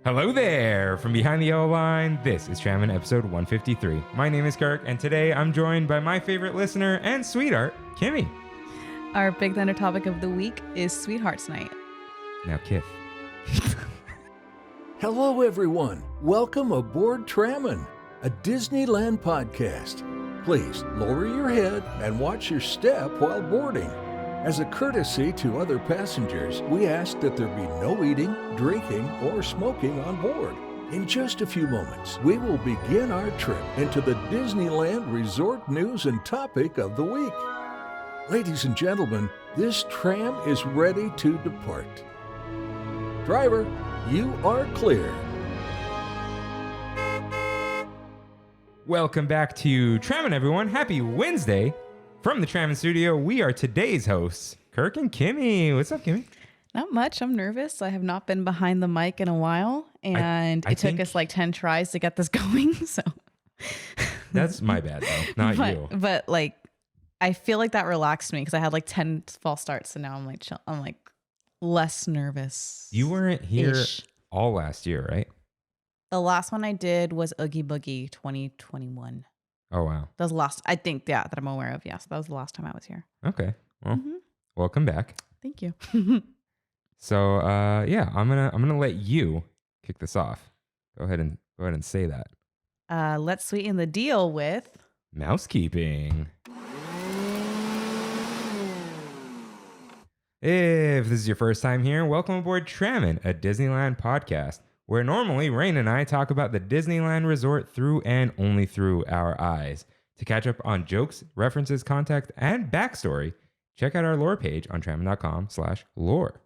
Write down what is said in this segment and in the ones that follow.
Hello there! From behind the yellow line, this is Trammin episode 153. My name is Kirk, and today I'm joined by my favorite listener and sweetheart, Kimmie. Our Big Thunder topic of the week is Sweethearts Night. Now, Kith. Hello, everyone. Welcome aboard Trammin, a Disneyland podcast. Please lower your head and watch your step while boarding. As a courtesy to other passengers, we ask that there be no eating, drinking, or smoking on board. In just a few moments, we will begin our trip into the Disneyland Resort news and topic of the week. Ladies and gentlemen, this tram is ready to depart. Driver, you are clear. Welcome back to Trammin, everyone. Happy Wednesday. From the Trammin studio, we are today's hosts, Kirk and Kimmie. What's up, Kimmie? Not much. I'm nervous. I have not been behind the mic in a while, and it took us like 10 tries to get this going. So that's my bad, though, not you. But like, I feel like that relaxed me because I had like 10 false starts, so now I'm like chill. I'm like less nervous. You weren't here all last year, right? The last one I did was Oogie Boogie 2021. Oh, wow. That was the last, I think, that I'm aware of. Yeah, so that was the last time I was here. Okay. Well, welcome back. Thank you. So, yeah, I'm gonna let you kick this off. Go ahead and say that. Let's sweeten the deal with mousekeeping. If this is your first time here, welcome aboard Trammin, a Disneyland podcast, where normally Rain and I talk about the Disneyland Resort through and only through our eyes. To catch up on jokes, references, context, and backstory, check out our lore page on trammin.com/lore.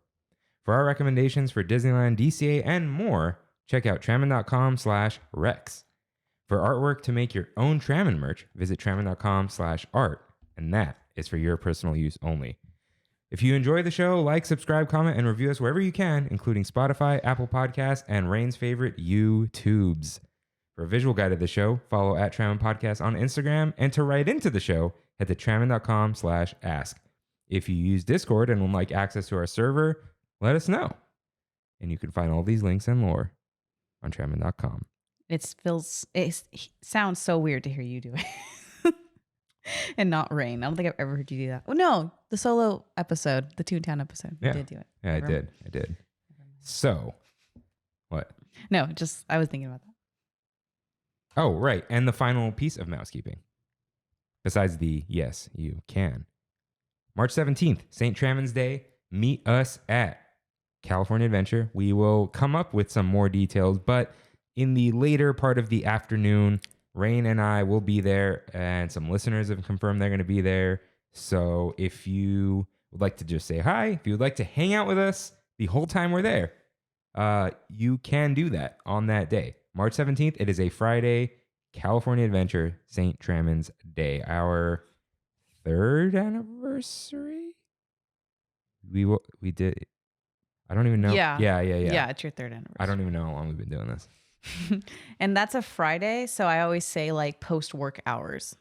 For our recommendations for Disneyland, DCA, and more, check out trammin.com/rex. For artwork to make your own Trammin merch, visit trammin.com/art, and that is for your personal use only. If you enjoy the show, like, subscribe, comment, and review us wherever you can, including Spotify, Apple Podcasts, and Rain's favorite, YouTubes. For a visual guide of the show, follow @Trammin Podcast on Instagram, and to write into the show, head to trammin.com/ask. If you use Discord and would like access to our server, let us know. And you can find all these links and lore on trammin.com. it sounds so weird to hear you do it. And not Rain. I don't think I've ever heard you do that. Oh no, the solo episode, the Toontown episode. Yeah. You did do it. Yeah, I did. So, what? No, just I was thinking about that. Oh, right. And the final piece of mousekeeping. Besides the yes, you can. March 17th, St. Trammin's Day. Meet us at California Adventure. We will come up with some more details, but in the later part of the afternoon, Rain and I will be there, and some listeners have confirmed they're going to be there. So if you would like to just say hi, if you would like to hang out with us the whole time we're there, you can do that on that day. March 17th, it is a Friday, California Adventure, St. Trammin's Day, our 3rd anniversary. We did. I don't even know. Yeah, it's your 3rd anniversary. I don't even know how long we've been doing this. And that's a Friday, so I always say like post work hours.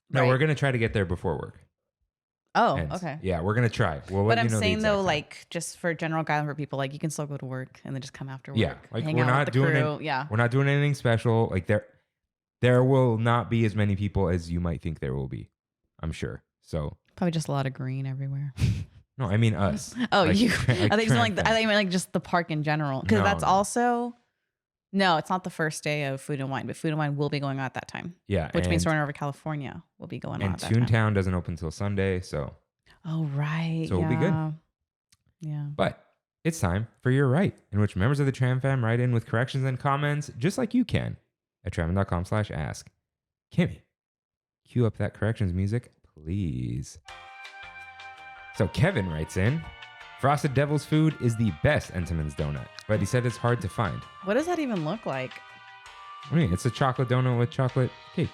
No, right? We're gonna try to get there before work. Oh, ends. Okay. Yeah, we're gonna try. But I'm saying though, like just for general guideline for people, like you can still go to work and then just come after work. Yeah, like hang we're out not with the doing crew. it. We're not doing anything special. Like there will not be as many people as you might think there will be. I'm sure. So probably just a lot of green everywhere. No, I mean us. Oh, like, you. Like I think you meant like just the park in general, because that's also. No, it's not the first day of Food and Wine, but Food and Wine will be going on at that time. Yeah. Which means Running Over California will be going on at that time. And Toontown doesn't open until Sunday, so. Oh, right. So it'll be good. Yeah. But it's time for Your Right, in which members of the Tram fam write in with corrections and comments, just like you can, at trammin.com/ask. Kimmie, cue up that corrections music, please. So Kevin writes in, Frosted Devil's Food is the best Entenmann's donut, but he said it's hard to find. What does that even look like? I mean, it's a chocolate donut with chocolate cake.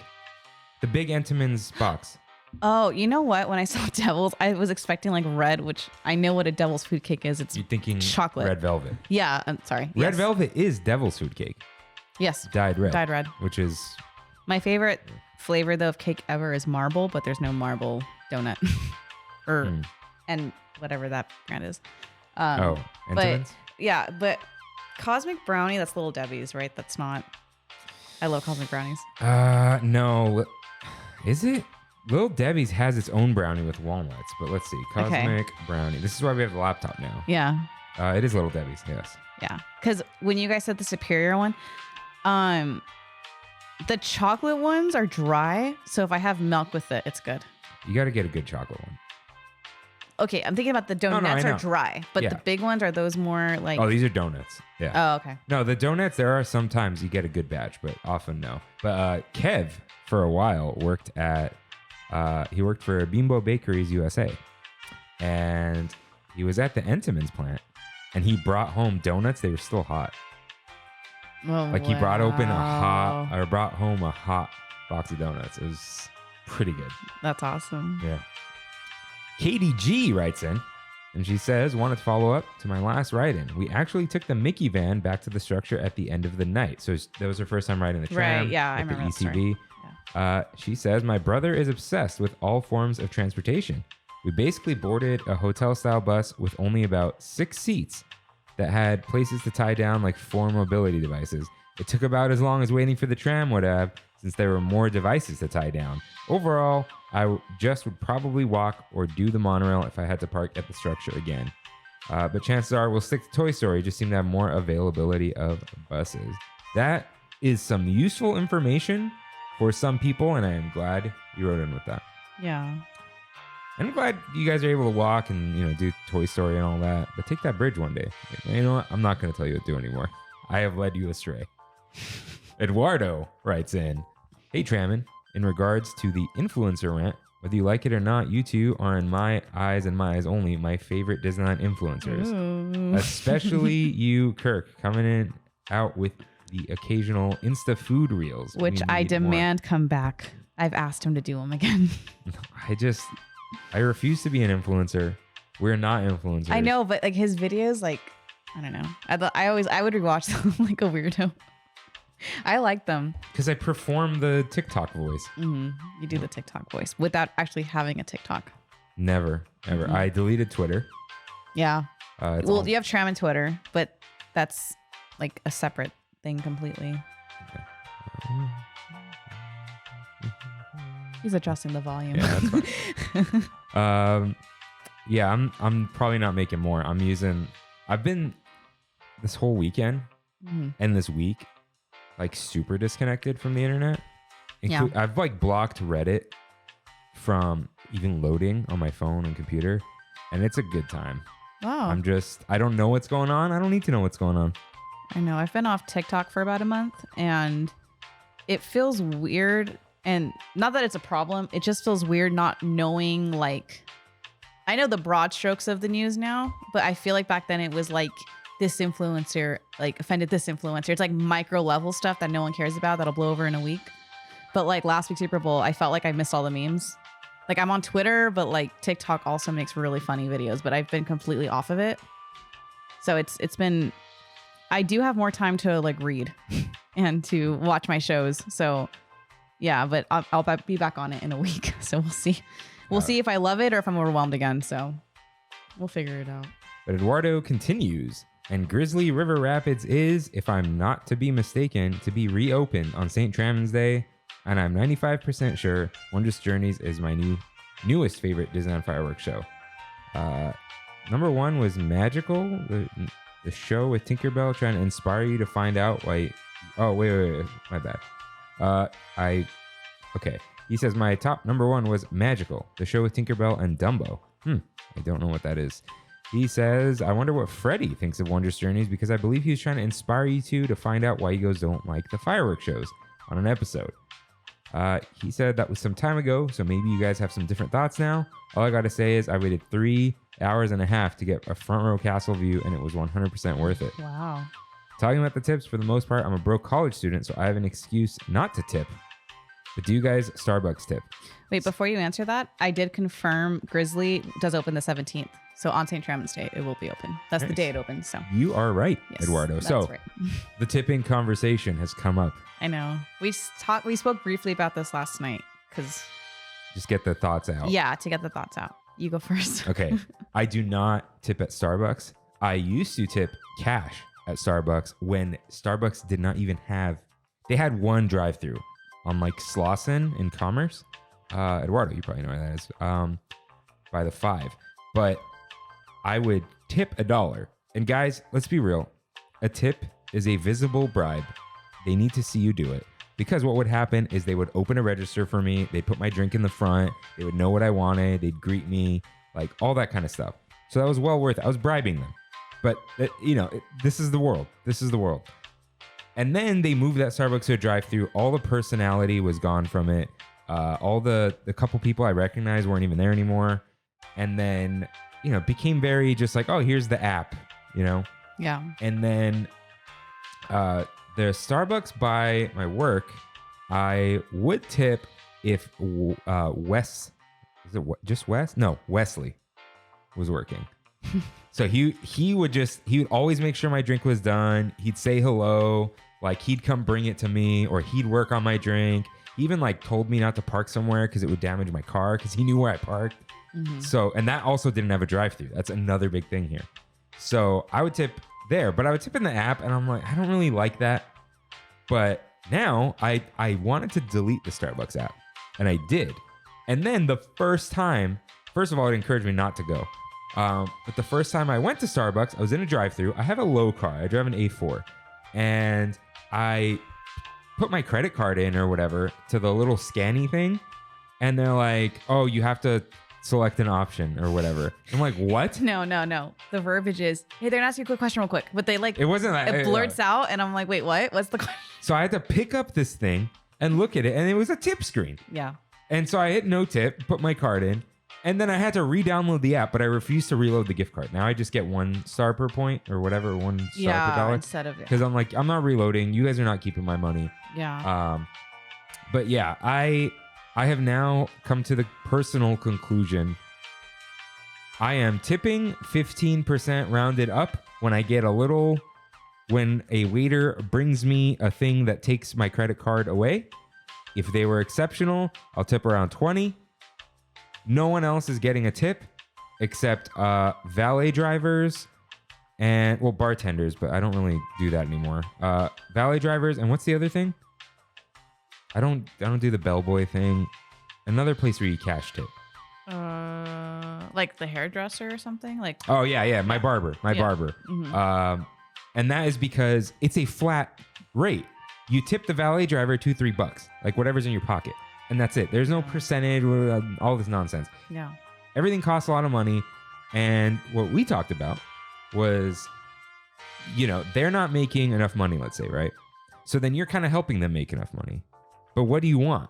The big Entenmann's box. Oh, you know what? When I saw Devil's, I was expecting like red, which I know what a Devil's food cake is. It's You're thinking chocolate. Red Velvet. Yeah, I'm sorry. Red Velvet is Devil's food cake. Yes. Dyed red. Dyed red. Which is... My favorite flavor, though, of cake ever is marble, but there's no marble donut. And whatever that brand is. Entenmann's? Yeah, but Cosmic Brownie, that's Little Debbie's, right? That's not. I love Cosmic Brownies. No. Is it? Little Debbie's has its own brownie with walnuts, but let's see. Cosmic Brownie. This is why we have the laptop now. Yeah. It is Little Debbie's, yes. Yeah. Because when you guys said the superior one, the chocolate ones are dry. So if I have milk with it, it's good. You got to get a good chocolate one. Okay, I'm thinking about the donuts are dry, but the big ones, are those more like... Oh, these are donuts. Yeah. Oh, okay. No, the donuts, there are sometimes you get a good batch, but often no. But Kev, for a while, worked for Bimbo Bakeries USA. And he was at the Entenmann's plant, and he brought home donuts. They were still hot. Oh, like he brought home a hot box of donuts. It was pretty good. That's awesome. Yeah. Katie G writes in, and she says, wanted to follow up to my last write-in. We actually took the Mickey van back to the structure at the end of the night. So that was her first time riding the tram. Right, yeah, I remember the that story. ECV. She says, my brother is obsessed with all forms of transportation. We basically boarded a hotel-style bus with only about 6 seats that had places to tie down like 4 mobility devices. It took about as long as waiting for the tram would have, since there were more devices to tie down. Overall, I just would probably walk or do the monorail if I had to park at the structure again. But chances are we'll stick to Toy Story, just seem to have more availability of buses. That is some useful information for some people, and I am glad you wrote in with that. Yeah. I'm glad you guys are able to walk and, do Toy Story and all that, but take that bridge one day. You know what? I'm not going to tell you what to do anymore. I have led you astray. Eduardo writes in, hey, Trammin, in regards to the influencer rant, whether you like it or not, you two are, in my eyes and my eyes only, my favorite Disneyland influencers. Ooh. Especially you, Kirk, coming out with the occasional Insta food reels. Which I demand come back. I've asked him to do them again. I refuse to be an influencer. We're not influencers. I know, but like his videos, like, I don't know. I would rewatch them like a weirdo. I like them. Because I perform the TikTok voice. Mm-hmm. You do the TikTok voice without actually having a TikTok. Never, ever. Mm-hmm. I deleted Twitter. Yeah. You have Trammin Twitter, but that's like a separate thing completely. Okay. He's adjusting the volume. Yeah, that's fine. I'm probably not making more. I've been this whole weekend and this week like super disconnected from the internet. I've like blocked Reddit from even loading on my phone and computer, and it's a good time. Wow. I don't know what's going on. I don't need to know what's going on. I know. I've been off TikTok for about a month, and it feels weird. And not that it's a problem, it just feels weird not knowing, like, I know the broad strokes of the news now, but I feel like back then it was like this influencer, like, offended this influencer. It's like micro level stuff that no one cares about that'll blow over in a week. But like last week's Super Bowl, I felt like I missed all the memes. Like I'm on Twitter, but like TikTok also makes really funny videos, but I've been completely off of it. So it's been, I do have more time to like read and to watch my shows. So yeah, but I'll be back on it in a week. So we'll see. We'll see if I love it or if I'm overwhelmed again. So we'll figure it out. But Eduardo continues, and Grizzly River Rapids is, if I'm not to be mistaken, to be reopened on St. Trammin's Day. And I'm 95% sure Wondrous Journeys is my newest favorite Disneyland fireworks show. Number 1 was Magical, the show with Tinkerbell trying to inspire you to find out why. Oh, wait, my bad. Okay. He says my top number 1 was Magical, the show with Tinkerbell and Dumbo. I don't know what that is. He says, I wonder what Freddie thinks of Wondrous Journeys because I believe he was trying to inspire you two to find out why you guys don't like the fireworks shows on an episode. He said that was some time ago, so maybe you guys have some different thoughts now. All I gotta say is I waited 3 hours and a half to get a front row castle view, and it was 100% worth it. Wow. Talking about the tips, for the most part, I'm a broke college student, so I have an excuse not to tip. But do you guys Starbucks tip? Wait, before you answer that, I did confirm Grizzly does open the 17th. So on St. Trammin's Day, it will be open. That's the day it opens. So you are right, yes, Eduardo. That's so right. The tipping conversation has come up. I know. We spoke briefly about this last night because just get the thoughts out. Yeah, to get the thoughts out. You go first. Okay. I do not tip at Starbucks. I used to tip cash at Starbucks when Starbucks did not even have, they had one drive-through on like Slauson in Commerce. Eduardo, you probably know where that is. By the 5. But I would tip $1. And guys, let's be real. A tip is a visible bribe. They need to see you do it. Because what would happen is they would open a register for me. They'd put my drink in the front. They would know what I wanted. They'd greet me, like all that kind of stuff. So that was well worth it. I was bribing them. But, this is the world. This is the world. And then they moved that Starbucks to a drive-thru. All the personality was gone from it. All the couple people I recognized weren't even there anymore. And then, it became very just like, oh, here's the app, Yeah. And then the Starbucks by my work, I would tip if Wesley was working. So he would always make sure my drink was done. He'd say hello, like he'd come bring it to me, or he'd work on my drink. He even like told me not to park somewhere because it would damage my car because he knew where I parked. Mm-hmm. So, and that also didn't have a drive-thru. That's another big thing here. So I would tip there, but I would tip in the app, and I'm like, I don't really like that. But now I wanted to delete the Starbucks app, and I did. And then the first of all, it encouraged me not to go. But the first time I went to Starbucks, I was in a drive-thru. I have a low car. I drive an A4. And I put my credit card in or whatever to the little scanny thing. And they're like, oh, you have to select an option or whatever. I'm like, what? No. The verbiage is, hey, they're gonna ask you a quick question real quick. But they like, it wasn't like, it blurts out. And I'm like, wait, what? What's the question? So I had to pick up this thing and look at it. And it was a tip screen. Yeah. And so I hit no tip, put my card in. And then I had to re-download the app, but I refused to reload the gift card. Now I just get 1 star per point or whatever, 1 star per dollar. Instead of it. Because I'm like, I'm not reloading. You guys are not keeping my money. Yeah. But yeah, I have now come to the personal conclusion. I am tipping 15% rounded up when when a waiter brings me a thing that takes my credit card away. If they were exceptional, I'll tip around 20. No one else is getting a tip except valet drivers and, well, bartenders, but I don't really do that anymore. Valet drivers, and what's the other thing? I don't do the bellboy thing. Another place where you cash tip. Like the hairdresser or something? Like, oh yeah, my barber. Mm-hmm. And that is because it's a flat rate. You tip the valet driver $2-3, like whatever's in your pocket. And that's it. There's no percentage, all this nonsense. Yeah. Everything costs a lot of money. And what we talked about was, they're not making enough money, let's say, right? So then you're kind of helping them make enough money. But what do you want?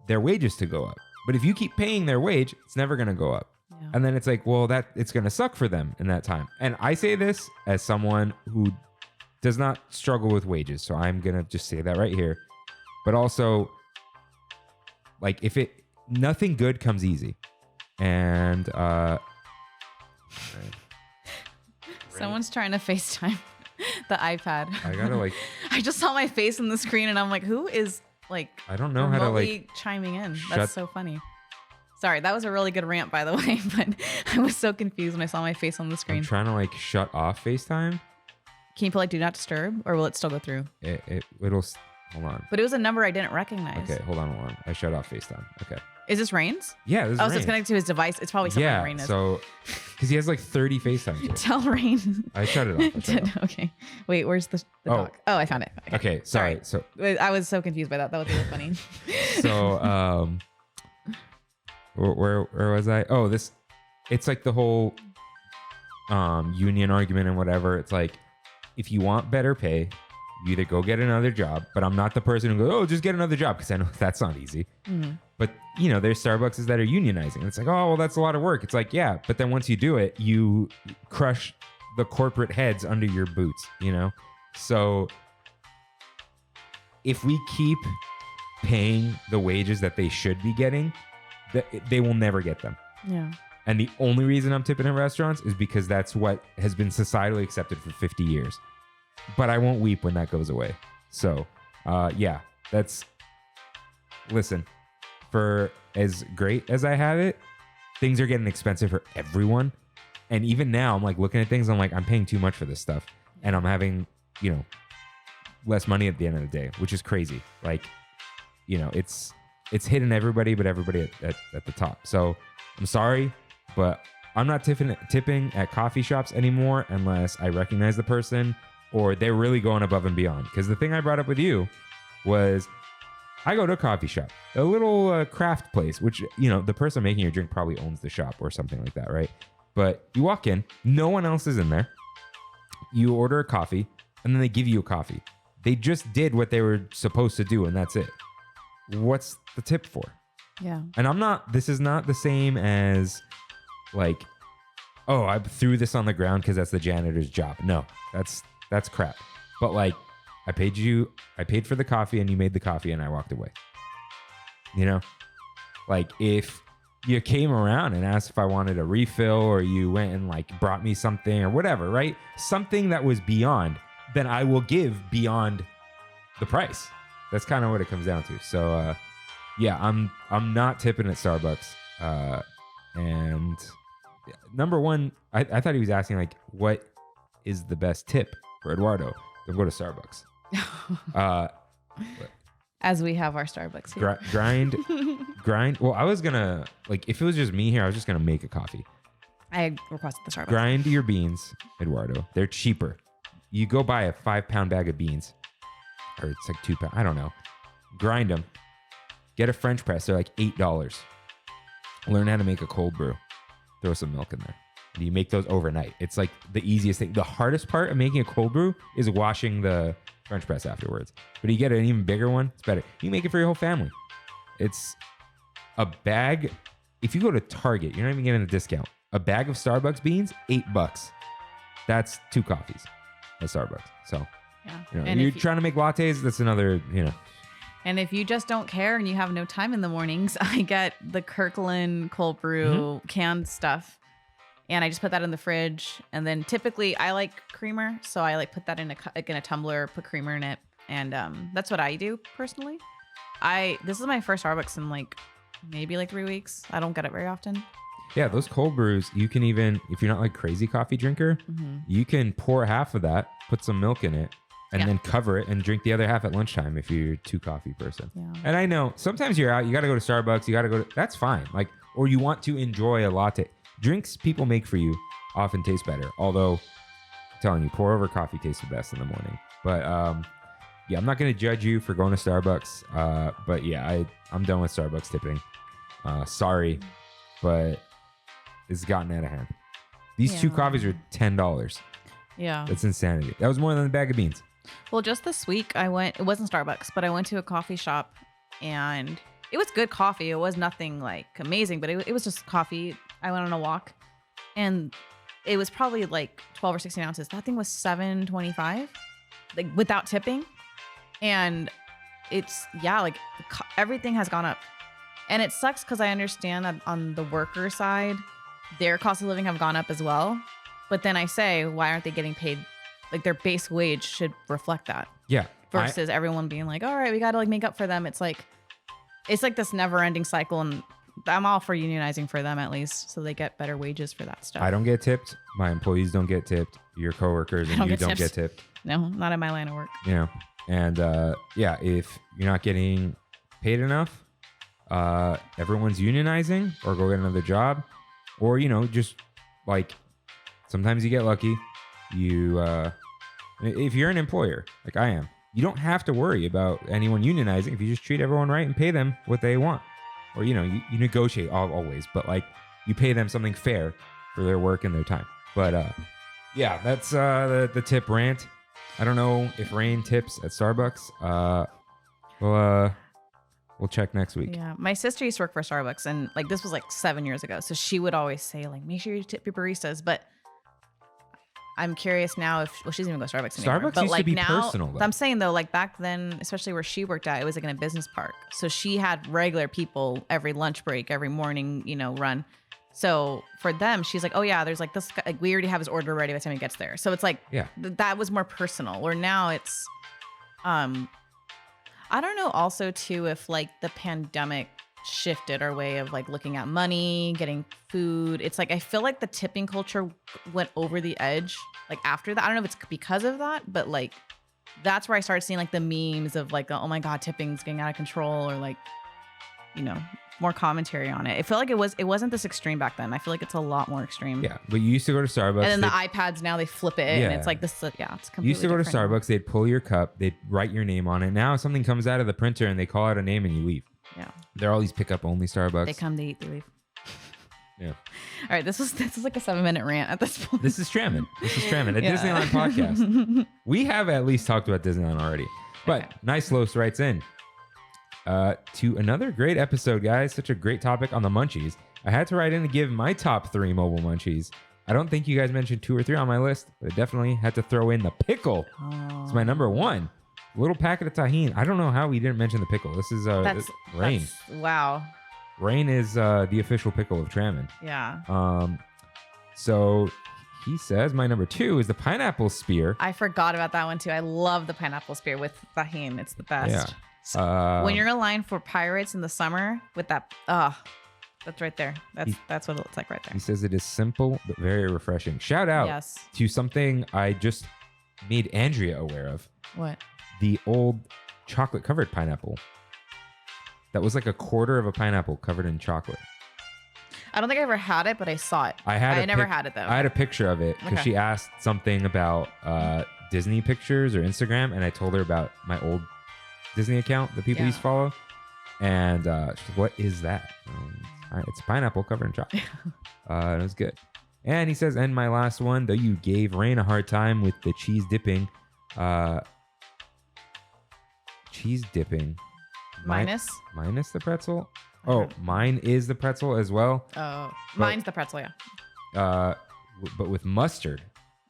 Their wages to go up. But if you keep paying their wage, it's never going to go up. Yeah. And then it's like, well, it's going to suck for them in that time. And I say this as someone who does not struggle with wages. So I'm going to just say that right here. But also, like, nothing good comes easy. And someone's trying to FaceTime the iPad. I gotta I just saw my face on the screen and I'm like, who is like, I don't know how to chiming in. That's so funny. Sorry, that was a really good rant, by the way, but I was so confused when I saw my face on the screen. I'm trying to shut off FaceTime. Can you put do not disturb, or will it still go through? It'll. Hold on. But it was a number I didn't recognize. Okay, hold on. I shut off FaceTime. Okay. Is this Rain's? Yeah, this is Rain. So it's connected to his device. It's probably something Rain is. Yeah, so, because he has 30 FaceTimes. Tell Rain. I shut it off. Okay. Wait, where's the doc? Oh, I found it. Okay, sorry. So I was so confused by that. That was really funny. So, where was I? Oh, it's like the whole union argument and whatever. It's like, if you want better pay, you either go get another job, but I'm not the person who goes, oh, just get another job, because I know that's not easy. Mm-hmm. But, there's Starbucks that are unionizing. And it's like, oh, well, that's a lot of work. It's like, yeah, but then once you do it, you crush the corporate heads under your boots, So if we keep paying the wages that they should be getting, they will never get them. Yeah. And the only reason I'm tipping in restaurants is because that's what has been societally accepted for 50 years. But I won't weep when that goes away. So, yeah, listen, for as great as I have it, things are getting expensive for everyone. And even now, I'm looking at things, I'm paying too much for this stuff. And I'm having less money at the end of the day, which is crazy. Like, it's hitting everybody, but everybody at the top. So I'm sorry, but I'm not tipping at coffee shops anymore unless I recognize the person or they're really going above and beyond. Because the thing I brought up with you was I go to a coffee shop, a little craft place, which, the person making your drink probably owns the shop or something like that, right? But you walk in, no one else is in there. You order a coffee, and then they give you a coffee. They just did what they were supposed to do, and that's it. What's the tip for? Yeah. And this is not the same as like, oh, I threw this on the ground because that's the janitor's job. No, that's crap. But like, I paid for the coffee and you made the coffee and I walked away. Like if you came around and asked if I wanted a refill or you went and like brought me something or whatever, right? Something that was beyond, then I will give beyond the price. That's kind of what it comes down to. So, yeah, I'm not tipping at Starbucks. And number one, I thought he was asking like, what is the best tip for Eduardo? Don't go to Starbucks. As we have our Starbucks here. Grind. Well, I was gonna like if it was just me here, I was just gonna make a coffee. I requested the Starbucks. Grind your beans, Eduardo. They're cheaper. You go buy a 5-pound bag of beans, or it's like 2 pounds. I don't know. Grind them. Get a French press. They're like $8. Learn how to make a cold brew. Throw some milk in there. And you make those overnight. It's like the easiest thing. The hardest part of making a cold brew is washing the French press afterwards. But you get an even bigger one, it's better. You make it for your whole family. It's a bag. If you go to Target, you're not even getting a discount. A bag of Starbucks beans, $8. That's 2 coffees at Starbucks. So, yeah. You're trying to make lattes, that's another, And if you just don't care and you have no time in the mornings, I get the Kirkland cold brew canned stuff. And I just put that in the fridge. And then typically I like creamer. So I like put that in a tumbler, put creamer in it. And that's what I do personally. This is my first Starbucks in maybe 3 weeks. I don't get it very often. Yeah, those cold brews, you can even, if you're not like crazy coffee drinker, you can pour half of that, put some milk in it, and then cover it and drink the other half at lunchtime if you're a 2 coffee person. Yeah. And I know sometimes you're out, you got to go to Starbucks, that's fine. Or you want to enjoy a latte. Drinks people make for you often taste better. Although, I'm telling you, pour over coffee tastes the best in the morning. But yeah, I'm not going to judge you for going to Starbucks. But yeah, I'm done with Starbucks tipping. Sorry, but it's gotten out of hand. These 2 coffees are $10. Yeah. That's insanity. That was more than a bag of beans. Well, just this week it wasn't Starbucks, but I went to a coffee shop and it was good coffee. It was nothing amazing, but it was just coffee. I went on a walk and it was probably 12 or 16 ounces. That thing was $7.25 without tipping. And it's, everything has gone up. And it sucks because I understand that on the worker side, their cost of living have gone up as well. But then I say, why aren't they getting paid? Their base wage should reflect that. Yeah. Versus everyone being all right, we got to make up for them. It's this never ending cycle. And I'm all for unionizing for them at least. So they get better wages for that stuff. I don't get tipped. My employees don't get tipped. Your coworkers and you don't get tipped. No, not in my line of work. And if you're not getting paid enough, everyone's unionizing or go get another job. Or, just sometimes you get lucky. If you're an employer, like I am, you don't have to worry about anyone unionizing if you just treat everyone right and pay them what they want. Or, you negotiate always, but you pay them something fair for their work and their time. But yeah, that's the tip rant. I don't know if Rain tips at Starbucks. We'll check next week. Yeah. My sister used to work for Starbucks and this was 7 years ago. So she would always say make sure you tip your baristas. But I'm curious now if, she doesn't even go to Starbucks anymore. Starbucks used to be personal though. I'm saying though, back then, especially where she worked at, it was in a business park. So she had regular people every lunch break, every morning, run. So for them, she's oh yeah, there's this guy, we already have his order ready by the time he gets there. So it's that was more personal. Or now it's, I don't know also too if the pandemic shifted our way of like looking at money, getting food. It's like I feel like the tipping culture went over the edge like after that. I don't know if it's because of that, but like that's where I started seeing like the memes of like, oh my God, tipping's getting out of control, or like, you know, more commentary on it. I feel like it wasn't this extreme back then. I feel like it's a lot more extreme. Yeah, but you used to go to Starbucks. And then the iPads now they flip it and it's like this. Yeah, it's completely. You used to go to different. Starbucks. They'd pull your cup. They'd write your name on it. Now something comes out of the printer and they call out a name and you leave. Yeah. They're all these pickup only Starbucks. They come, they eat, they leave. Yeah. All right, this is like a 7-minute rant at this point. This is Trammin, a Disneyland podcast. We have at least talked about Disneyland already. But Okay. Nice Los writes in to another great episode, guys. Such a great topic on the munchies. I had to write in to give my top 3 mobile munchies. I don't think you guys mentioned 2 or 3 on my list, but I definitely had to throw in the pickle. It's my number 1. Little packet of tahini. I don't know how we didn't mention the pickle. This is Rain. Wow. Rain is the official pickle of Trammin. Yeah. So he says my number 2 is the pineapple spear. I forgot about that one too. I love the pineapple spear with tahini. It's the best. Yeah. So when you're in line for pirates in the summer with that, that's right there. That's what it looks like right there. He says it is simple but very refreshing. Shout out Yes. to something I just made Andrea aware of. What? The old chocolate covered pineapple. That was like a quarter of a pineapple covered in chocolate. I don't think I ever had it, but I saw it. I never had it though. I had a picture of it because Okay. she asked something about Disney pictures or Instagram, and I told her about my old Disney account that people Yeah. used to follow. And she's like, what is that? It's pineapple covered in chocolate. It was good. And he says, and my last one, though you gave Rain a hard time with the cheese dipping. Cheese dipping. Minus? Minus the pretzel? Oh, mine is the pretzel as well. Oh, mine's the pretzel, yeah. But with mustard.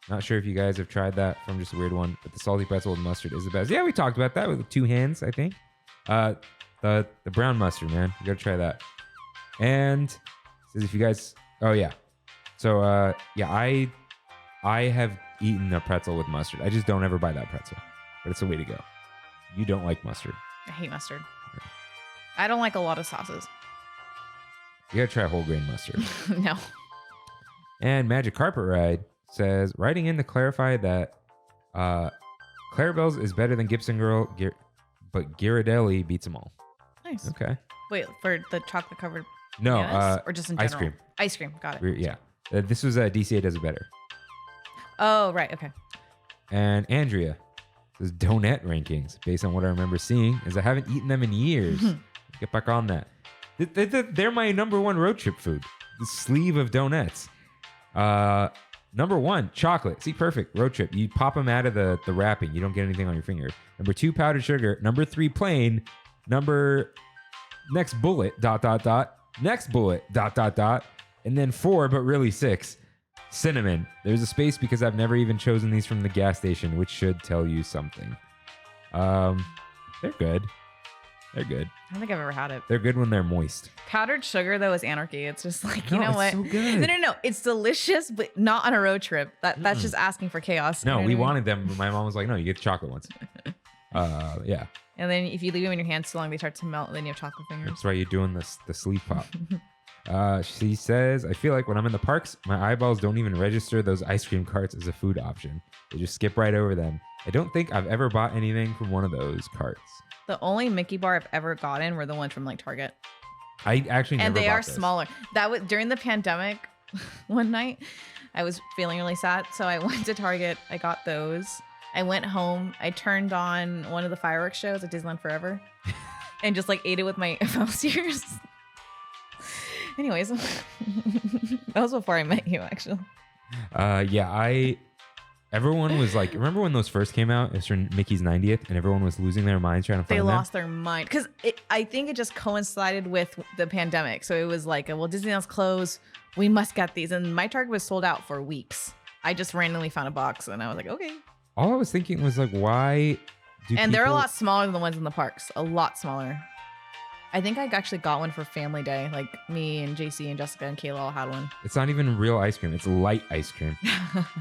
Not sure if you guys have tried that from Just a Weird One, but the salty pretzel with mustard is the best. Yeah, we talked about that with 2 hands, I think. The brown mustard, man. You gotta try that. And says if you guys, oh yeah. So yeah, I have eaten a pretzel with mustard. I just don't ever buy that pretzel, but it's the way to go. You don't like mustard. I hate mustard. I don't like a lot of sauces. You gotta try whole grain mustard. No. And Magic Carpet Ride says, writing in to clarify that Clarabelle's is better than Gibson Girl, but Ghirardelli beats them all. Nice. Okay. Wait, for the chocolate covered No, bananas? Or just in general? ice cream. Ice cream, got it. Yeah. This was DCA does it better. Oh, right, okay. And Andrea says donut rankings based on what I remember seeing, as I haven't eaten them in years. Get back on that. They're my number 1 road trip food. The sleeve of donuts. Number 1, chocolate. See, perfect. Road trip. You pop them out of the wrapping. You don't get anything on your finger. Number 2, powdered sugar. Number 3, plain. Next bullet, ... Next bullet, ... And then 4, but really 6, cinnamon. There's a space because I've never even chosen these from the gas station, which should tell you something. They're good. They're good. I don't think I've ever had it. They're good when they're moist. Powdered sugar, though, is anarchy. It's just like, you No, know what? it's so good. No. It's delicious, but not on a road trip. That's just asking for chaos. No, You know we what I mean? wanted them, but my mom was like, no, you get the chocolate ones. Yeah. And then if you leave them in your hands too long, they start to melt, and then you have chocolate fingers. That's why you're doing the sleeve pop. She says, I feel like when I'm in the parks, my eyeballs don't even register those ice cream carts as a food option. They just skip right over them. I don't think I've ever bought anything from one of those carts. The only Mickey bar I've ever gotten were the ones from like Target. I actually never And they bought are those. smaller. That was during the pandemic. One night, I was feeling really sad, so I went to Target. I got those. I went home. I turned on one of the fireworks shows at Disneyland Forever, and just like ate it with my mouse ears. Anyways, that was before I met you, actually. Yeah, everyone was like, remember when those first came out? It was for Mickey's 90th, and everyone was losing their minds trying to find They them. lost their mind because I think it just coincided with the pandemic. So it was like, well, Disneyland's closed. We must get these. And my Target was sold out for weeks. I just randomly found a box and I was like, okay. All I was thinking was like, why do And they're a people- lot smaller than the ones in the parks. A lot smaller. I think I actually got one for family day. Like me and JC and Jessica and Kayla all had one. It's not even real ice cream. It's light ice cream.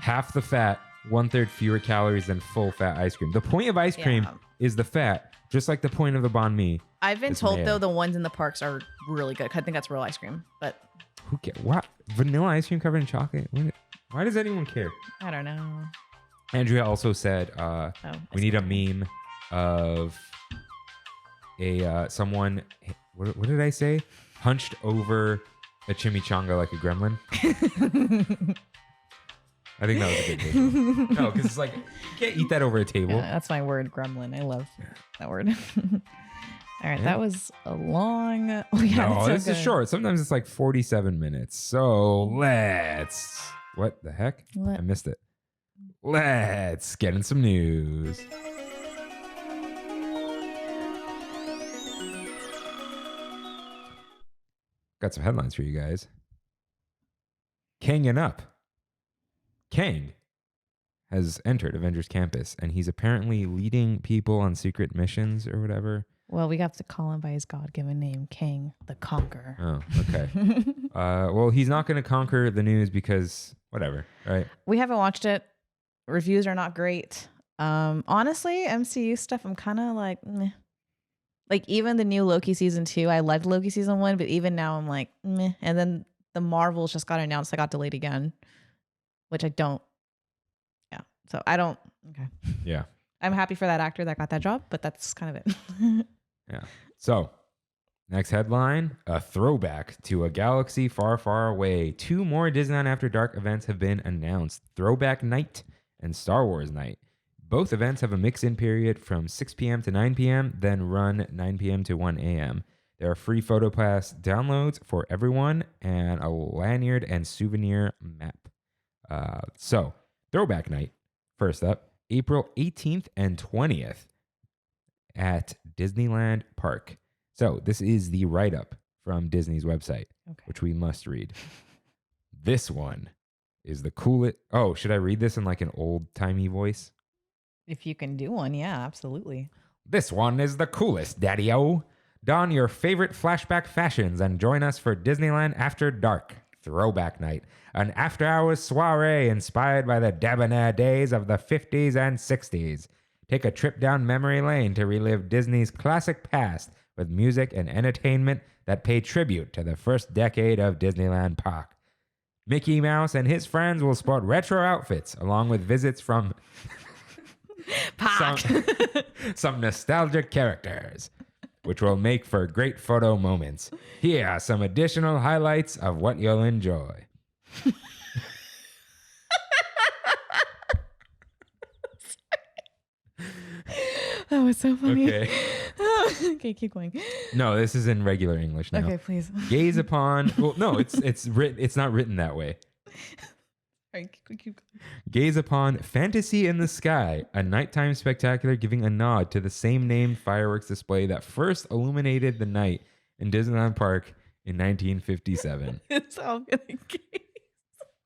Half the fat, 1/3 fewer calories than full fat ice cream. The point of ice cream is the fat, just like the point of the banh mi. I've been It's told mayo. though the ones in the parks are really good. I think that's real ice cream, but Who cares? What? Vanilla ice cream covered in chocolate? Why does anyone care? I don't know. Andrea also said we need a meme of someone. What did I say? Hunched over a chimichanga like a gremlin. I think that was a good visual. No, because it's like you can't eat that over a table. Yeah, that's my word, gremlin. I love that word. All right, Yeah. that was a long. Oh yeah, No, that's so this is good. short. Sometimes it's like 47 minutes. So let's. What the heck? What? I missed it. Let's get in some news. Got some headlines for you guys. Kanging up. Kang has entered Avengers Campus, and he's apparently leading people on secret missions or whatever. Well, we have to call him by his God-given name, Kang the Conqueror. Oh, okay. Well, he's not going to conquer the news because whatever, right? We haven't watched it. Reviews are not great. Honestly, MCU stuff, I'm kind of like, meh. Like even the new Loki season 2, I liked Loki season 1, but even now I'm like, meh. And then the Marvels just got announced. I got delayed again, which I don't. Yeah. So I don't. Okay. Yeah. I'm happy for that actor that got that job, but that's kind of it. Yeah. So, next headline, a throwback to a galaxy far, far away. 2 more Disneyland After Dark events have been announced. Throwback Night and Star Wars Night. Both events have a mix-in period from 6 p.m. to 9 p.m., then run 9 p.m. to 1 a.m. There are free PhotoPass downloads for everyone and a lanyard and souvenir map. So, Throwback Night, first up, April 18th and 20th at Disneyland Park. So, this is the write-up from Disney's website, Okay. which we must read. This one is the coolest. Oh, should I read this in like an old-timey voice? If you can do one, yeah, absolutely. This one is the coolest, Daddy-O. Don your favorite flashback fashions and join us for Disneyland After Dark Throwback Night, an after-hours soiree inspired by the debonair days of the 50s and 60s. Take a trip down memory lane to relive Disney's classic past with music and entertainment that pay tribute to the first decade of Disneyland Park. Mickey Mouse and his friends will sport retro outfits along with visits from some nostalgic characters, which will make for great photo moments. Here are some additional highlights of what you'll enjoy. That was so funny. Okay. Okay, keep going. No, this is in regular English now. Okay, please. Gaze upon. Well, no, it's written. It's not written that way. All right, keep going. Gaze upon Fantasy in the Sky, a nighttime spectacular giving a nod to the same named fireworks display that first illuminated the night in Disneyland Park in 1957. It's all gonna gaze.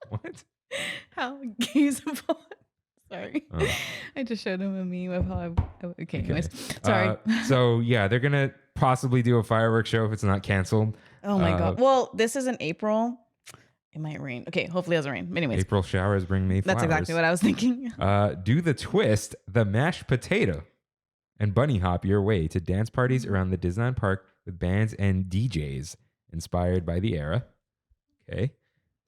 What? How gaze upon. Sorry. Oh. I just showed him a meme of how I. Okay, anyways. Sorry. So yeah, they're gonna possibly do a fireworks show if it's not canceled. Oh my God. Well, this is in April. It might rain. Okay, hopefully it doesn't rain. But anyways, April showers bring May flowers. that's exactly what I was thinking. Do the twist, the mashed potato, and bunny hop your way to dance parties around the Disneyland Park with bands and DJs inspired by the era. Okay.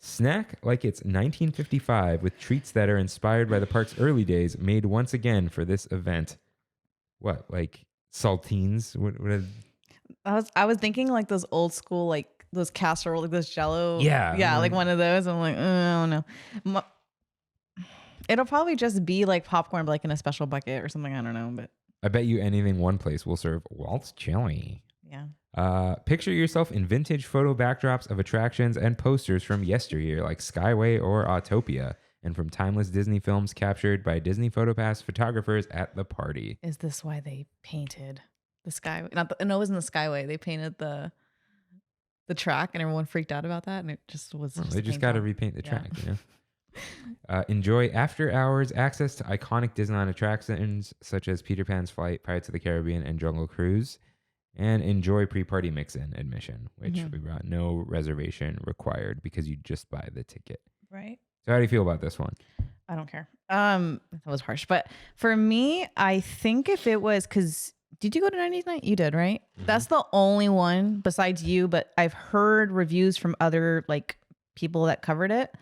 Snack like it's 1955 with treats that are inspired by the park's early days, made once again for this event. What, like saltines? I was thinking like those old school, like those casserole, like those Jello. Yeah. Yeah, like one of those. I'm like, oh no. It'll probably just be like popcorn, but like in a special bucket or something. I don't know, but I bet you anything one place will serve Waltz chili. yeah. Picture yourself in vintage photo backdrops of attractions and posters from yesteryear like Skyway or Autopia, and from timeless Disney films captured by Disney PhotoPass photographers at the party. Is this why they painted the Skyway? No, it wasn't the Skyway. They painted the track, and everyone freaked out about that, and it just was. They just got to repaint the track, you know. Enjoy after hours access to iconic Disneyland attractions such as Peter Pan's Flight, Pirates of the Caribbean, and Jungle Cruise. And enjoy pre-party mix-in admission, which we brought no reservation required because you just buy the ticket. Right. So how do you feel about this one? I don't care. That was harsh. But for me, I think if it was, because did you go to 90s night? You did, right? Mhm. That's the only one besides you, but I've heard reviews from other like people that covered it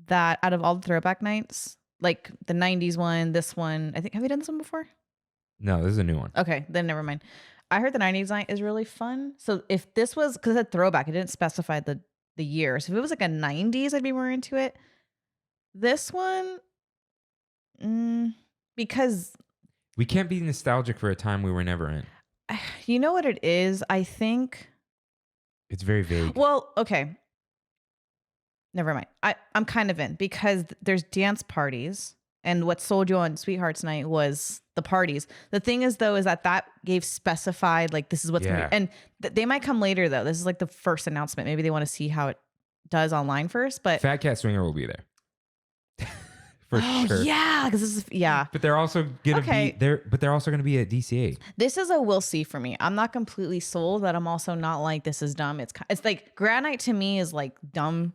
that out of all the throwback nights, like the 90s one, this one, I think, have you done this one before? No, this is a new one. Okay, then never mind. I heard the 90s night is really fun. So if this was, because it said throwback, it didn't specify the year. So if it was like a 90s, I'd be more into it. This one, because We can't be nostalgic for a time we were never in. you know what it is? I think, It's very vague. well, okay. Never mind. I'm kind of in because there's dance parties. And what sold you on Sweethearts Night was the parties. The thing is, though, is that gave specified, like, this is what's going to be. And they might come later, though. This is like the first announcement. Maybe they want to see how it does online first. But Fat Cat Swinger will be there. For sure. Yeah, because this is, yeah. But they're also going to be there. But they're also going to be at DCA. This is a we'll see for me. I'm not completely sold, but I'm also not like, this is dumb. It's like Grand Night to me is like dumb.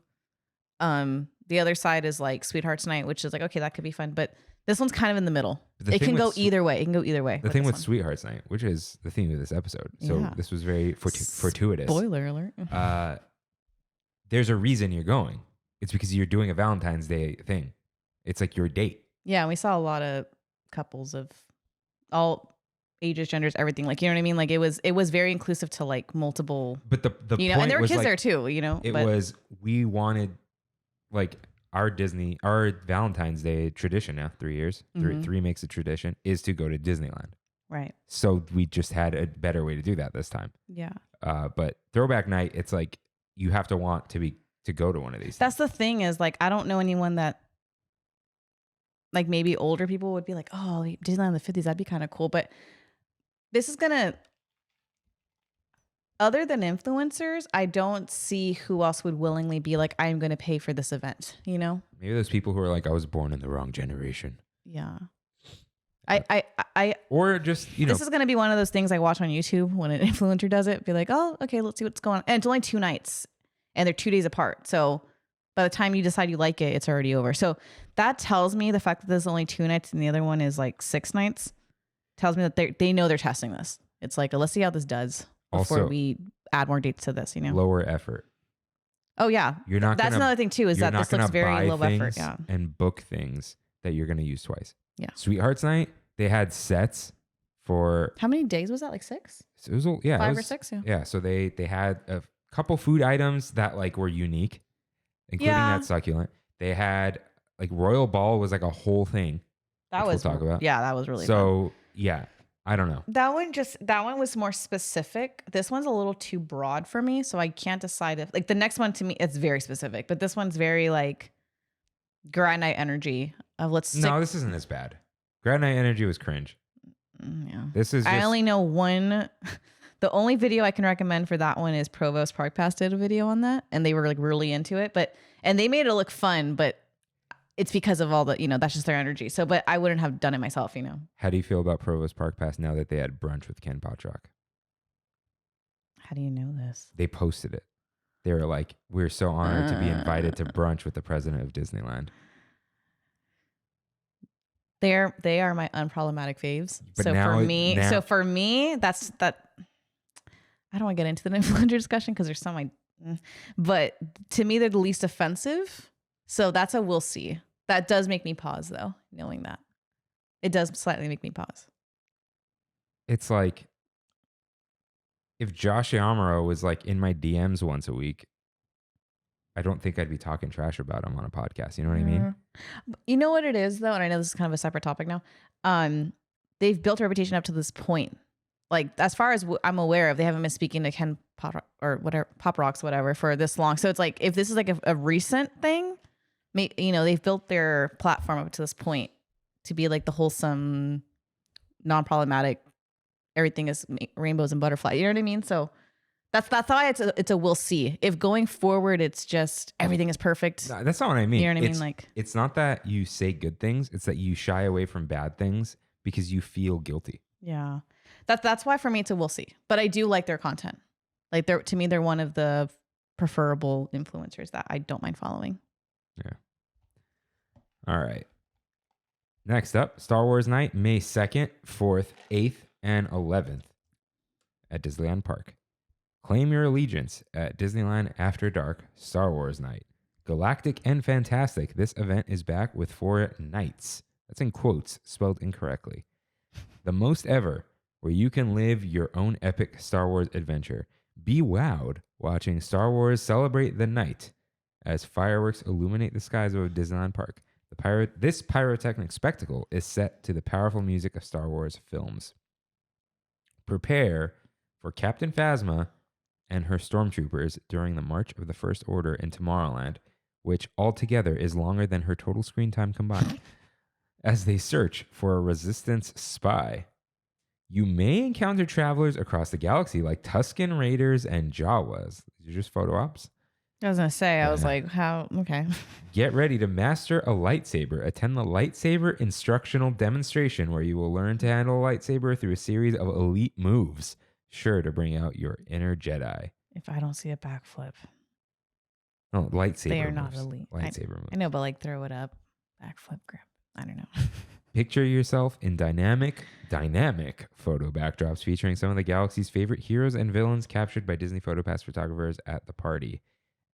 The other side is like Sweethearts Night, which is like, okay, that could be fun. But this one's kind of in the middle. It can go either way. It can go either way. The thing with Sweethearts Night, which is the theme of this episode. So this was very fortuitous. Spoiler alert. There's a reason you're going. It's because you're doing a Valentine's Day thing. It's like your date. Yeah, and we saw a lot of couples of all ages, genders, everything. Like, you know what I mean? Like it was very inclusive to like multiple. But the you know, point and there were was kids like, there too. You know, we wanted like our Valentine's Day tradition now. 3 years, three makes a tradition is to go to Disneyland. Right. So we just had a better way to do that this time. Yeah. But throwback night, it's like you have to want to go to one of these. That's the thing is like I don't know anyone that. Like maybe older people would be like, oh, Disneyland in the 50s, that'd be kind of cool. But this is other than influencers, I don't see who else would willingly be like, I'm going to pay for this event, you know? Maybe those people who are like, I was born in the wrong generation. Yeah. Or just, you know. This is going to be one of those things I watch on YouTube when an influencer does it. Be like, oh, okay, let's see what's going on. And it's only 2 nights and they're 2 days apart. So by the time you decide you like it, it's already over. So that tells me the fact that there's only 2 nights and the other one is like 6 nights tells me that they know they're testing this. It's like, let's see how this does before also, we add more dates to this, you know? Lower effort. Oh yeah. You're not That's another thing too, is that this looks very low effort. Yeah. And book things that you're going to use twice. Yeah. Sweethearts Night, they had sets for. How many days was that? Like 6? It was, yeah. 5 or 6? Yeah. Yeah. So they had a couple food items that like were unique, including that succulent. They had like Royal Ball was like a whole thing. That was we'll talk about. Yeah, that was really so fun. Yeah, I don't know. That one was more specific. This one's a little too broad for me, so I can't decide if like the next one to me it's very specific, but this one's very like Grand Night energy of No, this isn't as bad. Grand Night energy was cringe. Yeah. This is. I only know one. The only video I can recommend for that one is Provost Park Pass did a video on that, and they were like really into it, and they made it look fun, but it's because of all the, you know, that's just their energy. So, but I wouldn't have done it myself, you know. How do you feel about Provost Park Pass now that they had brunch with Ken Potrock? How do you know this? They posted it. They were like, "We're so honored to be invited to brunch with the president of Disneyland." They are my unproblematic faves. But so for me, that's that. I don't want to get into the influencer discussion because there's some but to me they're the least offensive. So that's a we'll see. That does make me pause though, knowing that. It does slightly make me pause. It's like if Josh Yamaro was like in my DMs once a week, I don't think I'd be talking trash about him on a podcast. You know what I mean? You know what it is though, and I know this is kind of a separate topic now. They've built a reputation up to this point. Like as far as I'm aware of, they haven't been speaking to Ken or whatever Pop Rocks, whatever, for this long. So it's like if this is like a recent thing, you know, they've built their platform up to this point to be like the wholesome, non-problematic. Everything is rainbows and butterflies. You know what I mean? So that's why it's a we'll see. If going forward, it's just everything is perfect. That's not what I mean. You know what I mean? Like it's not that you say good things; it's that you shy away from bad things because you feel guilty. Yeah. That's why for me it's a we'll see. But I do like their content. Like to me, they're one of the preferable influencers that I don't mind following. Yeah. All right. Next up, Star Wars Night, May 2nd, 4th, 8th, and 11th at Disneyland Park. Claim your allegiance at Disneyland After Dark Star Wars Night. Galactic and fantastic, this event is back with 4 nights. That's in quotes, spelled incorrectly. The most ever, where you can live your own epic Star Wars adventure. Be wowed watching Star Wars celebrate the night as fireworks illuminate the skies of Disneyland Park. This pyrotechnic spectacle is set to the powerful music of Star Wars films. Prepare for Captain Phasma and her stormtroopers during the March of the First Order in Tomorrowland, which altogether is longer than her total screen time combined, as they search for a Resistance spy. You may encounter travelers across the galaxy like Tusken Raiders and Jawas. These are just photo ops. I was going to say, I was like, how? Okay. Get ready to master a lightsaber. Attend the lightsaber instructional demonstration where you will learn to handle a lightsaber through a series of elite moves, sure to bring out your inner Jedi. If I don't see a backflip. Oh, lightsaber They are moves. not elite. Lightsaber moves. I know, but like throw it up, backflip grip. I don't know. Picture yourself in dynamic photo backdrops featuring some of the galaxy's favorite heroes and villains captured by Disney PhotoPass photographers at the party.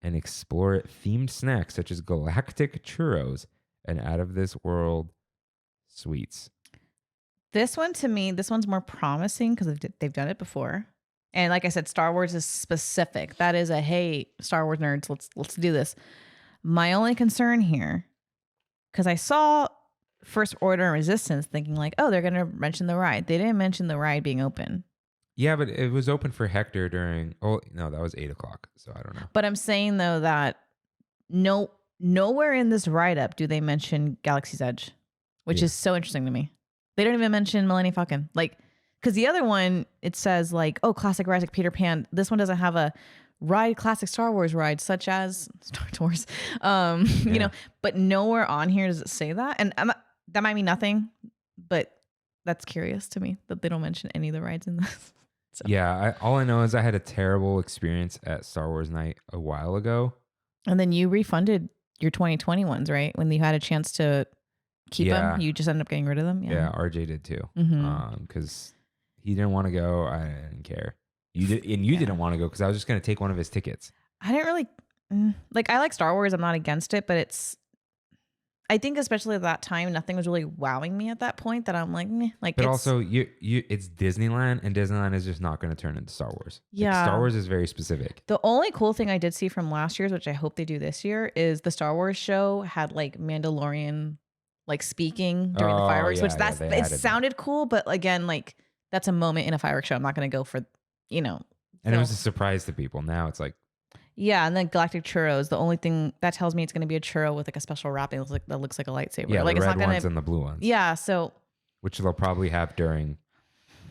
And explore themed snacks such as galactic churros and out-of-this-world sweets. This one, to me, this one's more promising because they've done it before. And like I said, Star Wars is specific. That is a, hey, Star Wars nerds, let's do this. My only concern here, because I saw First Order and Resistance thinking like, oh, they're going to mention the ride. They didn't mention the ride being open. Yeah, but it was open for Hector during... Oh, no, that was 8 o'clock, so I don't know. But I'm saying, though, that nowhere in this write-up do they mention Galaxy's Edge, which is so interesting to me. They don't even mention Millennium Falcon. Like, because the other one, it says, like, oh, classic ride like Peter Pan. This one doesn't have a ride, classic Star Wars ride, such as Star Wars. You know, but nowhere on here does it say that. And that might mean nothing, but that's curious to me that they don't mention any of the rides in this. So. Yeah, all I know is I had a terrible experience at Star Wars Night a while ago. And then you refunded your 2020 ones, right? When you had a chance to keep them, you just ended up getting rid of them. Yeah, RJ did too. Because he didn't want to go. I didn't care. You did, and you didn't want to go because I was just going to take one of his tickets. I didn't really like. I like Star Wars. I'm not against it, but it's. I think especially at that time, nothing was really wowing me at that point. That I'm like, meh. Like, but also, it's Disneyland, and Disneyland is just not going to turn into Star Wars. Yeah, like, Star Wars is very specific. The only cool thing I did see from last year's, which I hope they do this year, is the Star Wars show had like Mandalorian, like speaking during the fireworks, which it sounded cool. But again, like that's a moment in a fireworks show. I'm not going to go for, you know. And it was a surprise to people. Now it's like. Yeah, and then galactic churros. The only thing that tells me it's going to be a churro with like a special wrapping that looks like a lightsaber. Yeah, like the it's red not ones and the blue ones. Yeah, so which they'll probably have during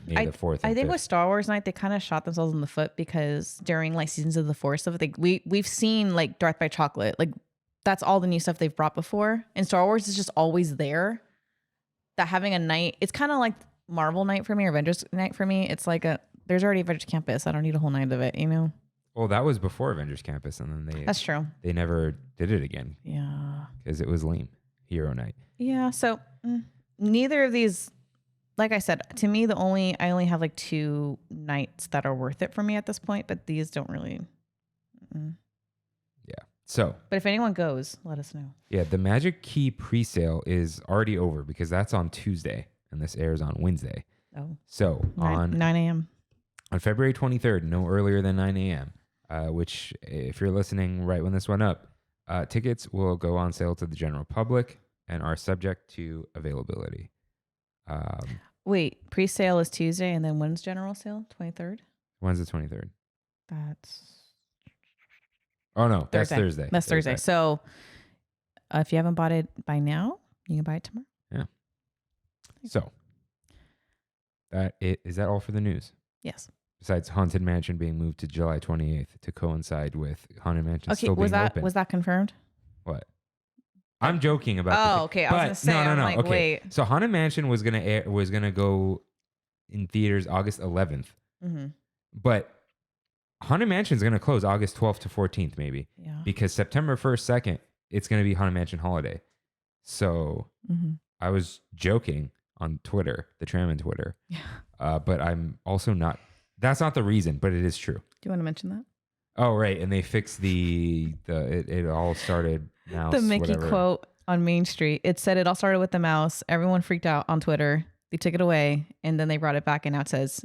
May the 4th. I think with Star Wars Night, they kind of shot themselves in the foot because during like Seasons of the Force stuff, like we've seen like Darth by Chocolate, like that's all the new stuff they've brought before, and Star Wars is just always there. That having a night, it's kind of like Marvel Night for me or Avengers Night for me. It's like there's already Avengers Campus. I don't need a whole night of it, you know. Well, that was before Avengers Campus, and then that's true. They never did it again. Yeah, because it was lame. Hero Night. Yeah, so neither of these, like I said, to me, I only have like 2 nights that are worth it for me at this point, but these don't really. Yeah. So. But if anyone goes, let us know. Yeah, the Magic Key pre-sale is already over because that's on Tuesday, and this airs on Wednesday. Oh. So 9 a.m. On February 23rd, no earlier than 9 a.m. Which, if you're listening right when this went up, tickets will go on sale to the general public and are subject to availability. Wait, pre-sale is Tuesday, and then when's general sale? 23rd? When's the 23rd? That's... Oh, no, that's Thursday. That's Thursday. So if you haven't bought it by now, you can buy it tomorrow. Yeah. So, is that all for the news? Yes. Besides Haunted Mansion being moved to July 28th to coincide with Haunted Mansion still being open. Was that confirmed? What? I'm joking about. Okay. I was gonna say. No. Like, okay. Wait. So Haunted Mansion was gonna go in theaters August 11th, but Haunted Mansion is gonna close August 12th to 14th maybe. Yeah. Because September 1st, 2nd, it's gonna be Haunted Mansion Holiday. So I was joking on Twitter, the Trammin Twitter. Yeah. But I'm also not. That's not the reason, but it is true. Do you want to mention that? Oh, right. And they fixed it all started mouse. The Mickey whatever. quote on Main Street. It said it all started with the mouse. Everyone freaked out on Twitter. They took it away and then they brought it back and now it says ...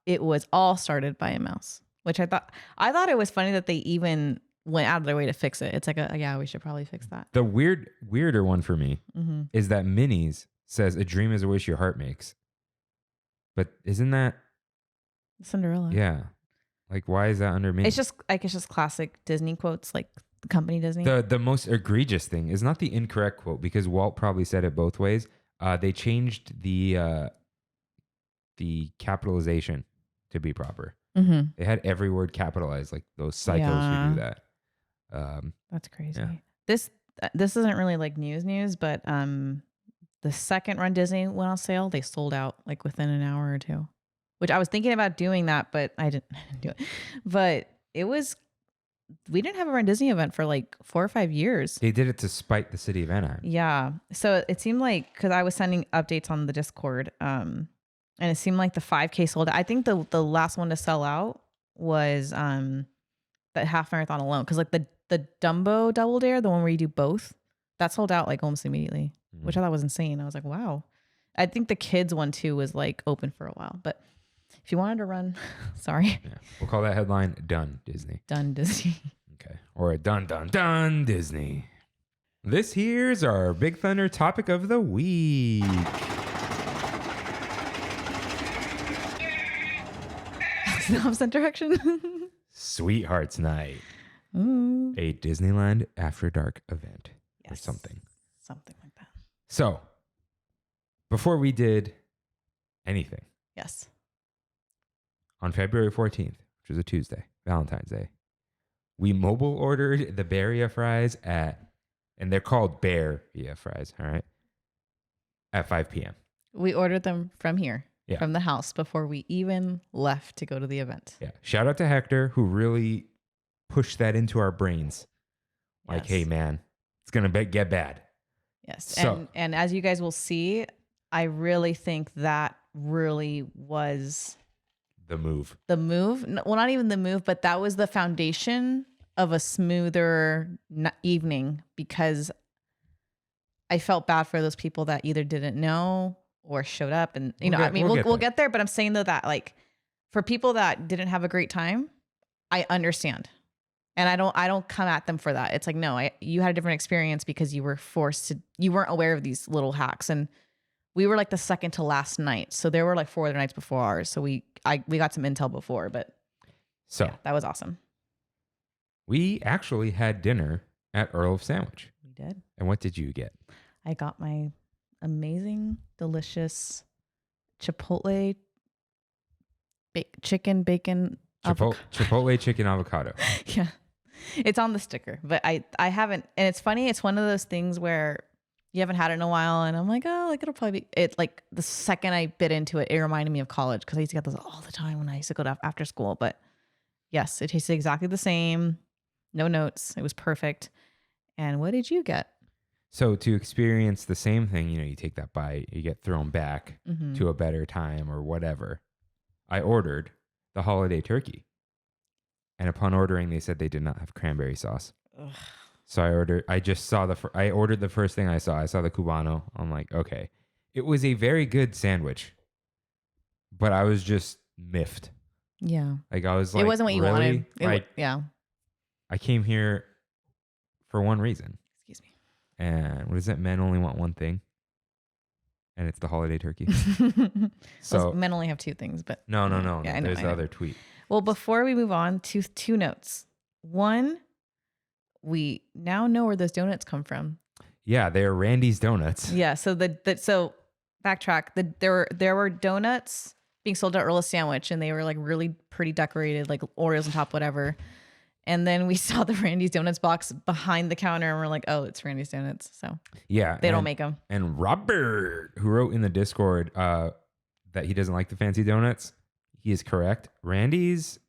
It was all started by a mouse, which I thought it was funny that they even went out of their way to fix it. It's like yeah, we should probably fix that. The weirder one for me is that Minnie's says a dream is a wish your heart makes. But isn't that Cinderella? Yeah. Like, why is that under Minnie? It's just classic Disney quotes, like the company Disney. The most egregious thing is not the incorrect quote because Walt probably said it both ways. They changed the capitalization to be proper. They had every word capitalized, like those psychos who do that. That's crazy. Yeah. This isn't really like news, but the second run Disney went on sale. They sold out like within an hour or two, which I was thinking about doing that, but I didn't do it. But we didn't have a Run Disney event for like 4 or 5 years. They did it to spite the city of Anaheim. Yeah. So it seemed like, because I was sending updates on the Discord, and it seemed like the 5K sold out. I think the last one to sell out was that half marathon alone. Because like the Dumbo Double Dare, the one where you do both, that sold out like almost immediately, which I thought was insane. I was like, wow. I think the kids one too was like open for a while. But if you wanted to run, sorry. Yeah. We'll call that headline Done Disney. Done Disney. Okay. Or a done Disney. This here's our Big Thunder topic of the week. Opposite direction. Sweethearts Night. Ooh. A Disneyland After Dark event or something. Something like that. So, before we did anything, Yes. on February 14th, which was a Tuesday, Valentine's Day, we mobile ordered the Beria fries and they're called Beria fries, all right, at 5 p.m. We ordered them from here, Yeah. from the house, before we even left to go to the event. Yeah. Shout out to Hector, who really pushed that into our brains. Like, Yes. hey, man, it's going to get bad. Yes. So- And as you guys will see, I really think that really was The move. the move. Well, not even the move, but that was the foundation of a smoother evening, because I felt bad for those people that either didn't know or showed up. And, we'll get there. But I'm saying though that like for people that didn't have a great time, I understand. And I don't come at them for that. It's like, no, you had a different experience because you weren't aware of these little hacks. And we were like the second to last night. So there were like 4 other nights before ours. So we got some intel before, but So yeah, that was awesome. we actually had dinner at Earl of Sandwich. We did. And what did you get? I got my amazing, delicious Chipotle chicken bacon. Chipotle chicken avocado. Yeah. It's on the sticker, but I haven't. And it's funny. It's one of those things where you haven't had it in a while. And I'm like, oh, like it'll probably be it. Like the second I bit into it, it reminded me of college. Cause I used to get those all the time when I used to go to after school. But yes, it tasted exactly the same. No notes. It was perfect. And what did you get? So to experience the same thing, you take that bite, you get thrown back to a better time or whatever. I ordered the holiday turkey. And upon ordering, they said they did not have cranberry sauce. Ugh. So I ordered the first thing I saw. I saw the Cubano. I'm like, okay. It was a very good sandwich, but I was just miffed. Yeah. Like I was like, it wasn't what you really? wanted. Yeah. I came here for one reason. Excuse me. And what is it? Men only want one thing. And it's the holiday turkey. So men only have 2 things, but no. Yeah, I know, There's I the know. other tweet. Well, before we move on to 2 notes. One, we now know where those donuts come from. Yeah, they're Randy's Donuts. Yeah. So so backtrack. There were donuts being sold at Earl of Sandwich, and they were like really pretty decorated, like Oreos on top, whatever. And then we saw the Randy's Donuts box behind the counter, and we're like, oh, it's Randy's Donuts. So Yeah. they don't make them. And Robert, who wrote in the Discord that he doesn't like the fancy donuts, he is correct. Randy's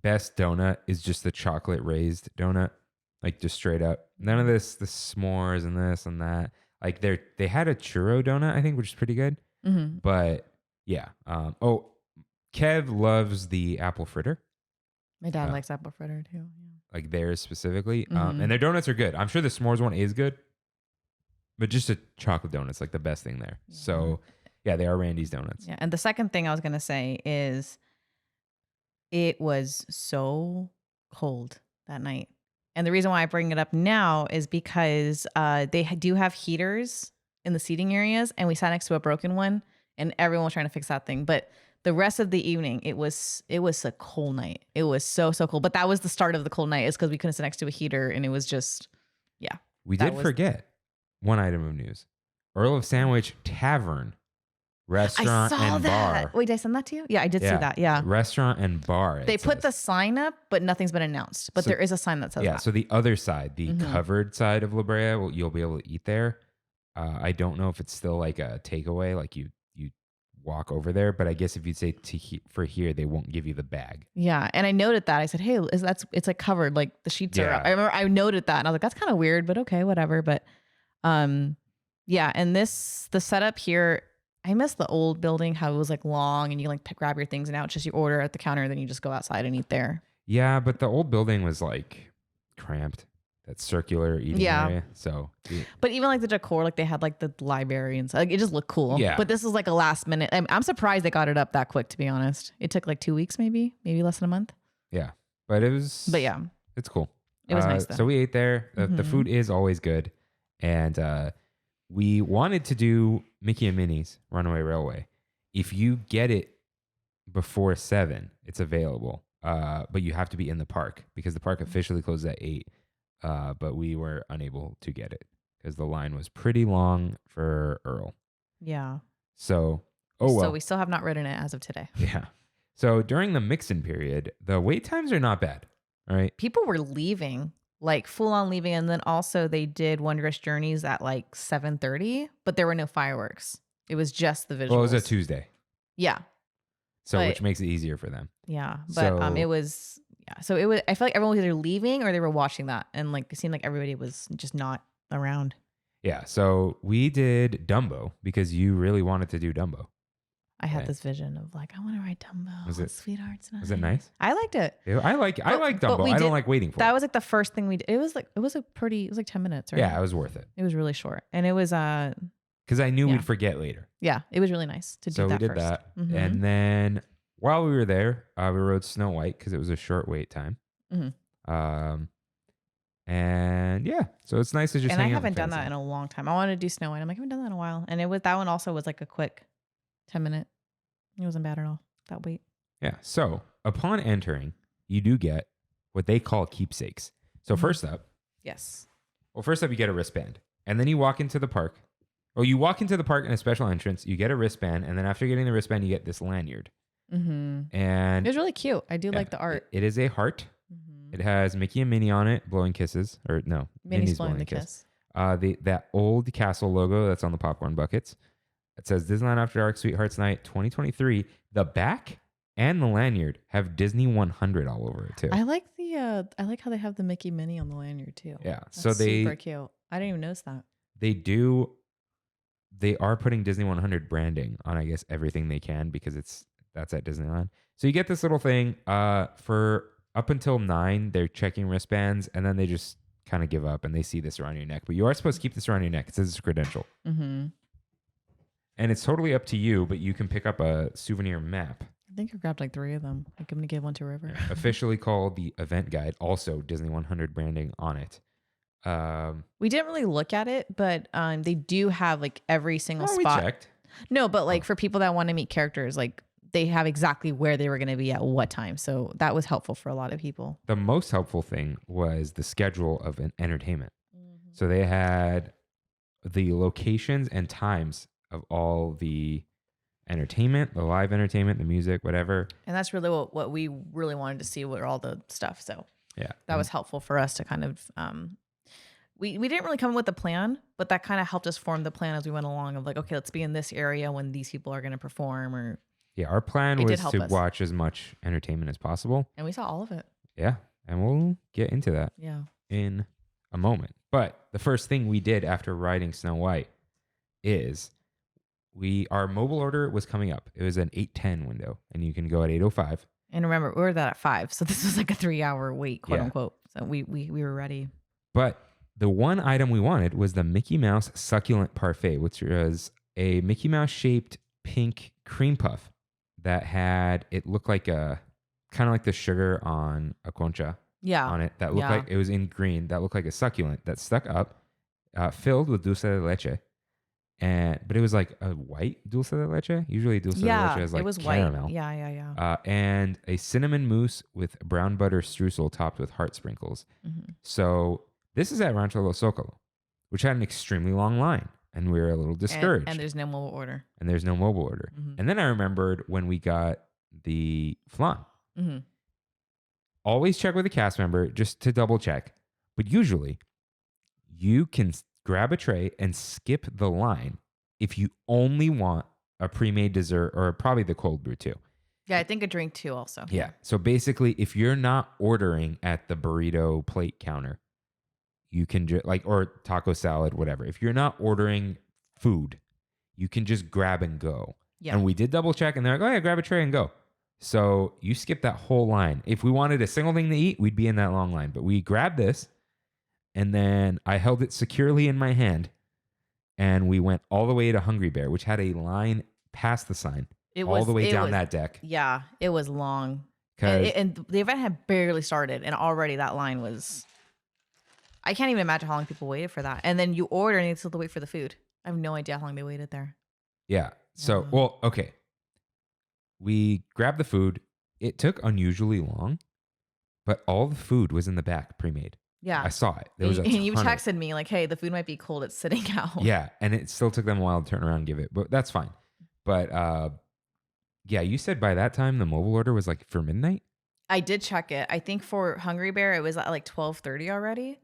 best donut is just the chocolate raised donut. Like just straight up. None of the s'mores and this and that. Like they had a churro donut, I think, which is pretty good. Mm-hmm. But yeah. Kev loves the apple fritter. My dad likes apple fritter too. Yeah. Like theirs specifically. Mm-hmm. And their donuts are good. I'm sure the s'mores one is good. But just a chocolate donut's like the best thing there. Yeah. So yeah, they are Randy's donuts. Yeah. And the second thing I was gonna say is it was so cold that night. And the reason why I bring it up now is because they do have heaters in the seating areas, and we sat next to a broken one, and everyone was trying to fix that thing. But the rest of the evening, it was a cold night. It was so cold. But that was the start of the cold night, is because we couldn't sit next to a heater, and it was just, yeah. We did forget one item of news: Earl of Sandwich Tavern, restaurant and bar. Wait, did I send that to you? Yeah, I did see that. Yeah, restaurant and bar. They put the sign up, but nothing's been announced. But there is a sign that says that. So the other side, the covered side of La Brea, you'll be able to eat there. I don't know if it's still like a takeaway, like you walk over there, but I guess if you say for here, they won't give you the bag. Yeah, and I noted that. I said, "Hey, it's like covered, like the sheets are up." I remember I noted that, and I was like, "That's kind of weird, but okay, whatever." But, yeah, and the setup here, I miss the old building, how it was like long, and you like grab your things, and now it's just you order at the counter, then you just go outside and eat there. Yeah, but the old building was like cramped. That circular eating area. So, but even like the decor, like they had like the library and stuff. Like, it just looked cool. Yeah. But this is like a last minute. I'm surprised they got it up that quick, to be honest. It took like 2 weeks, maybe less than a month. Yeah, but it was. But yeah, it's cool. It was nice though. So we ate there. The food is always good, and we wanted to do Mickey and Minnie's Runaway Railway. If you get it before 7, it's available. But you have to be in the park because the park officially closes at 8. But we were unable to get it because the line was pretty long for Earl. Yeah. So, So we still have not ridden it as of today. Yeah. So during the mix-in period, the wait times are not bad. All right. People were leaving, like full on leaving. And then also they did Wondrous Journeys at like 7:30, but there were no fireworks. It was just the visuals. Well, it was a Tuesday. Yeah. So which makes it easier for them. Yeah. But it was... Yeah, so it was. I feel like everyone was either leaving or they were watching that, and like it seemed like everybody was just not around. Yeah, so we did Dumbo because you really wanted to do Dumbo. I had this vision of like I want to ride Dumbo. Was it Sweetheart's Night? Was it nice? I liked it. I like Dumbo. I don't like waiting for it. That was like the first thing we did. It was like it was like 10 minutes, right? Yeah, it was worth it. It was really short, and it was because I knew we'd forget later. Yeah, it was really nice to do that. So we did first. that, and then while we were there, we rode Snow White because it was a short wait time. And yeah, so it's nice to just. And hang I out haven't done that in a long time. I wanted to do Snow White. I'm like, I haven't done that in a while, and that one also was like a quick 10-minute. It wasn't bad at all. That wait. Yeah. So upon entering, you do get what they call keepsakes. So first up, yes. Well, first up, you get a wristband, and then you walk into the park. Well, you walk into the park in a special entrance. You get a wristband, and then after getting the wristband, you get this lanyard. And it was really cute. I do like the art. It is a heart. It has Mickey and Minnie on it, blowing kisses, or no, Minnie's blowing the kiss. That old castle logo that's on the popcorn buckets. It says Disneyland After Dark Sweethearts Night 2023. The back and the lanyard have Disney 100 all over it too. I like how they have the Mickey Minnie on the lanyard too. Yeah, that's so super cute. I didn't even notice that. They are putting Disney 100 branding on, I guess, everything they can because that's at Disneyland. So you get this little thing for up until 9, they're checking wristbands, and then they just kind of give up and they see this around your neck. But you are supposed to keep this around your neck. It says it's a credential. And it's totally up to you, but you can pick up a souvenir map. I think I grabbed like 3 of them. I'm going to give one to River. Officially called the event guide, also Disney 100 branding on it. We didn't really look at it, but they do have like every single spot. We checked. No, but like for people that want to meet characters, like they have exactly where they were going to be at what time. So that was helpful for a lot of people. The most helpful thing was the schedule of an entertainment. So they had the locations and times of all the entertainment, the live entertainment, the music, whatever. And that's really what we really wanted to see, were all the stuff. So yeah, that was helpful for us to kind of, we didn't really come up with a plan, but that kind of helped us form the plan as we went along of like, okay, let's be in this area when these people are going to perform. Or yeah, our plan was to watch as much entertainment as possible. And we saw all of it. Yeah. And we'll get into that. Yeah. in a moment. But the first thing we did after riding Snow White is our mobile order was coming up. It was an 8:10 window, and you can go at 8:05. And remember, we were there at 5, so this was like a 3-hour wait, quote Yeah. unquote. So we were ready. But the one item we wanted was the Mickey Mouse succulent parfait, which was a Mickey Mouse shaped pink cream puff that had, it looked like a kind of like the sugar on a concha Yeah. on it that looked like it was in green, that looked like a succulent that stuck up, filled with dulce de leche. But it was like a white dulce de leche. Usually dulce de leche is like it was caramel. white. Yeah. And a cinnamon mousse with brown butter streusel topped with heart sprinkles. Mm-hmm. So this is at Rancho Los Zocalo, which had an extremely long line, and we were a little discouraged. And there's no mobile order. Mm-hmm. And then I remembered when we got the flan. Mm-hmm. Always check with a cast member just to double check. But usually you can grab a tray and skip the line if you only want a pre-made dessert or probably the cold brew too. Yeah, I think a drink too also. Yeah. So basically, if you're not ordering at the burrito plate counter, you can just or taco salad, whatever. If you're not ordering food, you can just grab and go. Yeah. And we did double check and they're like, oh yeah, grab a tray and go. So you skip that whole line. If we wanted a single thing to eat, we'd be in that long line. But we grabbed this and then I held it securely in my hand and we went all the way to Hungry Bear, which had a line past the sign. All the way down that deck. Yeah, it was long. And the event had barely started, and already that line was... I can't even imagine how long people waited for that. And then you order, and you still have to wait for the food. I have no idea how long they waited there. Yeah. So, well, okay. We grabbed the food. It took unusually long, but all the food was in the back pre-made. Yeah. I saw it. There was and you ton of texted me like, hey, the food might be cold. It's sitting out. Yeah. And it still took them a while to turn around and give it, but that's fine. But yeah, you said by that time the mobile order was like for midnight? I did check it. I think for Hungry Bear, it was at like 12:30 already.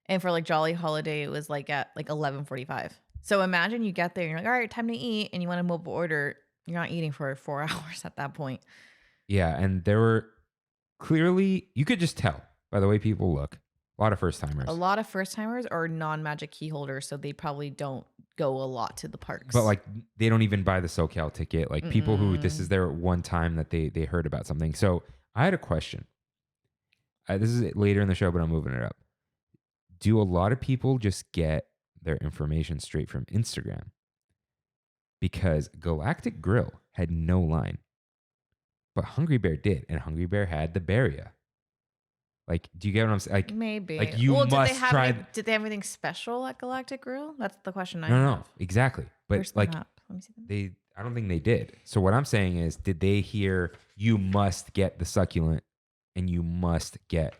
And for like Jolly Holiday, it was like at like 11:45. So imagine you get there and you're like, all right, time to eat. And you want a mobile order. You're not eating for 4 hours at that point. Yeah. And there were clearly, you could just tell by the way people look. A lot of first timers. A lot of first timers are non-magic key holders. So they probably don't go a lot to the parks. But like they don't even buy the SoCal ticket. Like people who this is their one time that they heard about something. So I had a question. This is later in the show, but I'm moving it up. Do a lot of people just get their information straight from Instagram? Because Galactic Grill had no line, but Hungry Bear did, and Hungry Bear had the Beria. Like, do you get what I'm saying? Like, maybe. Like you must try. Did they have anything special at Galactic Grill? That's the question I No, have. no, exactly. But Where's the like, map? Let me see them. I don't think they did. So what I'm saying is, did they hear you must get the succulent and you must get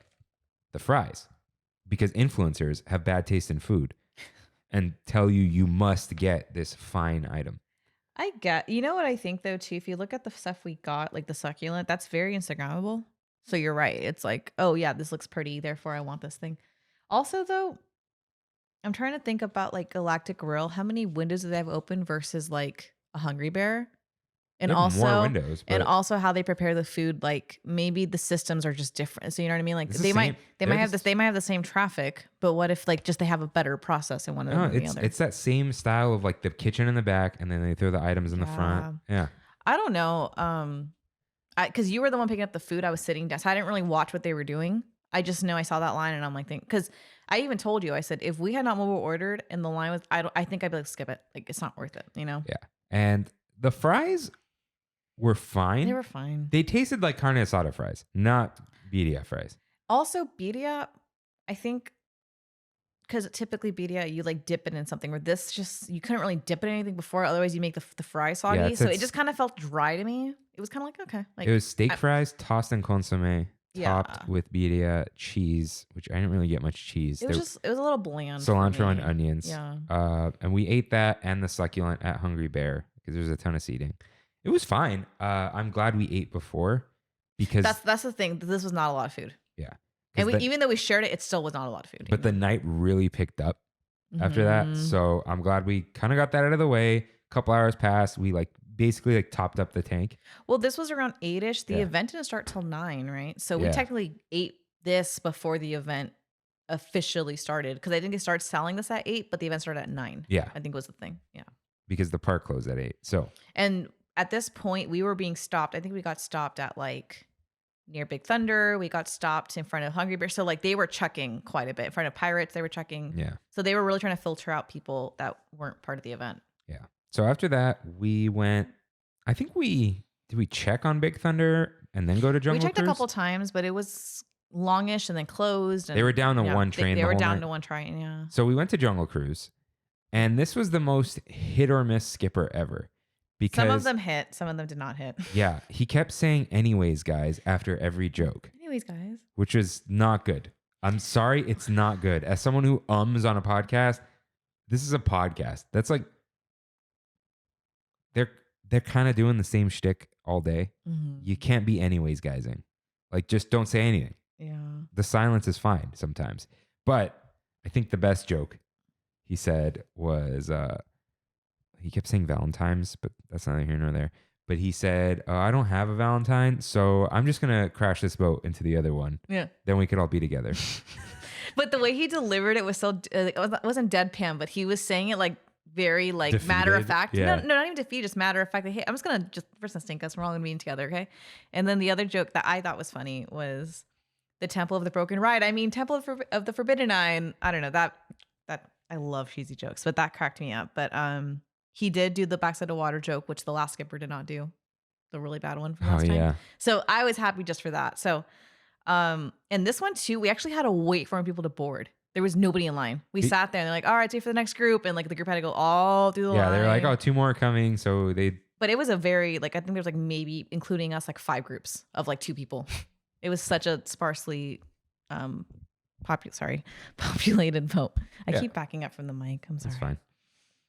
the fries? Because influencers have bad taste in food and tell you must get this fine item. I get, you know what I think though too, if you look at the stuff we got, like the succulent, that's very Instagrammable. So you're right. It's like, oh yeah, this looks pretty, therefore I want this thing. Also though, I'm trying to think about like Galactic Grill. How many windows do they have open versus like a Hungry Bear? And more windows, and also how they prepare the food. Like maybe the systems are just different. So you know what I mean? Like they might have the same traffic, but what if like just they have a better process in one of them than the other? It's that same style of like the kitchen in the back, and then they throw the items in the front. Yeah. I don't know. Because you were the one picking up the food. I was sitting down, so I didn't really watch what they were doing. I just know I saw that line, and I'm like, because I even told you, I said if we had not mobile ordered and the line was, I think I'd be like, skip it. Like it's not worth it, you know? Yeah. And the fries were fine. They were fine. They tasted like carne asada fries, not birria fries. Also, birria, I think, because typically birria, you like dip it in something. Where this just, you couldn't really dip it in anything before. Otherwise, you make the fry soggy. Yeah, so it just kind of felt dry to me. It was kind of like, okay. Like, it was steak fries tossed in consomme, topped Yeah. with birria, cheese, which I didn't really get much cheese. it was a little bland. for Cilantro me. and onions. Yeah. And we ate that and the succulent at Hungry Bear because there was a ton of seating. It was fine. I'm glad we ate before because That's the thing. This was not a lot of food. yeah. And even though we shared it, it still was not a lot of food. But the night really picked up after that. Mhm. So I'm glad we kind of got that out of the way. A couple hours passed. We basically topped up the tank. Well, this was around 8-ish. The Yeah. event didn't start till 9, right? So we Yeah. technically ate this before the event officially started, because I think they started selling this at 8, but the event started at 9. Yeah. I think was the thing. Yeah. Because the park closed at 8. So, And at this point, we were being stopped. I think we got stopped at like near Big Thunder. We got stopped in front of Hungry Bear. So like they were checking quite a bit. In front of Pirates, they were checking. yeah. So they were really trying to filter out people that weren't part of the event. Yeah. So after that, we went, I think did we check on Big Thunder and then go to Jungle We checked Cruise? a couple times, but it was longish and then closed. And, They were down to one train They the were whole down night. to one train, yeah. So we went to Jungle Cruise, and this was the most hit or miss skipper ever. Because Some of them hit, some of them did not hit. yeah, he kept saying anyways, guys, after every joke, Anyways, guys. which was not good. I'm sorry, it's not good. As someone who ums on a podcast, this is a podcast. That's like they're kind of doing the same shtick all day. Mm-hmm. You can't be anyways, guysing. Like, just don't say anything. Yeah. The silence is fine sometimes. But I think the best joke he said was he kept saying Valentine's, but that's neither here nor there. But he said, I don't have a Valentine, so I'm just going to crash this boat into the other one. Yeah. Then we could all be together. But the way he delivered it was so, it wasn't deadpan, but he was saying it like very like Defeated? matter of fact. Yeah. No, not even defeat, just matter of fact. Like, hey, I'm just going to just first stink us. We're all going to be together. Okay. And then the other joke that I thought was funny was the Temple of the Broken Ride. I mean, Temple of the Forbidden Eye. And I don't know that I love cheesy jokes, but that cracked me up. But he did do the backside of water joke, which the last skipper did not do. The really bad one from last time. Yeah. So I was happy just for that. So, and this one too, we actually had to wait for people to board. There was nobody in line. We sat there and they're like, all right, see you for the next group. And like the group had to go all through the line. Yeah, they were like, oh, 2 more are coming. So But it was a very, like, I think there's like maybe including us, like 5 groups of like 2 people. It was such a sparsely populated boat. I keep backing up from the mic. I'm sorry. That's fine.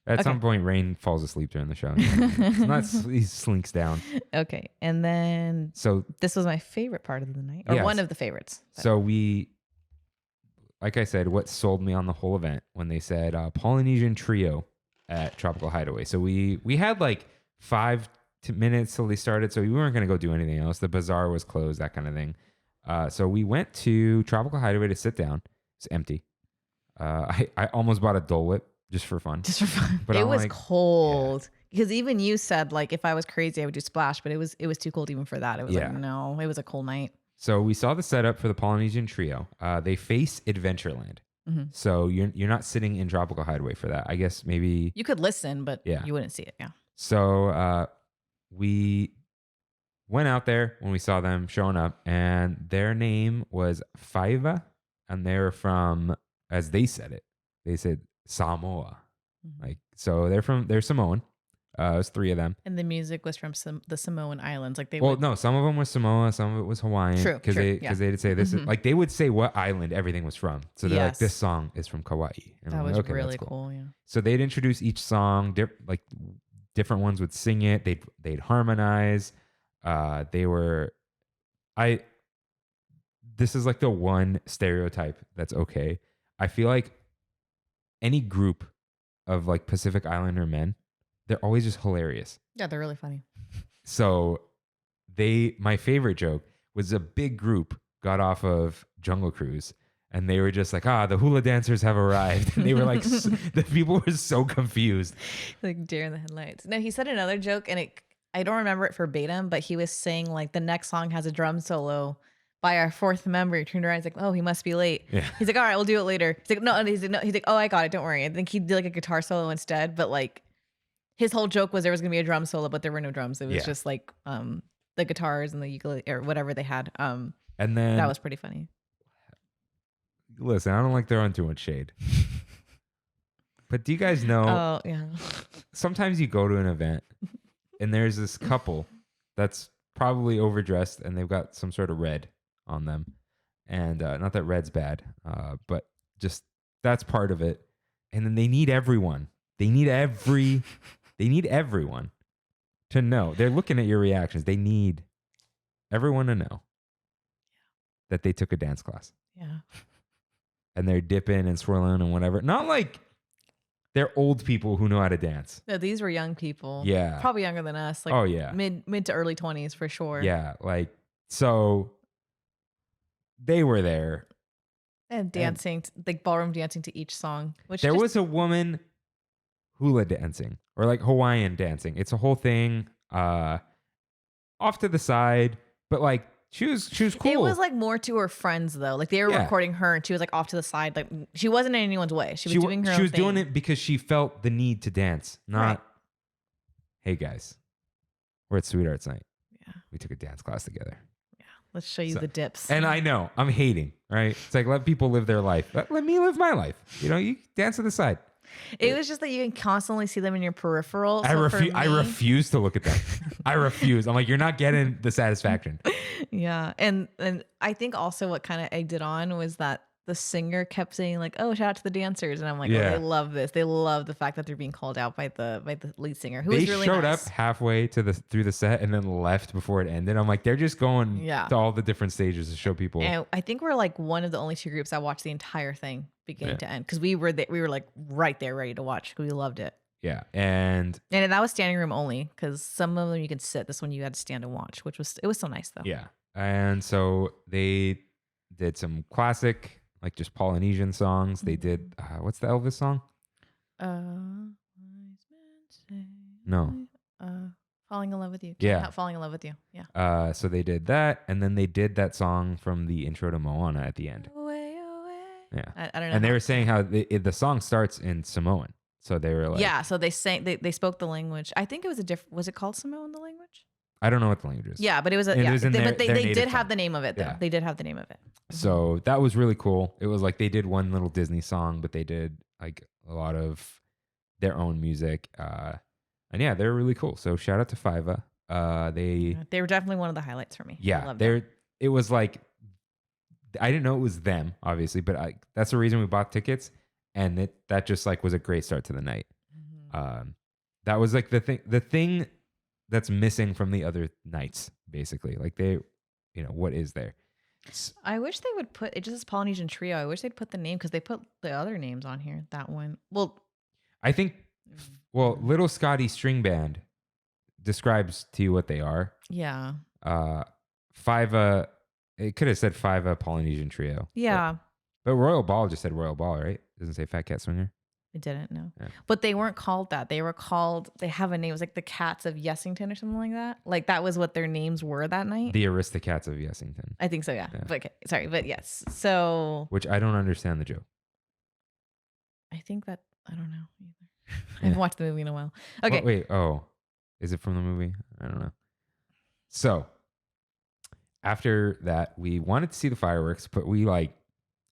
At some point, Rain falls asleep during the show. It's not, he slinks down. Okay. And then So this was my favorite part of the night, or Yes. one of the favorites. So like I said, what sold me on the whole event when they said Polynesian Trio at Tropical Hideaway. So we had like 5 minutes till they started, so we weren't going to go do anything else. The bazaar was closed, that kind of thing. So we went to Tropical Hideaway to sit down. It's empty. I almost bought a Dole Whip just for fun. Just for fun. But It I'm was like, cold. Because even you said like if I was crazy, I would do splash, but it was too cold even for that. It was Yeah. like, no, it was a cold night. So we saw the setup for the Polynesian Trio. They face Adventureland. Mm-hmm. So you're not sitting in Tropical Hideaway for that. I guess maybe. You could listen, but Yeah. you wouldn't see it. Yeah. So we went out there when we saw them showing up, and their name was Faiva, and they're from, as they said Samoa. Mhm. Like, so they're Samoan. It was 3 of them. And the music was from the Samoan Islands. Like they Well, would. no, some of them was Samoa, some of it was Hawaiian. True, Because true, they did say this is Mhm. like, they would say what island everything was from. So they're like, Yes. this song is from Kauai. And That I'm was like, okay, really that's cool. Yeah. So they'd introduce each song, different ones would sing it. They'd harmonize. This is like the one stereotype that's okay. I feel like any group of like Pacific Islander men, they're always just hilarious. Yeah, they're really funny. So my favorite joke was a big group got off of Jungle Cruise and they were just like, the hula dancers have arrived. And they were like, the people were so confused. Like deer in the headlights. No, he said another joke and I don't remember it verbatim, but he was saying like the next song has a drum solo by our 4th member. He turned around, he's like, oh, he must be late. Yeah. He's like, all right, we'll do it later. He's like, no, and he's like, oh, I got it, don't worry. I think he did like a guitar solo instead, but like his whole joke was there was gonna be a drum solo, but there were no drums. It was just like the guitars and the ukulele or whatever they had. And then That was pretty funny. Listen, I don't like throwing too much shade. But do you guys know Oh yeah. sometimes you go to an event and there's this couple that's probably overdressed and they've got some sort of red on them. And not that red's bad, but just that's part of it. And then they need everyone. They need everyone to know. They're looking at your reactions. They need everyone to know that they took a dance class. Yeah. And they're dipping and swirling and whatever. Not like they're old people who know how to dance. No, these were young people. Yeah. Probably younger than us. Like Oh, yeah. mid to early 20s for sure. Yeah. Like, so they were there And dancing, like ballroom dancing to each song. Which There was a woman hula dancing or like Hawaiian dancing. It's a whole thing off to the side, but like she was cool. It was like more to her friends though. Like they were Yeah. recording her and she was like off to the side. Like she wasn't in anyone's way. She was doing her own She was thing. doing it because she felt the need to dance, not, Right. hey guys, we're at Sweethearts Night. Yeah. We took a dance class together. Let's show you the dips. And I know I'm hating, right? It's like, let people live their life. Let me live my life. You know, you dance to the side. It was just that you can constantly see them in your peripheral. I So for me- refuse to look at them. I refuse. I'm like, you're not getting the satisfaction. Yeah. And I think also what kind of egged it on was that the singer kept saying like, "Oh, shout out to the dancers," and I'm like, Yeah. "Oh, they love this. They love the fact that they're being called out by the lead singer, who They was really showed nice. up halfway through the set and then left before it ended. I'm like, they're just going Yeah. to all the different stages to show people. And I think we're like one of the only two groups that watched the entire thing beginning to end because we were like right there ready to watch. We loved it. Yeah. And And that was standing room only because some of them you could sit. This one you had to stand and watch, it was so nice though. yeah. And so they did some classic, like just Polynesian songs. They did, what's the Elvis song? No. Falling in love with you. Yeah. Not falling in love with you. Yeah. So they did that. And then they did that song from the intro to Moana at the end. Away, away. Yeah. I don't know. And they how- were saying how the song starts in Samoan. So they were like, yeah. So they sang. They spoke the language. I think it was a different. Was it called Samoan the language? I don't know what the language is. Yeah, but it was. It was in but they their did native have tongue. the name of it though. Yeah. They did have the name of it. So that was really cool. It was like they did one little Disney song, but they did like a lot of their own music. And yeah, they're really cool. So shout out to Fiva. They were definitely one of the highlights for me. I Yeah, loved it. it was like, I didn't know it was them, obviously, but that's the reason we bought tickets. And that just like was a great start to the night. Mhm. That was like the thing that's missing from the other nights, basically. Like what is there? I wish they would put it just as Polynesian Trio. I wish they'd put the name because they put the other names on here. That one. Well, I think, Little Scotty String Band describes to you what they are. yeah. Fiva, it could have said Fiva Polynesian Trio. Yeah. But Royal Ball just said Royal Ball, right? It doesn't say Fat Cat Swinger. I didn't know. Yeah. But they weren't called that. They were called, they have a name. It was like the Cats of Yessington or something like that. Like that was what their names were that night. The Aristocats of Yessington, I think so, yeah. Yeah. But okay, sorry, but yes. So which I don't understand the joke. I think that, I don't know either. I Yeah. haven't watched the movie in a while. Okay. Wait, is it from the movie? I don't know. So after that, we wanted to see the fireworks, but we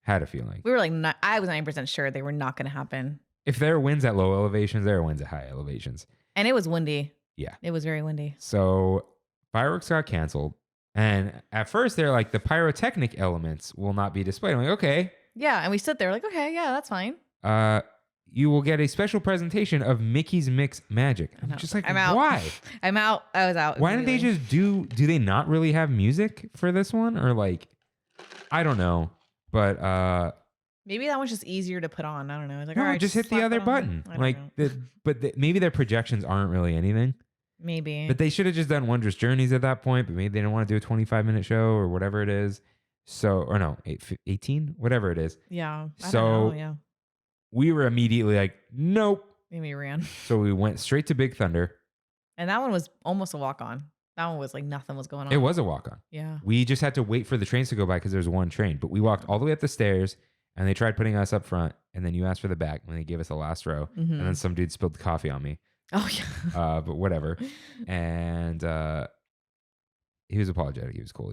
had a feeling. We were like, I was 90% sure they were not going to happen. If there are winds at low elevations, there are winds at high elevations. And it was windy. Yeah. It was very windy. So fireworks got canceled. And at first they're like, the pyrotechnic elements will not be displayed. I'm like, okay. Yeah. And we stood there like, okay, yeah, that's fine. You will get a special presentation of Mickey's Mix Magic. I'm know. just like, I'm out. why? I'm out. I was out. Why didn't they immediately. just do they not really have music for this one? Or I don't know. But Maybe that one's just easier to put on. I don't know. It's like, no, all right, just hit the slap other it on. button. I don't know. Maybe their projections aren't really anything. Maybe. But they should have just done Wondrous Journeys at that point. But maybe they didn't want to do a 25-minute show or whatever it is. So, or no, 18, whatever it is. Yeah. I So- don't know. Yeah. We were immediately like, nope. Maybe ran. So we went straight to Big Thunder. And that one was almost a walk on. That one was like nothing was going on. It was a walk-on. Yeah. We just had to wait for the trains to go by because there's one train. But we walked all the way up the stairs, and they tried putting us up front. And then you asked for the back when they gave us the last row. Mhm. And then some dude spilled coffee on me. Oh yeah. But whatever. And he was apologetic. He was cool.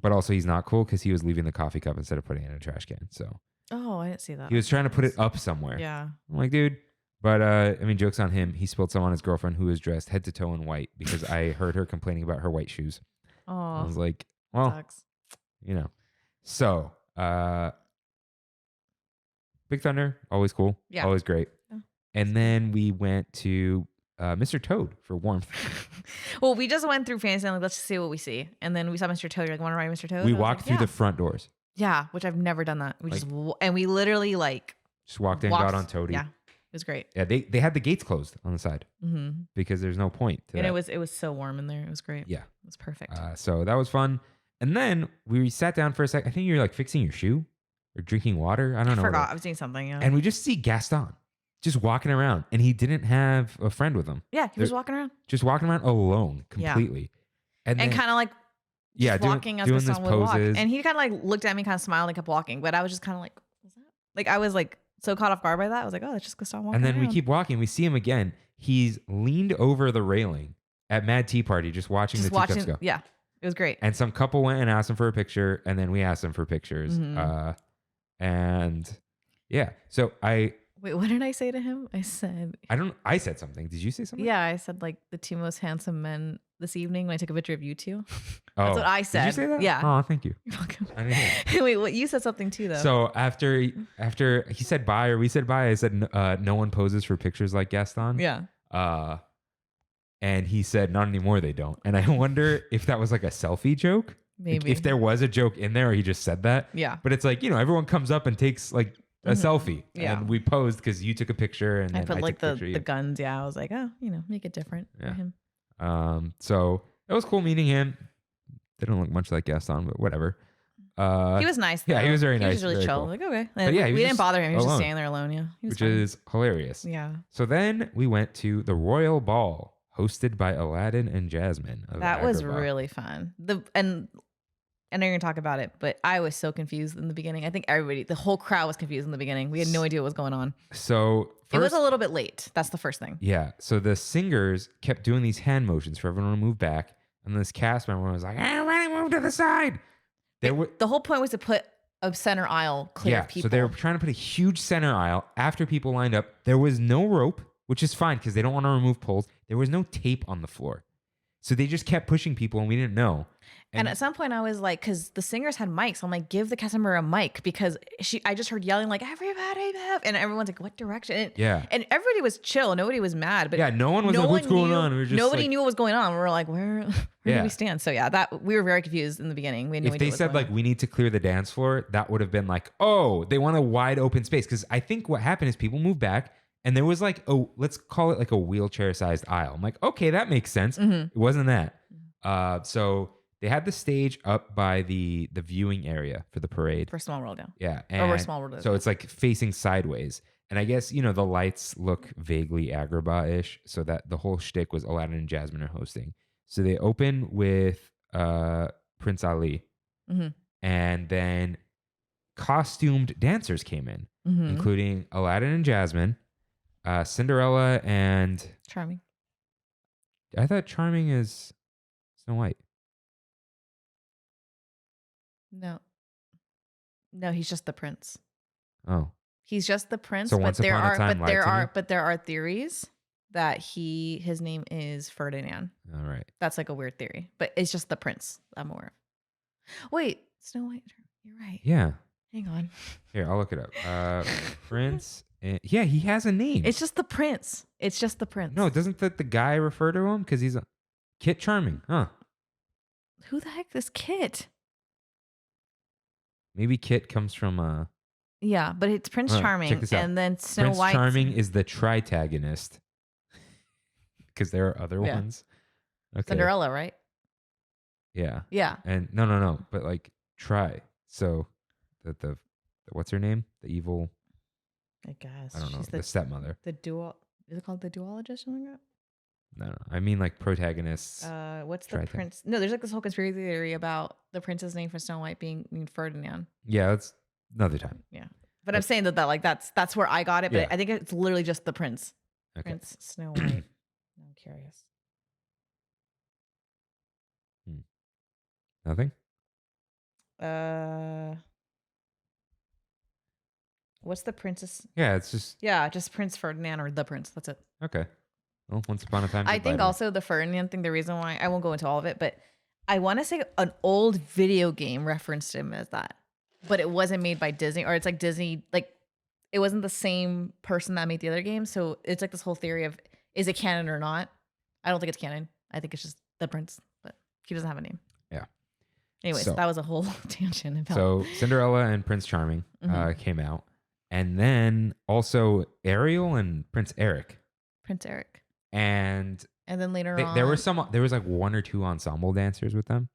But also he's not cool because he was leaving the coffee cup instead of putting it in a trash can. So Oh, I didn't see that. he was trying to put it up somewhere. Yeah. I'm like, dude. But joke's on him. He spilled some on his girlfriend who was dressed head to toe in white because I heard her complaining about her white shoes. I Oh, was like, well, sucks. So Big Thunder, always cool. Yeah. Always great. Yeah. And then we went to Mr. Toad for warmth. Well, we just went through Fantasyland. Like, let's just see what we see. And then we saw Mr. Toad. You're like, want to ride Mr. Toad? We I was walked like, through yeah. the front doors. Yeah, which I've never done that. We and we literally Just walked in, got on Toady. Yeah, it was great. Yeah, they had the gates closed on the side Mm-hmm. because there's no point to And that. it was so warm in there. It was great. Yeah. It was perfect. So that was fun. And then we sat down for a sec. I think you were fixing your shoe. or drinking water. I don't know. I forgot. whatever. I was doing something. Yeah. And we just see Gaston just walking around, and he didn't have a friend with him. Yeah, he was walking around. Just walking around alone, Yeah. completely. And kind of like walking as doing Gaston this would walk. poses. And he kind of like looked at me, kind of smiled and kept walking. But I was just kind of like, what's that? Like I was like so caught off guard by that. I was like, oh, that's just Gaston walking And then around. we keep walking. We see him again. He's leaned over the railing at Mad Tea Party, just watching the teacups go. Yeah, it was great. And some couple went and asked him for a picture, and then we asked him for pictures. Mhm. And yeah, so Wait, what did I say to him? I said, I said something. Did you say something? yeah, I said like the two most handsome men this evening when I took a picture of you two. Oh, That's what I said. Did you say that? Yeah. Oh, thank you. You're welcome. I didn't hear. Wait, what? You said something too, though. So after he said bye or we said bye, I said no one poses for pictures like Gaston. yeah. And he said not anymore. They don't. And I wonder if that was like a selfie joke. Maybe. If there was a joke in there, or he just said that. Yeah. But it's like, everyone comes up and takes like a selfie. Yeah. And we posed because you took a picture and I then put like took a picture, the guns. Yeah. I was like, oh, make it different Yeah. for him. So it was cool meeting him. They don't look much like Gaston, but whatever. He was nice. Yeah, he though. was very nice, He was really very chill. cool. Like, okay. But yeah, he was we didn't just bother him. He was just alone. standing there alone. Yeah. He was Which fine. is hilarious. Yeah. So then we went to the Royal Ball hosted by Aladdin and Jasmine. Of That was Agrabah. really fun. And I know you're gonna talk about it, but I was so confused in the beginning. I think the whole crowd was confused in the beginning. We had no idea what was going on. So It was first, a little bit late. That's the first thing. yeah. So the singers kept doing these hand motions for everyone to move back, and this cast member was like, "Everybody move to the side." The whole point was to put a center aisle clear of people. So they were trying to put a huge center aisle after people lined up. There was no rope, which is fine because they don't want to remove poles. There was no tape on the floor. So they just kept pushing people and we didn't know. And at some point I was like, because the singers had mics, I'm like, give the cast member a mic because I just heard yelling like, everybody move. And everyone's like, what direction? And everybody was chill. Nobody was mad. But yeah, no one was like, what's going on? We were just nobody like, knew what was going on. We were like, where do we stand? So yeah, that we were very confused in the beginning. We had no if idea they what was said going like, on. we need to clear the dance floor, that would have been like, oh, they want a wide open space. Because I think what happened is people moved back and there was like, let's call it like a wheelchair sized aisle. I'm like, okay, that makes sense. It wasn't that. So they had the stage up by the viewing area for the parade. For Small World, yeah. Yeah. Or where And Small World is. so it's like facing sideways. And I guess, the lights look vaguely Agrabah-ish. So that the whole shtick was Aladdin and Jasmine are hosting. So they open with Prince Ali. Mm-hmm. And then costumed dancers came in, Mm-hmm. including Aladdin and Jasmine, Cinderella, and Charming. I thought Charming is Snow White. No, he's just the prince. Oh. He's just the prince. So but Once there Upon a are Time but there lied to are me? but there are theories that his name is Ferdinand. All right. That's like a weird theory, but it's just the prince I'm aware of. Wait, Snow White. You're right. Yeah. Hang on. Here, I'll look it up. Prince. Yeah, he has a name. It's just the prince. It's just the prince. No, doesn't the guy refer to him? Because he's a Kit Charming. Huh. Who the heck is Kit? Maybe Kit comes from Yeah, but it's Prince Check Charming, this out. and then Snow Prince White. Charming is the tritagonist. Because there are other Yeah. ones. Okay. Cinderella, right? Yeah. Yeah. And no, but like try. So the what's her name? The evil, I guess. I don't know, She's the stepmother. the dual. Is it called the duologist or something like No. I mean like protagonists. that? What's the Tritag- prince? No, there's like this whole conspiracy theory about the prince's name for Snow White being Ferdinand. Yeah, that's another time. Yeah. But I'm saying that like that's where I got it. But Yeah. I think it's literally just the prince. Okay. Prince Snow White. I'm curious. Nothing? What's the princess? Yeah, it's just Yeah, just Prince Ferdinand or the prince. That's it. okay. Well, once upon a time. I think also the Ferdinand thing, the reason why I won't go into all of it, but I want to say an old video game referenced him as that, but it wasn't made by Disney, or it's like Disney, like it wasn't the same person that made the other game. So it's like this whole theory of, is it canon or not? I don't think it's canon. I think it's just the prince, but he doesn't have a name. Yeah. Anyways, So- that was a whole tangent about. So Cinderella and Prince Charming came out. And then also Ariel and Prince Eric. Prince Eric. And And then later on, there was like one or two ensemble dancers with them.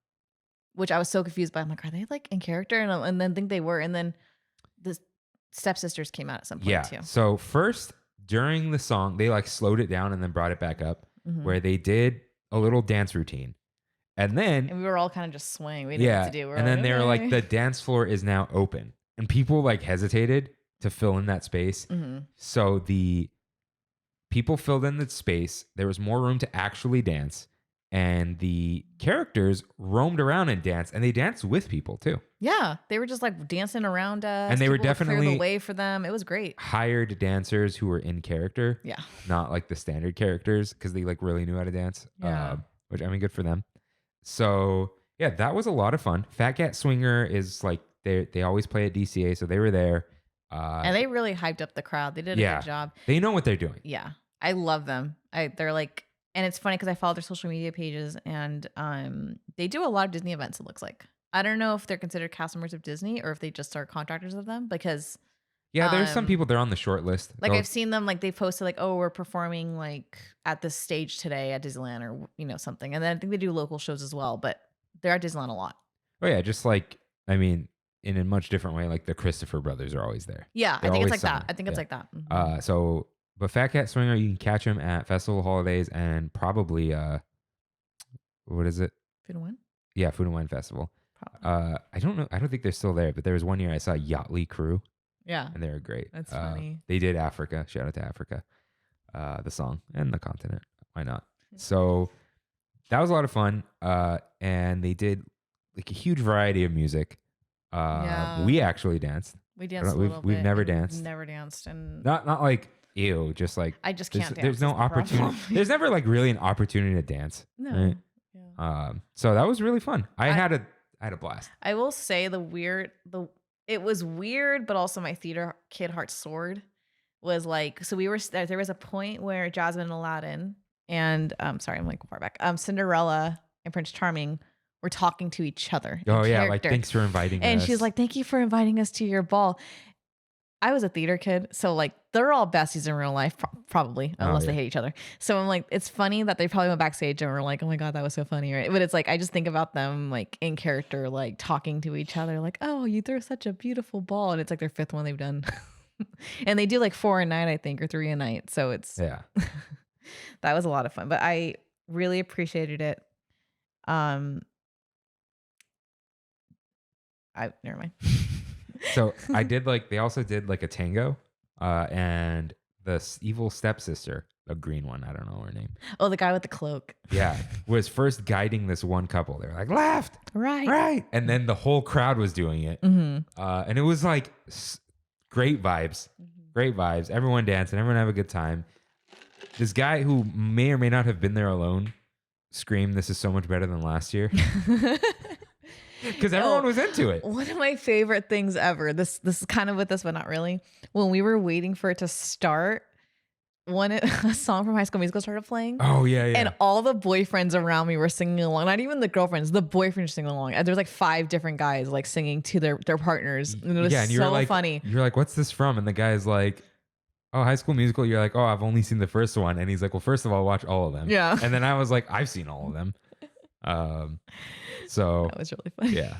which I was so confused by. I'm like, are they like in character? And then think they were. And then stepsisters came out at some point Yeah. too. So first, during the song, they like slowed it down and then brought it back up, where they did a little dance routine. And then, And we were all kind of just swaying. We didn't know what to do. We were and then they were like, "Okay." the dance floor is now open. And people like hesitated to fill in that space. So the people filled in the space. There was more room to actually dance. And the characters roamed around and danced. And they danced with people too. Yeah, they were just like dancing around us. And they were People would clear definitely the way for them. It was great. Hired dancers who were in character. Yeah. Not like the standard characters because they like really knew how to dance. Yeah. Which I mean, good for them. So yeah, that was a lot of fun. Fat Cat Swinger is like they always play at DCA, so they were there. And they really hyped up the crowd. They did a good job. They know what they're doing. Yeah, I love them. They're like, and it's funny because I follow their social media pages, and they do a lot of Disney events. It looks like. I don't know if they're considered cast members of Disney or if they just are contractors of them because. Yeah, there's some people, they're on the short list. Like I've seen them, like they posted like, oh, we're performing like at this stage today at Disneyland or, something. And then I think they do local shows as well, but they're at Disneyland a lot. Oh yeah, just like, I mean, in a much different way, like the Christopher brothers are always there. Yeah, They're I think it's always like somewhere. that. I think it's like that. But Fat Cat Swinger, you can catch him at Festival Holidays and probably, what is it? Food and Wine? Yeah, Food and Wine Festival. Probably. I don't know. I don't think they're still there, but there was one year I saw Yachtly Crew. Yeah. And they were great. That's funny. They did Africa. Shout out to Africa. The song and the continent. Why not? So that was a lot of fun. And they did like a huge variety of music. We actually danced. We danced We've never danced. We've never danced. And Not like ew, just like I just can't dance. There's no opportunity. There's never like really an opportunity to dance. No. Right? Yeah. So that was really fun. I had a blast. I will say it was weird, but also my theater kid heart soared. Was like, so there was a point where Jasmine and Aladdin and sorry, I'm like far back. Cinderella and Prince Charming were talking to each other. Oh yeah, character. like thanks for inviting us. And she's like, thank you for inviting us to your ball. I was a theater kid, so like they're all besties in real life, probably, unless they hate each other. So I'm like, it's funny that they probably went backstage and were like, oh my God, that was so funny, right? But it's like, I just think about them like in character, like talking to each other, like, oh, you threw such a beautiful ball. And it's like their fifth one they've done. And they do like 4 a night, I think, or 3 a night. So it's, that was a lot of fun, but I really appreciated it. Never mind. So I did they also did like a tango, and the evil stepsister, the green one, I don't know her name. Oh, the guy with the cloak. Yeah, was first guiding this one couple. They were like left, right, and then the whole crowd was doing it, and it was like great vibes, great vibes. Everyone dancing, everyone have a good time. This guy who may or may not have been there alone screamed, "This is so much better than last year." Because everyone was into it. One of my favorite things ever. This is kind of with this, but not really. When we were waiting for it to start, a song from High School Musical started playing. Oh yeah. And all the boyfriends around me were singing along. Not even the girlfriends, the boyfriends singing along. And there's like 5 different guys like singing to their partners. And it was and you were like, funny. You're like, what's this from? And the guy's like, oh, High School Musical. You're like, oh, I've only seen the first one. And he's like, well, first of all, watch all of them. Yeah. And then I was like, I've seen all of them. So that was really fun. Yeah.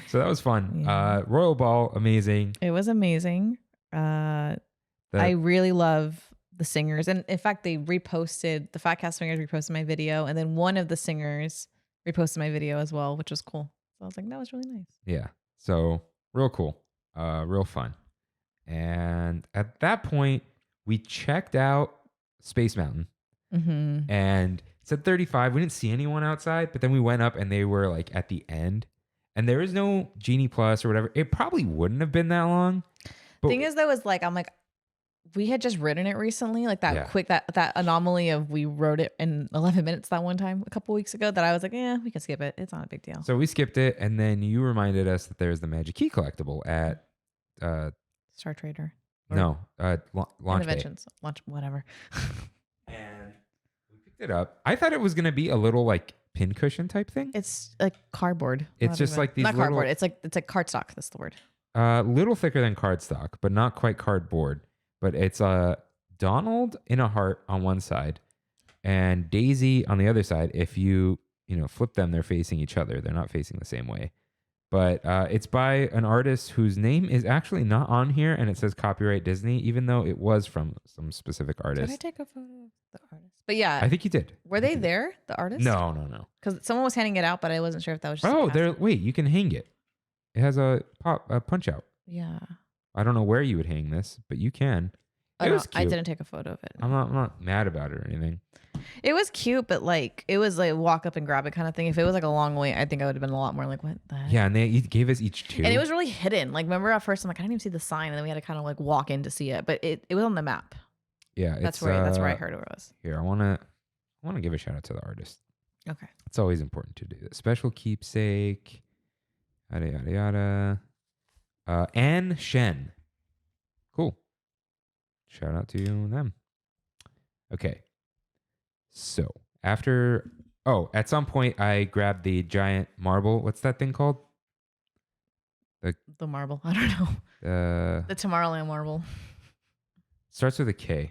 So that was fun. Yeah. Royal Ball, amazing. It was amazing. I really love the singers. And in fact, the Fat Cat Swingers reposted my video. And then one of the singers reposted my video as well, which was cool. So I was like, that was really nice. Yeah. So real cool. Real fun. And at that point, we checked out Space Mountain. And it said 35. We didn't see anyone outside, but then we went up and they were like at the end. And there is no Genie Plus or whatever. It probably wouldn't have been that long. But thing is, though, is like, I'm like, we had just ridden it recently, like that quick, that anomaly of we rode it in 11 minutes that one time a couple weeks ago that I was like, yeah, we can skip it. It's not a big deal. So we skipped it. And then you reminded us that there's the Magic Key collectible at Star Trader. Launch Bay. Inventions. Launch, whatever. And we picked it up. I thought it was going to be a little like pincushion type thing. It's like cardboard. It's just like these not little, cardboard. It's like cardstock. That's the word. Little thicker than cardstock, but not quite cardboard. But it's Donald in a heart on one side and Daisy on the other side. If you flip them, they're facing each other. They're not facing the same way. But it's by an artist whose name is actually not on here, and it says copyright Disney, even though it was from some specific artist. Did I take a photo of the artist? But yeah, I think you did. were they there? The artist? No. Because someone was handing it out, but I wasn't sure if that was just. Oh, wait, you can hang it. It has a punch out. Yeah. I don't know where you would hang this, but you can. Oh, It no, was cute. I didn't take a photo of it. I'm not mad about it or anything. It was cute, but like it was like walk up and grab it kind of thing. If it was like a long wait, I think I would have been a lot more like, what the heck? Yeah, and they gave us each 2. And it was really hidden. Like, remember at first, I'm like, I didn't even see the sign, and then we had to kind of like walk in to see it. But it was on the map. Yeah, That's where I heard it was. Here, I wanna give a shout out to the artist. Okay. It's always important to do this. Special keepsake, yada yada yada. Anne Shen. Cool. Shout out to you and them. Okay. So at some point I grabbed the giant marble. What's that thing called? The marble. I don't know. The Tomorrowland marble. Starts with a K.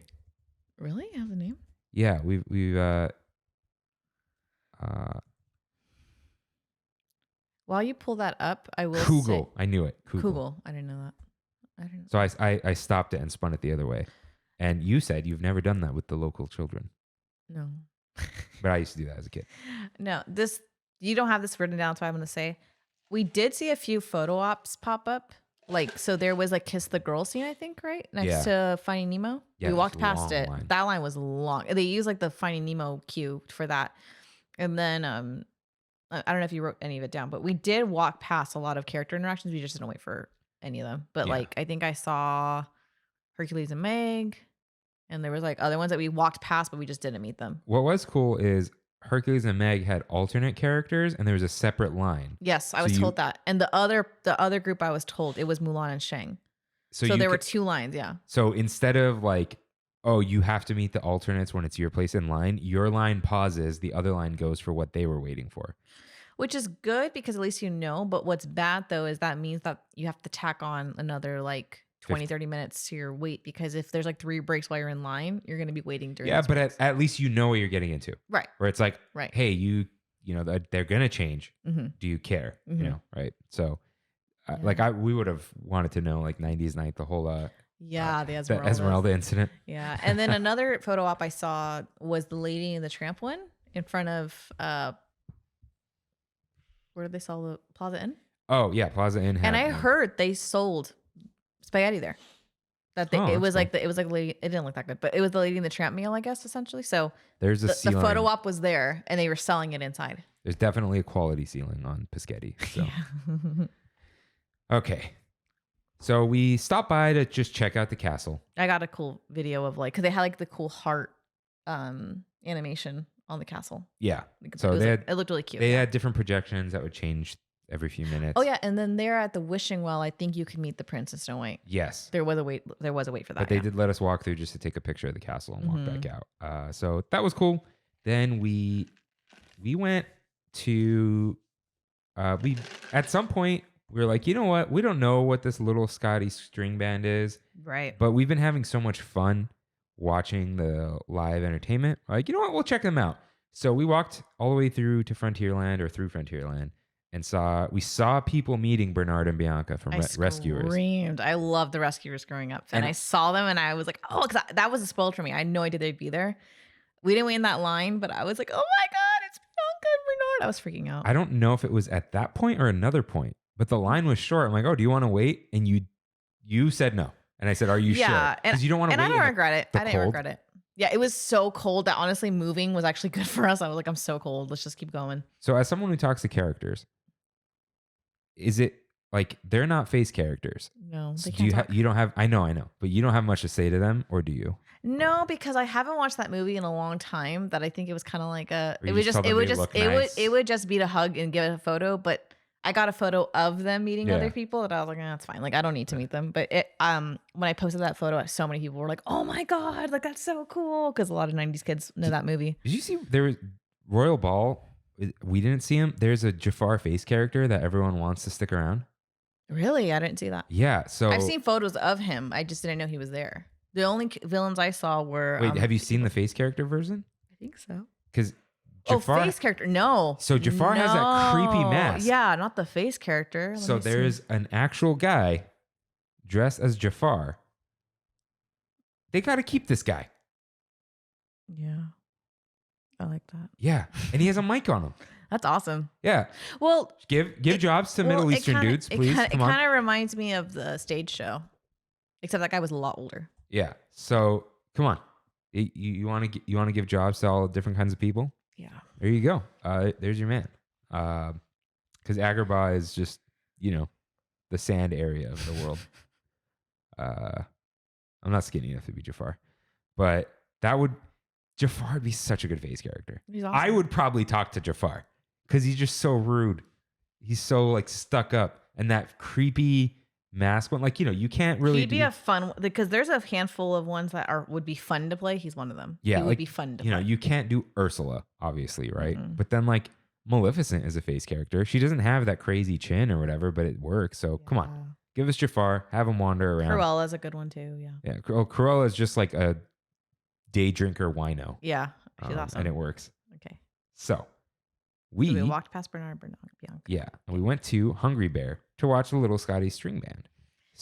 Really? It has a name? Yeah, we've While you pull that up, I will Kugel. I knew it. Kugel. I didn't know that. I didn't. So I stopped it and spun it the other way. And you said you've never done that with the local children. No. But I used to do that as a kid. No, you don't have this written down, so I'm going to say we did see a few photo ops pop up. Like, so there was like Kiss the Girl scene, I think, right? Next to Finding Nemo. Yeah, we walked past it. line. That line was long. They used like the Finding Nemo cue for that. And then I don't know if you wrote any of it down, but we did walk past a lot of character interactions. We just didn't wait for any of them. But like, I think I saw Hercules and Meg. And there was like other ones that we walked past, but we just didn't meet them. What was cool is Hercules and Meg had alternate characters, and there was a separate line. Yes, I was told that. And the other group I was told it was Mulan and Shang. So there were 2 lines, yeah. So instead of like, oh, you have to meet the alternates when it's your place in line, your line pauses, the other line goes for what they were waiting for. Which is good because at least you know. But what's bad though is that means that you have to tack on another like 20, 30 minutes to your wait, because if there's like 3 breaks while you're in line, you're going to be waiting during. Yeah, but at least you know what you're getting into. Right. Where it's like, right. Hey, you know, they're going to change. Mm-hmm. Do you care? Mm-hmm. You know, right. So like we would have wanted to know like 90s Night, the whole, the Esmeralda incident. Yeah. And then another photo op I saw was the Lady and the Tramp one in front of, where did they sell the Plaza Inn? Oh yeah. Plaza Inn. And I heard they sold spaghetti there. It was like lady. It didn't look that good, but it was the Lady and the Tramp meal, I guess, essentially. So there's the photo op was there, and they were selling it inside. There's definitely a quality ceiling on Pescetti. So okay, so we stopped by to just check out the castle. I got a cool video of like, because they had like the cool heart animation on the castle. Yeah, so it looked really cute. They had different projections that would change every few minutes. Oh yeah, and then there at the wishing well, I think you could meet the prince in Snow White. Yes, there was a wait for that. But they did let us walk through just to take a picture of the castle and walk back out. So that was cool. Then we went to at some point we were like, you know what? We don't know what this little Scotty string band is, right? But we've been having so much fun watching the live entertainment. Like, you know what? We'll check them out. So we walked all the way through Frontierland. And we saw people meeting Bernard and Bianca from Rescuers. I loved the Rescuers growing up. And I saw them and I was like, oh, because that was a spoil for me. I had no idea they'd be there. We didn't wait in that line, but I was like, oh my God, it's Bianca and Bernard. I was freaking out. I don't know if it was at that point or another point, but the line was short. I'm like, oh, do you want to wait? And you said no. And I said, are you sure? Because you don't want to wait. And I don't regret it. I didn't regret it. Yeah, it was so cold that honestly moving was actually good for us. I was like, I'm so cold. Let's just keep going. So as someone who talks to characters, is it like they're not face characters? No, they can't talk. You don't have. I know, but you don't have much to say to them, or do you? No, because I haven't watched that movie in a long time. That I think it was kind of like it would just be to hug and give it a photo. But I got a photo of them meeting other people, and I was like, that's fine. Like I don't need to meet them. But when I posted that photo, so many people were like, oh my God, like that's so cool, because a lot of 90s kids know that movie. Did you see there was Royal Ball? We didn't see him. There's a Jafar face character that everyone wants to stick around. Really? I didn't see that. Yeah. So I've seen photos of him. I just didn't know he was there. The only villains I saw were. Wait, have you seen the face character version? I think so. Because Jafar. Face character. No. So Jafar has that creepy mask. Yeah, not the face character. So there's an actual guy dressed as Jafar. They got to keep this guy. Yeah. I like that. Yeah. And he has a mic on him. That's awesome. Yeah. Well, Give jobs to Middle Eastern dudes, please. It kind of reminds me of the stage show, except that guy was a lot older. Yeah. So come on, you want to give jobs to all different kinds of people? Yeah. There you go. There's your man. Because Agrabah is just the sand area of the world. I'm not skinny enough to be Jafar, but Jafar would be such a good face character. He's awesome. I would probably talk to Jafar because he's just so rude. He's so like stuck up, and that creepy mask one. Like you can't really. He'd be a fun because there's a handful of ones that would be fun to play. He's one of them. Yeah, he would be fun to play. You can't do Ursula, obviously, right? Mm-mm. But then like Maleficent is a face character. She doesn't have that crazy chin or whatever, but it works. So come on, give us Jafar. Have him wander around. Cruella's a good one too. Yeah. Yeah. Cruella is just like a day drinker wino. Yeah, she's awesome, and it works. Okay. So we walked past Bernard Bianca. Yeah, and we went to Hungry Bear to watch the Little Scotty String Band.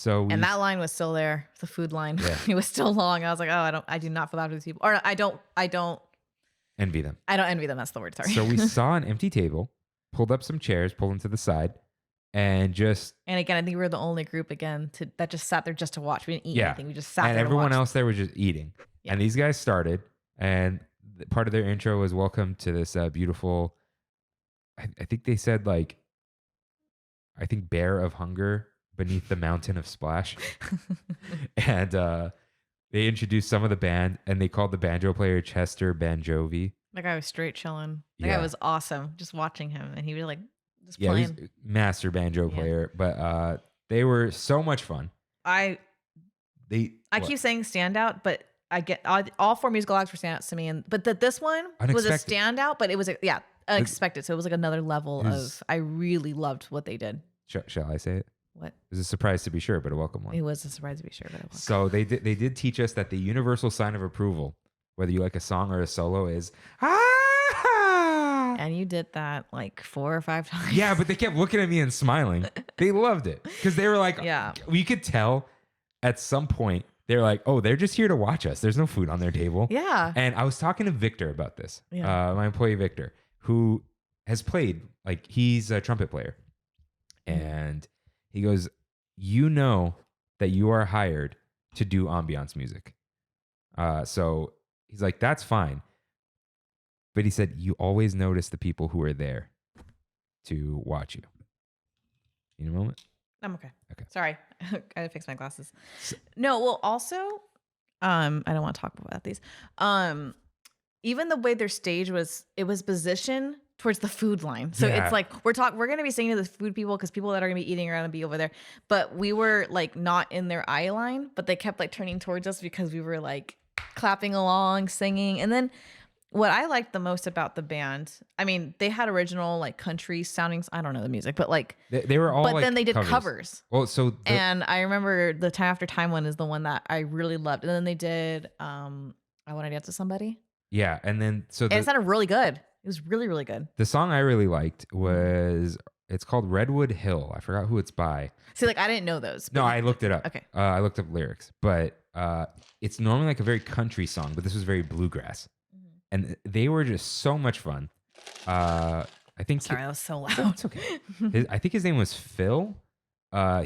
And that line was still there, the food line. Yeah. It was still long. I was like, I do not feel bad for these people, or I don't envy them. I don't envy them. That's the word. Sorry. So we saw an empty table, pulled up some chairs, pulled them to the side, and just. And again, I think we were the only group that just sat there just to watch. We didn't eat anything. We just sat there. And everyone else there was just eating. Yeah. And these guys started, and part of their intro was welcome to this beautiful. I think they said bear of hunger beneath the mountain of splash. And they introduced some of the band, and they called the banjo player Chester Banjovi. That guy was straight chilling. That guy was awesome. Just watching him, and he was like just playing. He was master banjo player. But they were so much fun. I keep saying standout, but I get all four musical acts were standouts to me, but this one was a standout. But it was unexpected. So it was like another level of. I really loved what they did. Shall I say it? What? It was a surprise to be sure, but a welcome one. It was a surprise to be sure, but a welcome. So they did teach us that the universal sign of approval, whether you like a song or a solo, is ah. And you did that like 4 or 5 times. Yeah, but they kept looking at me and smiling. They loved it because they were like, yeah. We could tell at some point they're like, oh, they're just here to watch us. There's no food on their table. Yeah. And I was talking to Victor about this. Yeah. My employee Victor, who has played he's a trumpet player. And he goes, that you are hired to do ambiance music. So he's like, that's fine. But he said, you always notice the people who are there to watch you. You need a moment? I'm okay. Okay. Sorry. I gotta fix my glasses. No, well, also, I don't want to talk about these. Even the way their stage was, it was positioned towards the food line. So it's like we're going to be singing to the food people because people that are going to be eating are going to be over there. But we were like not in their eye line, but they kept like turning towards us because we were like clapping along, singing. And then what I liked the most about the band, I mean, they had original like country sounding. I don't know the music, but like they were all. But then they did covers. Well, and I remember the Time After Time one is the one that I really loved. And then they did I Want to Dance with Somebody. Yeah, and then and it sounded really good. It was really, really good. The song I really liked it's called Redwood Hill. I forgot who it's by. See, like I didn't know those. No, I looked it up. Okay. I looked up lyrics, but it's normally like a very country song, but this was very bluegrass. Mm-hmm. And they were just so much fun. I think. Sorry, that was so loud. It's okay. I think his name was Phil.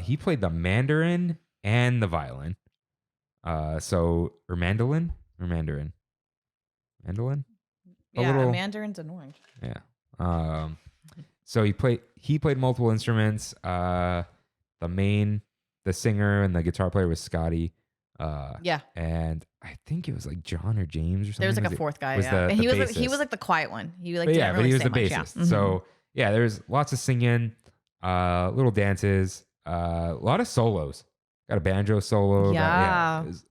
He played the mandarin and the violin. Or mandolin or mandarin. Mandolin? mandarin's an orange. Yeah. So he played multiple instruments. The singer and the guitar player was Scotty. And I think it was like John or James or something. There was like a fourth guy. And he was like the quiet one. He like but he was the much, bassist. Yeah. So there's lots of singing, little dances, a lot of solos. Got a banjo solo.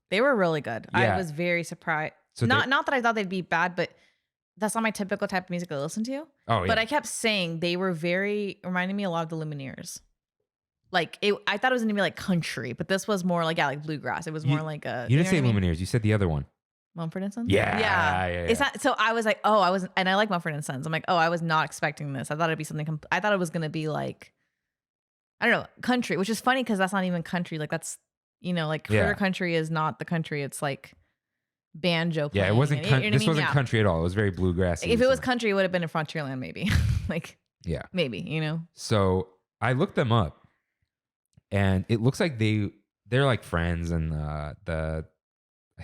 They were really good. Yeah. I was very surprised. So not that I thought they'd be bad, but that's not my typical type of music I listen to. Oh, yeah. But I kept saying they were reminding me a lot of the Lumineers. Like I thought it was gonna be like country, but this was more like like bluegrass. It was more like a. You didn't say Lumineers. You said the other one. Mumford and Sons? Yeah. It's not, so I was like, oh, and I like Mumford and Sons. I'm like, oh, I was not expecting this. I thought it'd be something, I thought it was going to be like, I don't know, country, which is funny because that's not even country. Like that's, like Critter Country is not the country. It's like banjo playing. Yeah, it wasn't, this wasn't Yeah. country at all. It was very bluegrassy. If it was country, it would have been in Frontierland maybe. Like, yeah, maybe, So I looked them up and it looks like they're like friends, and I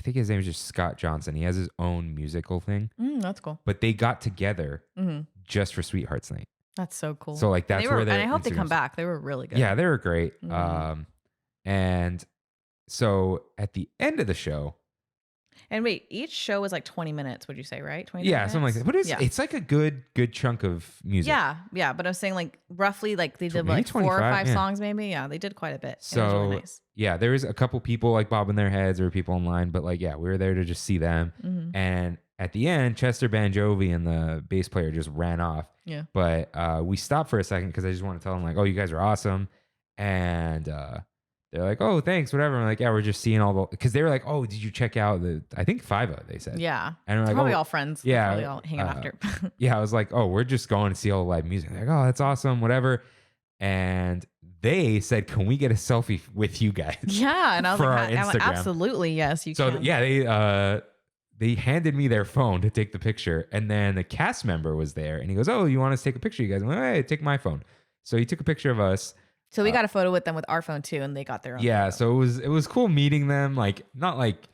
think his name is just Scott Johnson. He has his own musical thing. That's cool. But they got together just for Sweethearts Night. That's so cool. So like that's where they're. And I hope they come back. They were really good. Yeah, they were great. And so at the end of the show. And wait, each show was like 20 minutes, would you say, right? 20 yeah, minutes? Something like that. But it's like a good chunk of music. Yeah. But I was saying like roughly like they did Maybe like 4 or 5 yeah. songs maybe. Yeah, they did quite a bit. So it was really nice. Yeah, there was a couple people like bobbing their heads or people in line, but like, yeah, we were there to just see them. And at the end, Chester Banjovi and the bass player just ran off. Yeah. But we stopped for a second because I just want to tell them like, oh, you guys are awesome. And they're like, oh, thanks, whatever. I'm like, yeah, we're just seeing all the, because they were like, oh, did you check out I think Fiva, they said. Yeah. And we're like, probably all friends. Yeah. Probably all hanging after. Yeah. I was like, oh, we're just going to see all the live music. They're like, oh, that's awesome, whatever. And they said, can we get a selfie with you guys? Yeah. And I was for like, our Instagram. Absolutely. Yes, you can. So yeah, they handed me their phone to take the picture. And then the cast member was there and he goes, oh, you want us to take a picture, you guys? I'm like, hey, take my phone. So he took a picture of us. So we got a photo with them with our phone too, and they got their own. Yeah, photo. so it was cool meeting them. Like, not like,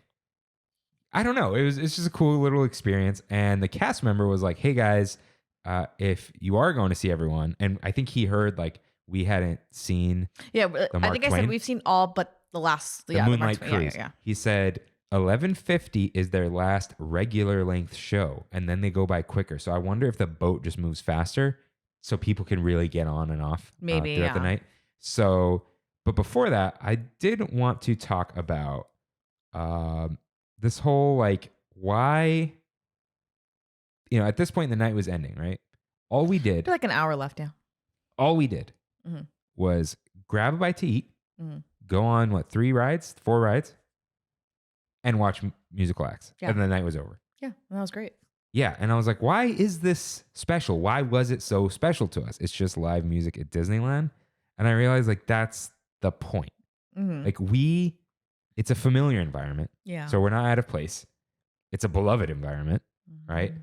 I don't know. It's just a cool little experience. And the cast member was like, hey guys, if you are going to see everyone, and I think he heard like we hadn't seen. Yeah, I think I said Twain. we've seen all but the last. The Moonlight Mark Twain. Cruise. Yeah. He said 11:50 is their last regular length show, and then they go by quicker. So I wonder if the boat just moves faster, so people can really get on and off Maybe throughout the night. So, but before that, I did want to talk about this whole like why, at this point the night was ending, right? All we did, Like an hour left, yeah. all we did was grab a bite to eat, go on 4 rides, and watch musical acts, and the night was over. Yeah, that was great. Yeah, and I was like, why is this special? Why was it so special to us? It's just live music at Disneyland. And I realized like that's the point. Like it's a familiar environment. Yeah. So we're not out of place. It's a beloved environment, right?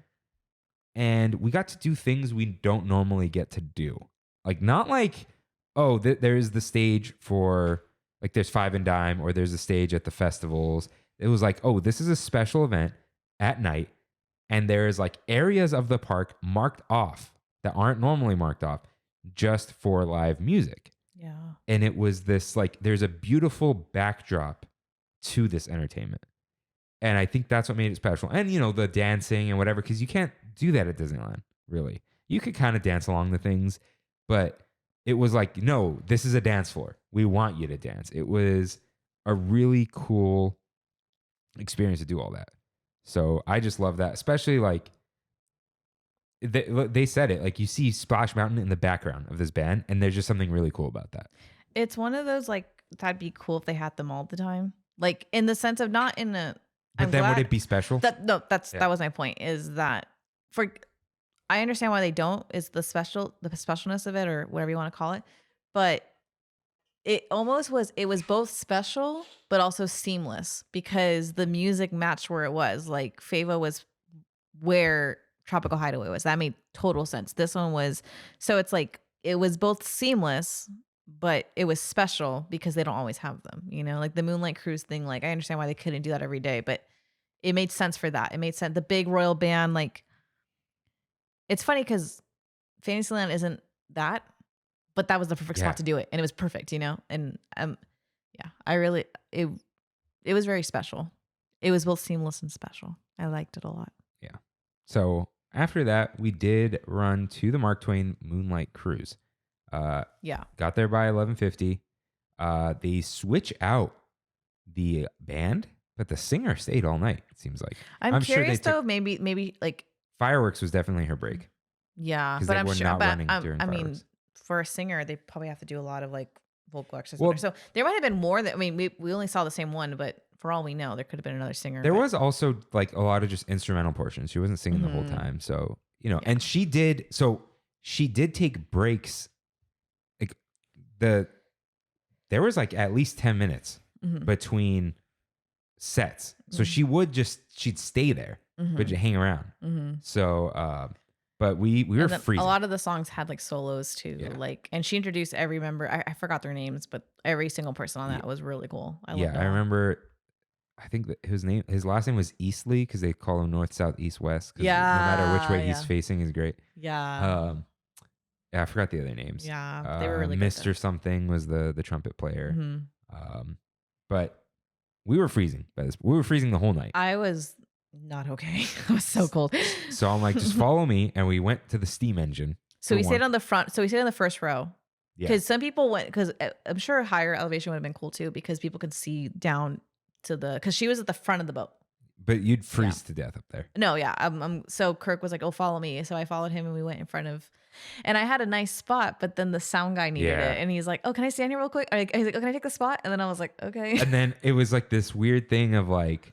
And we got to do things we don't normally get to do. Like not like, oh, there's the stage for like there's Five and Dime or there's a stage at the festivals. It was like, oh, this is a special event at night. And there's like areas of the park marked off that aren't normally marked off just for live music. Yeah. And it was this like, there's a beautiful backdrop to this entertainment. And I think that's what made it special. And, the dancing and whatever, because you can't do that at Disneyland, really. You could kind of dance along the things, but it was like, no, this is a dance floor. We want you to dance. It was a really cool experience to do all that. So I just love that, especially like they said it, like you see Splash Mountain in the background of this band, and there's just something really cool about that. It's one of those like that'd be cool if they had them all the time, like in the sense of not in a. But then would it be special? That was my point. Is that I understand why they don't. Is the specialness of it or whatever you want to call it, but it almost was. It was both special but also seamless because the music matched where it was. Like Fava was where Tropical Hideaway was. That made total sense. This one was, so it's like it was both seamless, but it was special because they don't always have them, like the Moonlight Cruise thing. Like I understand why they couldn't do that every day, but it made sense for that. It made sense. The big royal band, like it's funny because Fantasyland isn't that, but that was the perfect spot to do it. And it was perfect, and I really, it was very special. It was both seamless and special. I liked it a lot. Yeah. So after that, we did run to the Mark Twain Moonlight Cruise. Got there by 11:50. They switch out the band, but the singer stayed all night. It seems like. I'm curious though. Maybe like fireworks was definitely her break. Yeah, but I'm sure. Not but running during I mean, fireworks. for a singer, they probably have to do a lot of like vocal extras. Well, So there might have been more that, I mean, we only saw the same one, but for all we know, there could have been another singer. There was also like a lot of just instrumental portions. She wasn't singing the whole time. So, and she did take breaks. Like there was like at least 10 minutes between sets. So she'd stay there, but you hang around. So, but we were freezing. A lot of the songs had like solos too. Yeah. Like, and she introduced every member. I forgot their names, but every single person on that was really cool. I remember. I think that his last name was Eastley because they call him North, South, East, West. No matter which way he's facing is great. Yeah. I forgot the other names. Yeah, they were really Mr. good. Something was the trumpet player. But we were freezing. We were freezing the whole night. I was not okay. I was so cold. So I'm like, just follow me, and we went to the steam engine. So we stayed on the front. So we stayed on the first row. Because some people went. Because I'm sure higher elevation would have been cool too, because people could see down to because she was at the front of the boat. But you'd freeze to death up there. No, yeah. So Kirk was like, "Oh, follow me." So I followed him, and we went in front of. And I had a nice spot, but then the sound guy needed it, and he's like, "Oh, can I stand here real quick?" He's like, "Oh, can I take the spot?" And then I was like, "Okay." And then it was like this weird thing of like,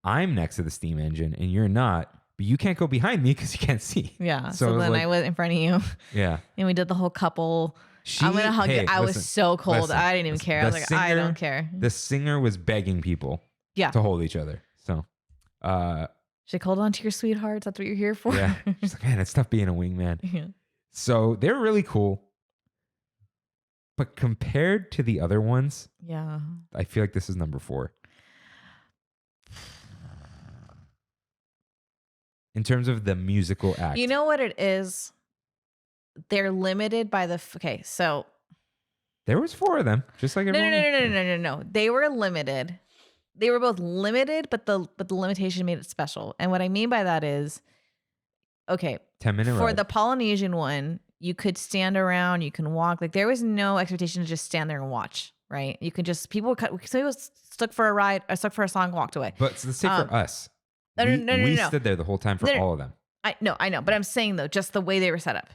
I'm next to the steam engine, and you're not, but you can't go behind me because you can't see. Yeah. So then I went in front of you. Yeah. And we did the whole couple. I'm gonna hug you. I was so cold. I didn't even care. I was like, I don't care. The singer was begging people. To hold each other. So, she's like, hold on to your sweethearts. That's what you're here for. Yeah. She's like, man, it's tough being a wingman. Yeah. So they're really cool. But compared to the other ones, I feel like this is number 4. In terms of the musical act. You know what it is? They're limited by so. There was 4 of them, just like everyone. No. They were limited. They were both limited, but the limitation made it special. And what I mean by that is, 10-minute for ride. the Polynesian one, you could stand around, you can walk. Like there was no expectation to just stand there and watch, right? You could just people stuck for a ride, or stuck for a song, walked away. But let's say for us, no. We stood there the whole time for all of them. I know, but I'm saying though, just the way they were set up.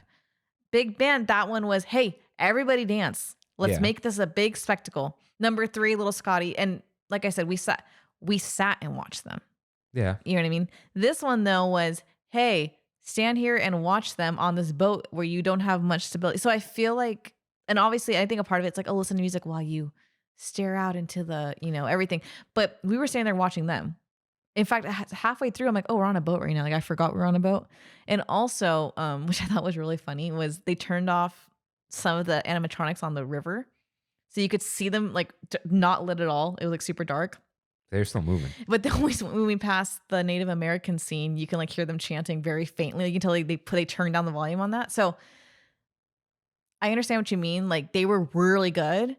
Big band, that one was, hey, everybody dance. Let's make this a big spectacle. Number 3, little Scotty, and like I said, we sat and watched them. Yeah. You know what I mean? This one though was, hey, stand here and watch them on this boat where you don't have much stability. So I feel like, and obviously I think a part of it's like, oh, listen to music while you stare out into the, everything. But we were standing there watching them. In fact, halfway through, I'm like, oh, we're on a boat right now. Like I forgot we were on a boat. And also, which I thought was really funny, was they turned off some of the animatronics on the river. So you could see them like not lit at all. It was like super dark. They're still moving. But always when we pass the Native American scene, you can like hear them chanting very faintly. You can tell they turned down the volume on that. So I understand what you mean. Like they were really good,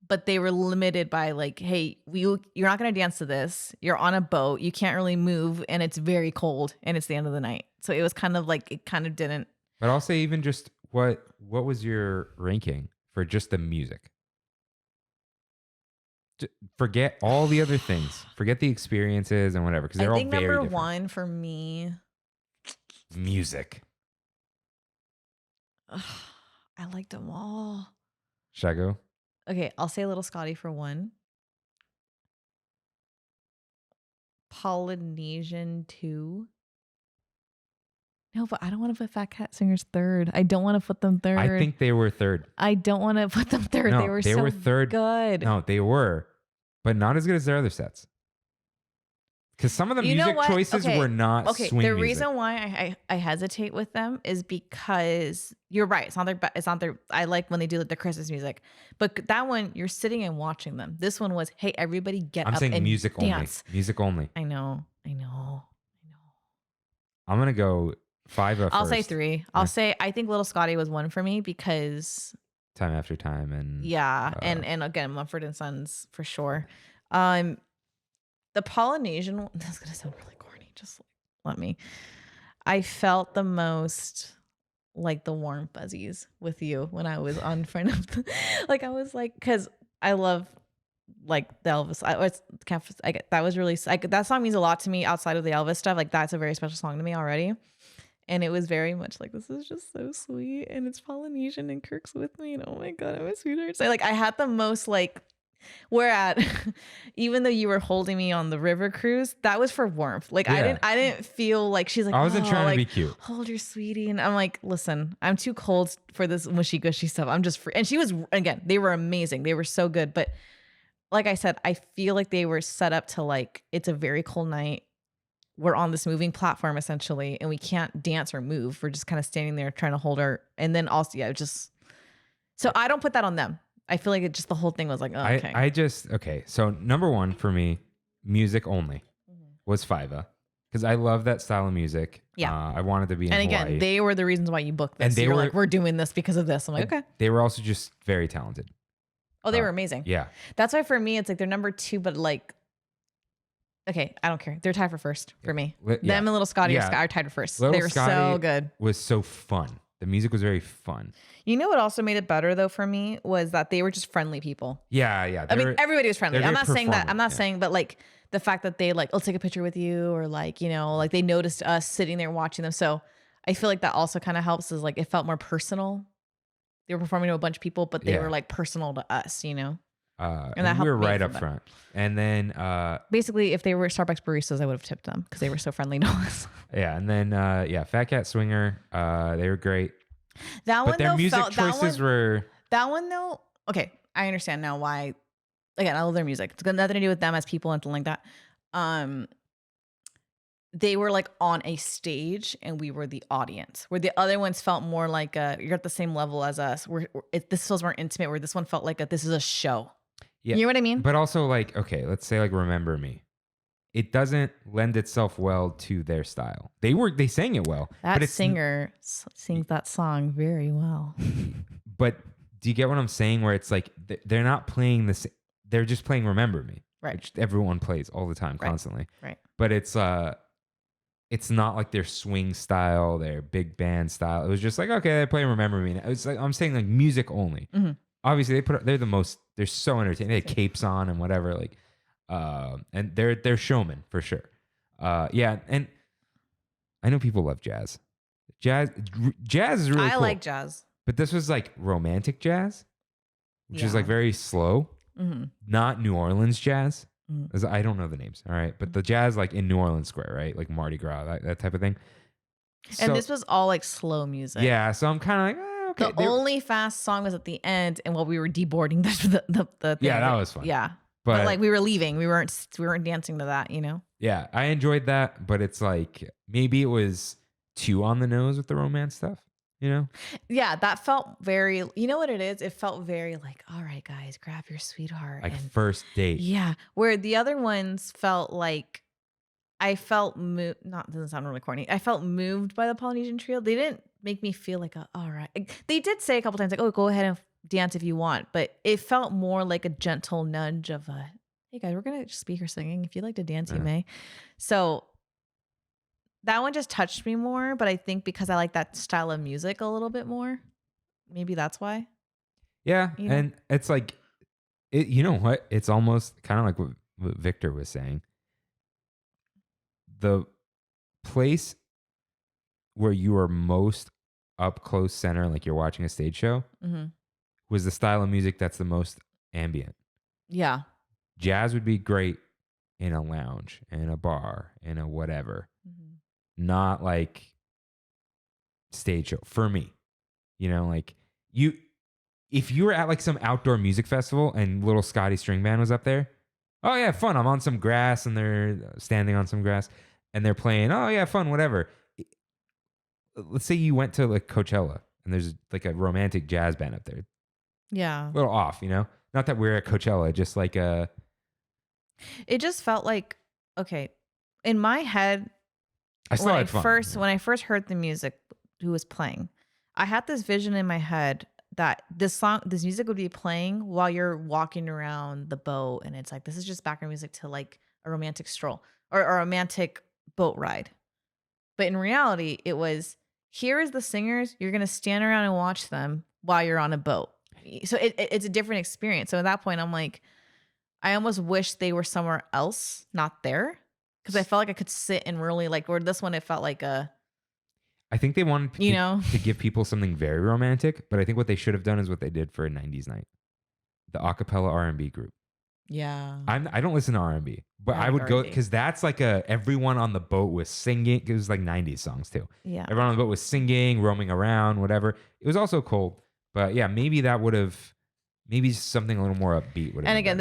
but they were limited by like, hey, you're not going to dance to this. You're on a boat. You can't really move, and it's very cold, and it's the end of the night. So it was kind of like it kind of didn't. But I'll say even just what was your ranking for just the music? Forget all the other things. Forget the experiences and whatever, because they're all very different. Number 1 for me, music. I liked them all. Should I go? Okay, I'll say Little Scotty for 1. Polynesian 2. No, but I don't want to put Fat Cat Singers 3rd. I don't want to put them 3rd. I think they were 3rd. I don't want to put them 3rd. No, they were 3rd. Good. No, they were, but not as good as their other sets. Because some of the music choices were not swing the music. reason why I hesitate with them is because you're right. It's not their. I like when they do like the Christmas music, but that one you're sitting and watching them. This one was, hey, everybody get up and music dance. Only. Music only. I know. I'm gonna go 5. I'll say 3. I'll say I think Little Scotty was 1 for me because Time After Time and and again Mumford and Sons for sure. The Polynesian one, that's gonna sound really corny. Just let me. I felt the most like the warm fuzzies with you when I was on front of like I was like, because I love like the Elvis. That was really that song means a lot to me outside of the Elvis stuff. Like that's a very special song to me already. And it was very much like, this is just so sweet. And it's Polynesian and Kirk's with me. And oh my God, I'm a sweetheart. So like I had the most like, even though you were holding me on the river cruise, that was for warmth. Like I didn't feel like she's like, I wasn't trying to be cute. Hold your sweetie. And I'm like, listen, I'm too cold for this mushy gushy stuff. I'm just free. And she was, again, they were amazing. They were so good. But like I said, I feel like they were set up to like, it's a very cold night. We're on this moving platform essentially, and we can't dance or move. We're just kind of standing there trying to hold her. And then also, so I don't put that on them. I feel like the whole thing was like, oh, okay. So number one for me, music only was Fiva. Because I love that style of music. Yeah. I wanted to be in Hawaii. And again, they were the reasons why you booked this. And they were like, we're doing this because of this. I'm like, okay. They were also just very talented. Oh, they were amazing. Yeah. That's why for me, it's like they're number 2, but like, okay, I don't care. They're tied for first for me. Them and Little Scotty are tied for first. They were so good. Was so fun. The music was very fun. You know what also made it better though for me was that they were just friendly people. Yeah. I mean, everybody was friendly. I'm not saying that. I'm not saying, but like the fact that they like, I'll take a picture with you, or like, you know, like they noticed us sitting there watching them. So I feel like that also kind of helps, is like it felt more personal. They were performing to a bunch of people, but they were like personal to us, you know? And that we were right up front. And then basically, if they were Starbucks baristas, I would have tipped them because they were so friendly to us. Yeah. And then Fat Cat Swinger, they were great. That one, but their music choices were. That one though, okay, I understand now why. Again, I love their music. It's got nothing to do with them as people, anything like that. They were like on a stage and we were the audience, where the other ones felt more like you're at the same level as us. This feels more intimate, where this one felt like this is a show. Yeah. You know what I mean? But also like, okay, let's say like Remember Me. It doesn't lend itself well to their style. They sang it well. That singer sings that song very well. But do you get what I'm saying? Where it's like, they're not playing this. They're just playing Remember Me. Right. Which everyone plays all the time, constantly. Right. But it's not like their swing style, their big band style. It was just like, okay, they're playing Remember Me. It's like, I'm saying like music only. Mm-hmm. Obviously they're so entertaining. They had capes on and whatever, like, and they're showmen for sure. Yeah. And I know people love jazz. Jazz is really cool. I like jazz. But this was like romantic jazz, which is like very slow, not New Orleans jazz. I don't know the names. All right. But the jazz like in New Orleans Square, right? Like Mardi Gras, that type of thing. And this was all like slow music. Yeah. So I'm kind of like, okay. The only fast song was at the end, and while we were deboarding the thing. Yeah, that was fun. Yeah. But like we were leaving. We weren't dancing to that, you know? Yeah. I enjoyed that, but it's like maybe it was too on the nose with the romance stuff. You know? Yeah, that felt very, you know what it is? It felt very like, all right, guys, grab your sweetheart. Like first date. Yeah. Where the other ones felt like, I felt doesn't sound really corny. I felt moved by the Polynesian trio. They didn't make me feel like, all right. They did say a couple times like, oh, go ahead and dance if you want. But it felt more like a gentle nudge of hey guys, we're going to just be here singing. If you'd like to dance, you may. So that one just touched me more, but I think because I like that style of music a little bit more, maybe that's why. Yeah, and it's like, you know what? It's almost kind of like what Victor was saying. The place where you are most up close center, like you're watching a stage show, was the style of music that's the most ambient. Yeah. Jazz would be great in a lounge, in a bar, in a whatever. Not like stage show for me, you know, like if you were at like some outdoor music festival and Little Scotty String Band was up there, oh yeah, fun. I'm on some grass and they're standing on some grass and they're playing. Oh yeah, fun, whatever. Let's say you went to like Coachella and there's like a romantic jazz band up there. Yeah. A little off, you know, not that we're at Coachella, just like it just felt like, okay, in my head, when I first heard the music, who was playing, I had this vision in my head that this music would be playing while you're walking around the boat, and it's like this is just background music to like a romantic stroll or a romantic boat ride. But in reality, it was, here is the singers. You're gonna stand around and watch them while you're on a boat. So it's a different experience. So at that point, I'm like, I almost wish they were somewhere else, not there. Because I felt like I could sit and really like, where this one, it felt like I think they wanted You know? to give people something very romantic, but I think what they should have done is what they did for a 90s night. The acapella R&B group. Yeah. I don't listen to R&B, but I I like would go R&B. because that's like everyone on the boat was singing. It was like 90s songs too. Yeah. Everyone on the boat was singing, roaming around, whatever. It was also cold, but yeah, maybe that would have, maybe something a little more upbeat would have. And again,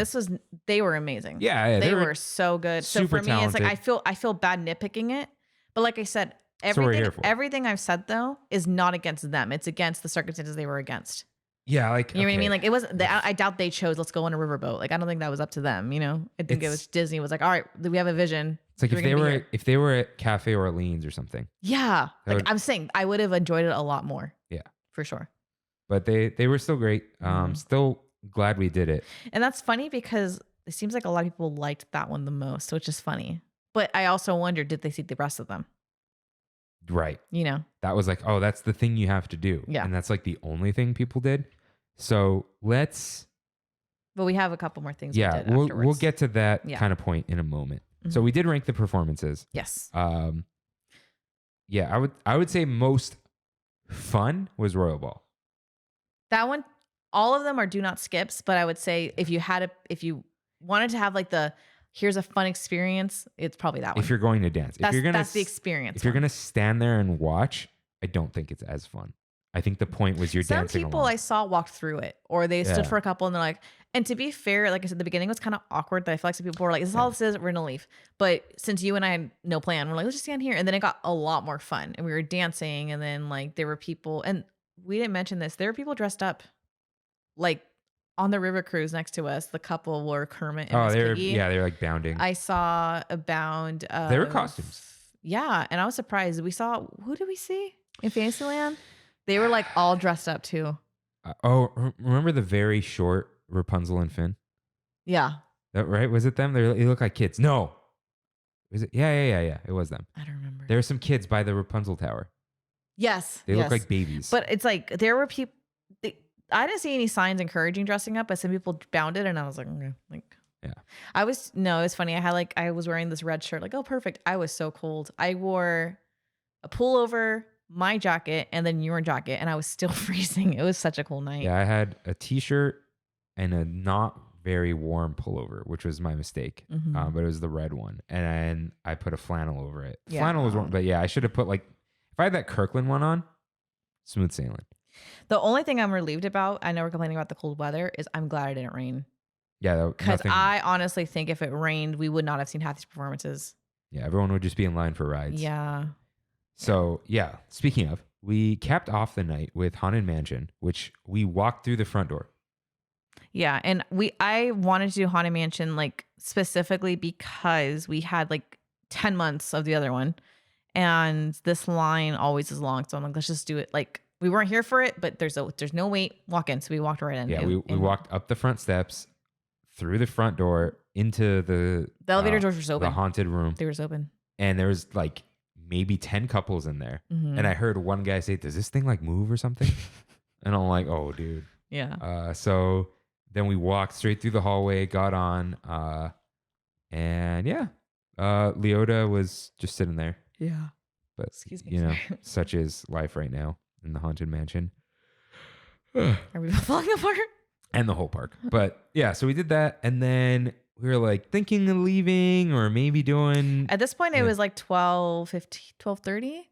they were amazing. Yeah, they were so good. So super for me, it's like talented. I feel bad nitpicking it, but like I said, That's what we're here everything for. everything I've said though is not against them. It's against the circumstances they were against. Yeah, like You know what I mean? okay. Like it was. I doubt they chose. Let's go on a riverboat. Like I don't think that was up to them. You know, I think it was Disney was like, all right, we have a vision. It's like We're gonna be here." if they were at Cafe Orleans or something. Yeah, That like would- I'm saying, I would have enjoyed it a lot more. Yeah. For sure. But they were still great. Mhm. Still glad we did it. And that's funny because it seems like a lot of people liked that one the most, which is funny. But I also wonder, did they see the rest of them? Right. You know? That was like, oh, that's the thing you have to do. Yeah. And that's like the only thing people did. So let's But we have a couple more things. we did we'll afterwards. get to that Yeah. kind of point in a moment. So Mhm. we did rank the performances. Yes. Yeah, I would say most fun was Royal Ball. That one, all of them are do not skips. But I would say if you wanted to have like here's a fun experience, it's probably that one. If you're going to dance, that's, if you're gonna that's the experience. if you're one. gonna stand there and watch, I don't think it's as fun. I think the point was you're Some dancing people along. I saw walked through it, or they stood Yeah. for a couple, and they're like. And to be fair, like I said, the beginning was kind of awkward. That I feel like some people were like, "This is all this is. We're gonna leave." But since you and I had no plan, we're like, "Let's just stand here." And then it got a lot more fun, and we were dancing, and then like there were people, and we didn't mention this. There were people dressed up, like on the river cruise next to us. The couple were Kermit and Miss they were Piggy. they were like bounding. I saw a bound. They were costumes. Yeah, and I was surprised. We saw who did we see in Fantasyland? They were like all dressed up too. Remember the very short Rapunzel and Finn? Yeah, That right? Was it them? They look like kids. No. Was it? Yeah. It was them. I don't remember. There were some kids by the Rapunzel Tower. Yes, They look yes. like babies. But it's like there were people. I didn't see any signs encouraging dressing up, but some people bounded, and I was like, okay, like, Yeah. it was funny. I was wearing this red shirt, like, oh, perfect. I was so cold. I wore a pullover, my jacket, and then your jacket, and I was still freezing. It was such a cool night. Yeah, I had a t-shirt and a not very warm pullover, which was my mistake. Mhm. But it was the red one. And I put a flannel over it. Yeah. Flannel was warm, but yeah, I should have put if I had that Kirkland one on, smooth sailing. The only thing I'm relieved about, I know we're complaining about the cold weather, is I'm glad it didn't rain. Yeah, Because nothing. I honestly think if it rained, we would not have seen half these performances. Yeah, everyone would just be in line for rides. Yeah. So yeah, speaking of, we capped off the night with Haunted Mansion, which we walked through the front door. Yeah, and I wanted to do Haunted Mansion like specifically because we had like 10 months of the other one, and this line always is long. So I'm like, let's just do it. Like we weren't here for it, but there's no wait, walk in. So we walked right in. Yeah, we walked up the front steps, through the front door, into the elevator doors were open. the haunted room, They were open. and there was like maybe 10 couples in there. Mhm. And I heard one guy say, "Does this thing like move or something?" And I'm like, "Oh, dude." Yeah. So then we walked straight through the hallway, got on, and yeah, Leota was just sitting there. Yeah. But Excuse me. you know, sorry. such is life right now in the haunted mansion Are we falling apart? and the whole park. But yeah, so we did that, and then we were like thinking of leaving or maybe doing At this point, it Yeah. was like 12:30,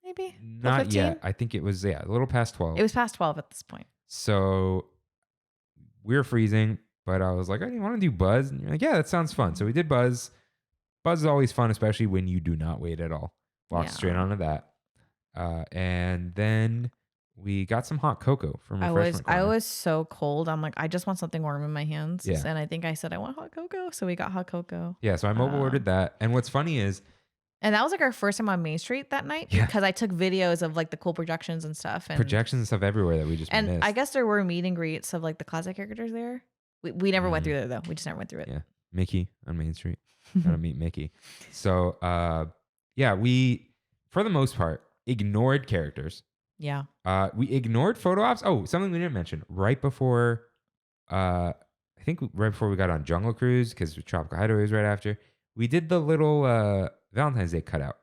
maybe. not 12:15? yet. I think it was a little past 12. It was past 12 at this point. So we were freezing, but I was like, "Oh, you want to do Buzz?" And you're like, "Yeah, that sounds fun." So we did Buzz. Buzz is always fun, especially when you do not wait at all. Walked Yeah. straight onto that. And then we got some hot cocoa from I Refreshment Corner. was so cold. I'm like, I just want something warm in my hands. Yeah. And I think I said I want hot cocoa. So we got hot cocoa. Yeah, so I mobile ordered that. And what's funny is, And that was like our first time on Main Street that night Yeah. because I took videos of like the cool projections and stuff. And projections and stuff everywhere that we just And missed. I guess there were meet and greets of like the classic characters there. We never went Mhm. through there though. We just never went through it. Yeah. Mickey on Main Street. Gotta meet Mickey. So yeah, we for the most part ignored characters. Yeah. We ignored photo ops. Oh, something we didn't mention. Right before I think right before we got on Jungle Cruise, because Tropical Hideaway was right after, we did the little Valentine's Day cutout.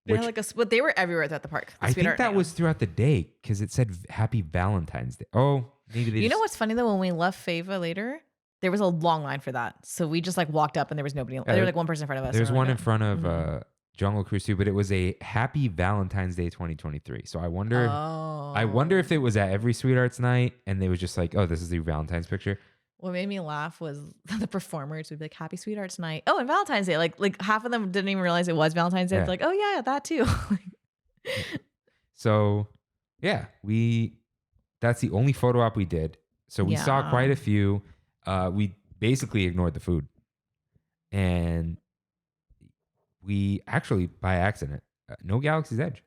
They which had but they were everywhere at the park. The I Sweet think Art that Night was throughout the day because it said Happy Valentine's Day. Oh, maybe they You know just, what's funny though? When we left Fava later, there was a long line for that. So we just like walked up and there was nobody. There was like one person in front of us. There's and we're one like, in front of Mhm. Jungle Cruise too, but it was a Happy Valentine's Day 2023. So I wonder Oh. if it was at every Sweethearts night and they was just like, oh, this is the Valentine's picture. What made me laugh was the performers would be like, Happy Sweethearts Night. Oh, and Valentine's Day. Like half of them didn't even realize it was Valentine's Day. Yeah. It's like, oh yeah, that too. So yeah, that's the only photo op we did. So we saw Yeah. quite a few. We basically ignored the food. And we actually, by accident, no Galaxy's Edge.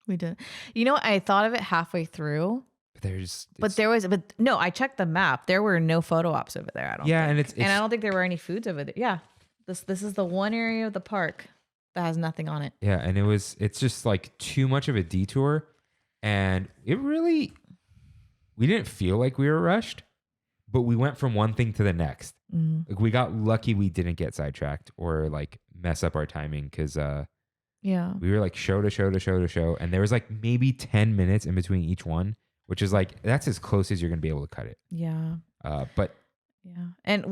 We did. You know, I thought of it halfway through, But but no, I checked the map. There were no photo ops over there. I don't. yeah, think. and it's And I don't think there were any foods over there. Yeah, this is the one area of the park that has nothing on it. yeah, and it's just like too much of a detour, and we didn't feel like we were rushed, but we went from one thing to the next. Mhm. Like we got lucky we didn't get sidetracked or like mess up our timing because Yeah. we were like show to show to show to show, and there was like maybe 10 minutes in between each one, which is like that's as close as you're gonna be able to cut it. Yeah. But Yeah. And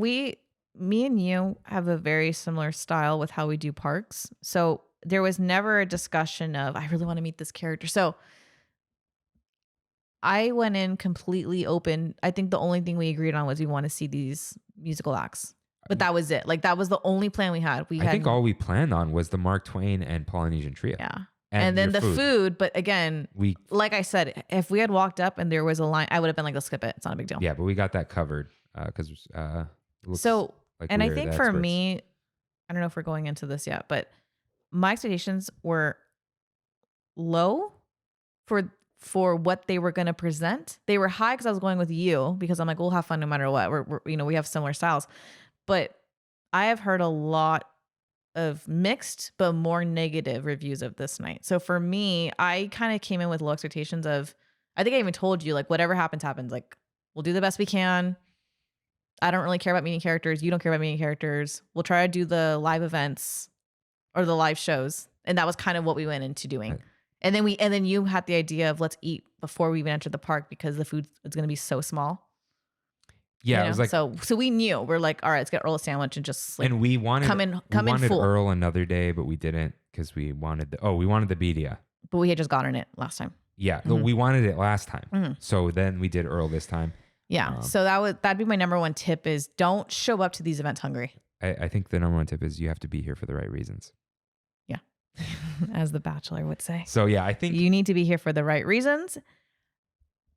me and you have a very similar style with how we do parks. So there was never a discussion of, I really want to meet this character. So I went in completely open. I think the only thing we agreed on was we want to see these musical acts. But that was it. Like that was the only plan we had. I think all we planned on was the Mark Twain and Polynesian Trio. Yeah. And then your the food. But again, like I said, if we had walked up and there was a line, I would have been like, let's skip it. It's not a big deal. Yeah, but we got that covered because So, like and we I were think the for experts. me, I don't know if we're going into this yet, but my expectations were low for what they were going to present. They were high because I was going with you because I'm like, we'll have fun no matter what. We're we have similar styles, but I have heard a lot of mixed but more negative reviews of this night. So for me, I kind of came in with low expectations of, I think I even told you, like, whatever happens. Like, we'll do the best we can. I don't really care about meeting characters. You don't care about meeting characters. We'll try to do the live events or the live shows. And that was kind of what we went into doing. Right. And then you had the idea of let's eat before we even enter the park because the food is going to be so small. Yeah, You know? it was like, so we knew we're like, all right, let's get Earl a sandwich and just like and we wanted come in full. Earl another day, but we didn't because we wanted the BDA. But we had just gotten it last time. Yeah, no, we wanted it last time, Mhm. so then we did Earl this time. Yeah. So that'd be my number one tip is don't show up to these events hungry. I think the number one tip is you have to be here for the right reasons. Yeah. As the Bachelor would say. So yeah, I think You need to be here for the right reasons.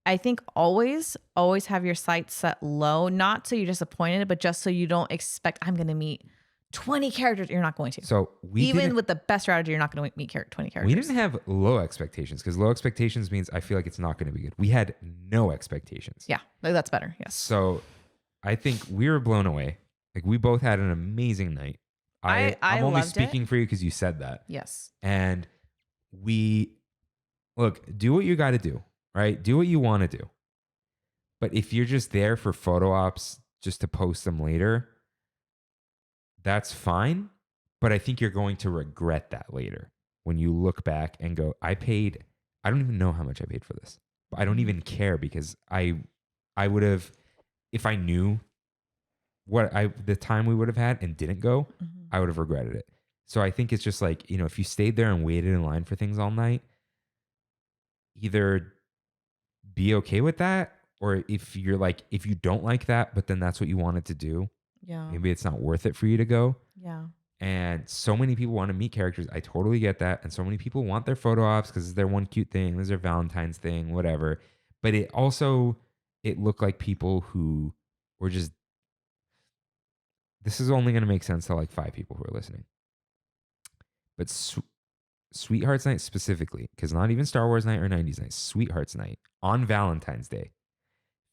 I think always have your sights set low, not so you're disappointed, but just so you don't expect I'm going to meet 20 characters. You're not going to. so. Even with the best strategy, you're not going to meet 20 characters. We didn't have low expectations because low expectations means I feel like it's not going to be good. We had no expectations. Yeah, that's better. Yes. So I think we were blown away. Like we both had an amazing night. I I'm only loved speaking for you because you said that. Yes. And do what you got to do, right? Do what you want to do. But if you're just there for photo ops just to post them later, that's fine. But I think you're going to regret that later when you look back and go, I don't even know how much I paid for this. But I don't even care because I would have, if I knew the time we would have had and didn't go, I would have regretted it. So I think it's just like, if you stayed there and waited in line for things all night, either be okay with that, or if you don't like that, but then that's what you wanted to do, Yeah. maybe it's not worth it for you to go. Yeah. And so many people want to meet characters. I totally get that. And so many people want their photo ops because it's their one cute thing. This is their Valentine's thing, whatever. But it looked like people who were just, this is only going to make sense to like 5 people who are listening. But Sweethearts Night specifically, because not even Star Wars Night or 90s Night, Sweethearts Night on Valentine's Day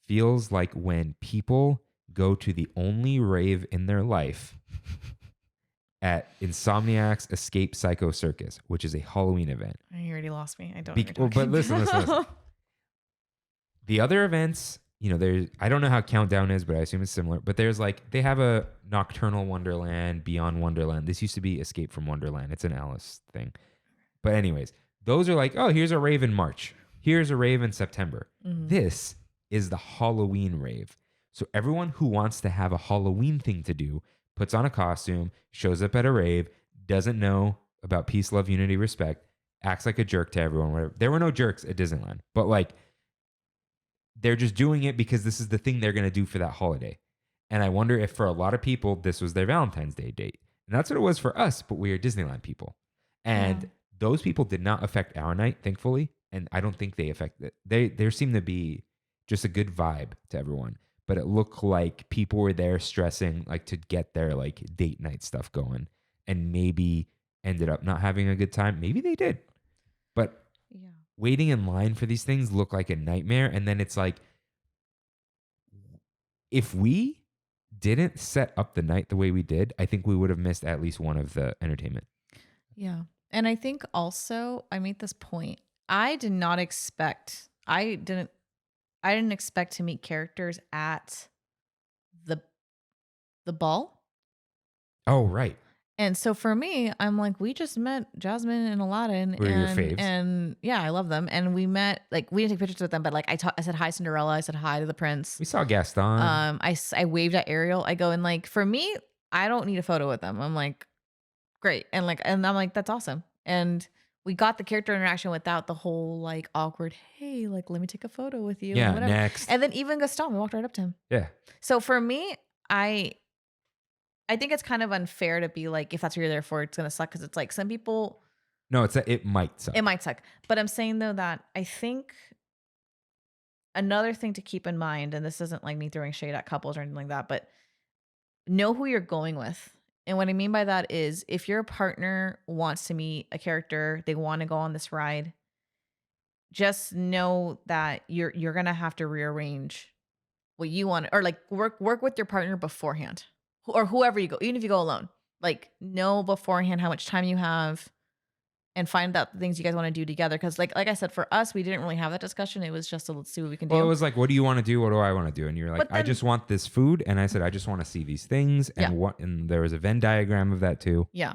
feels like when people go to the only rave in their life at Insomniac's Escape Psycho Circus, which is a Halloween event. You already lost me. I don't know. But listen. The other events, I don't know how Countdown is, but I assume it's similar. But there's they have a Nocturnal Wonderland, Beyond Wonderland. This used to be Escape from Wonderland. It's an Alice thing. But anyways, those are like, oh, here's a rave in March. Here's a rave in September. Mhm. This is the Halloween rave. So everyone who wants to have a Halloween thing to do puts on a costume, shows up at a rave, doesn't know about peace, love, unity, respect, acts like a jerk to everyone. Whatever. There were no jerks at Disneyland, but like they're just doing it because this is the thing they're going to do for that holiday. And I wonder if for a lot of people, this was their Valentine's Day date. And that's what it was for us, but we are Disneyland people. And those people did not affect our night, thankfully. And I don't think they affected it. There seemed to be just a good vibe to everyone. But it looked like people were there stressing like to get their like date night stuff going and maybe ended up not having a good time. Maybe they did. But Yeah. waiting in line for these things look like a nightmare. And then it's like, if we didn't set up the night the way we did, I think we would have missed at least one of the entertainment. Yeah. And I think also I made this point. I didn't expect to meet characters at the ball. Oh, right. And so for me, I'm like, we just met Jasmine and Aladdin. Who are your faves? And yeah, I love them. And we met, like, we didn't take pictures with them, but like I said hi Cinderella, I said hi to the prince. We saw Gaston. I waved at Ariel. I go, and like for me, I don't need a photo with them. I'm like, great. And I'm like, that's awesome. And we got the character interaction without the whole like awkward, hey, like let me take a photo with you. Yeah, and whatever. next. And then even Gaston, we walked right up to him. Yeah. So for me, I think it's kind of unfair to be like, if that's what you're there for, it's gonna suck, because it's like some people. No, it might suck. It might suck. But I'm saying though that I think another thing to keep in mind, and this isn't like me throwing shade at couples or anything like that, but know who you're going with. And what I mean by that is if your partner wants to meet a character, they want to go on this ride, just know that you're gonna have to rearrange what you want, or like work with your partner beforehand, or whoever you go, even if you go alone. Like know beforehand how much time you have, and find out the things you guys want to do together. Because like I said, for us, we didn't really have that discussion. It was just let's see what we can do. Well, it was like, what do you want to do? What do I want to do? And you're like, I just want this food. And I said, I just want to see these things. And and there was a Venn diagram of that too. Yeah.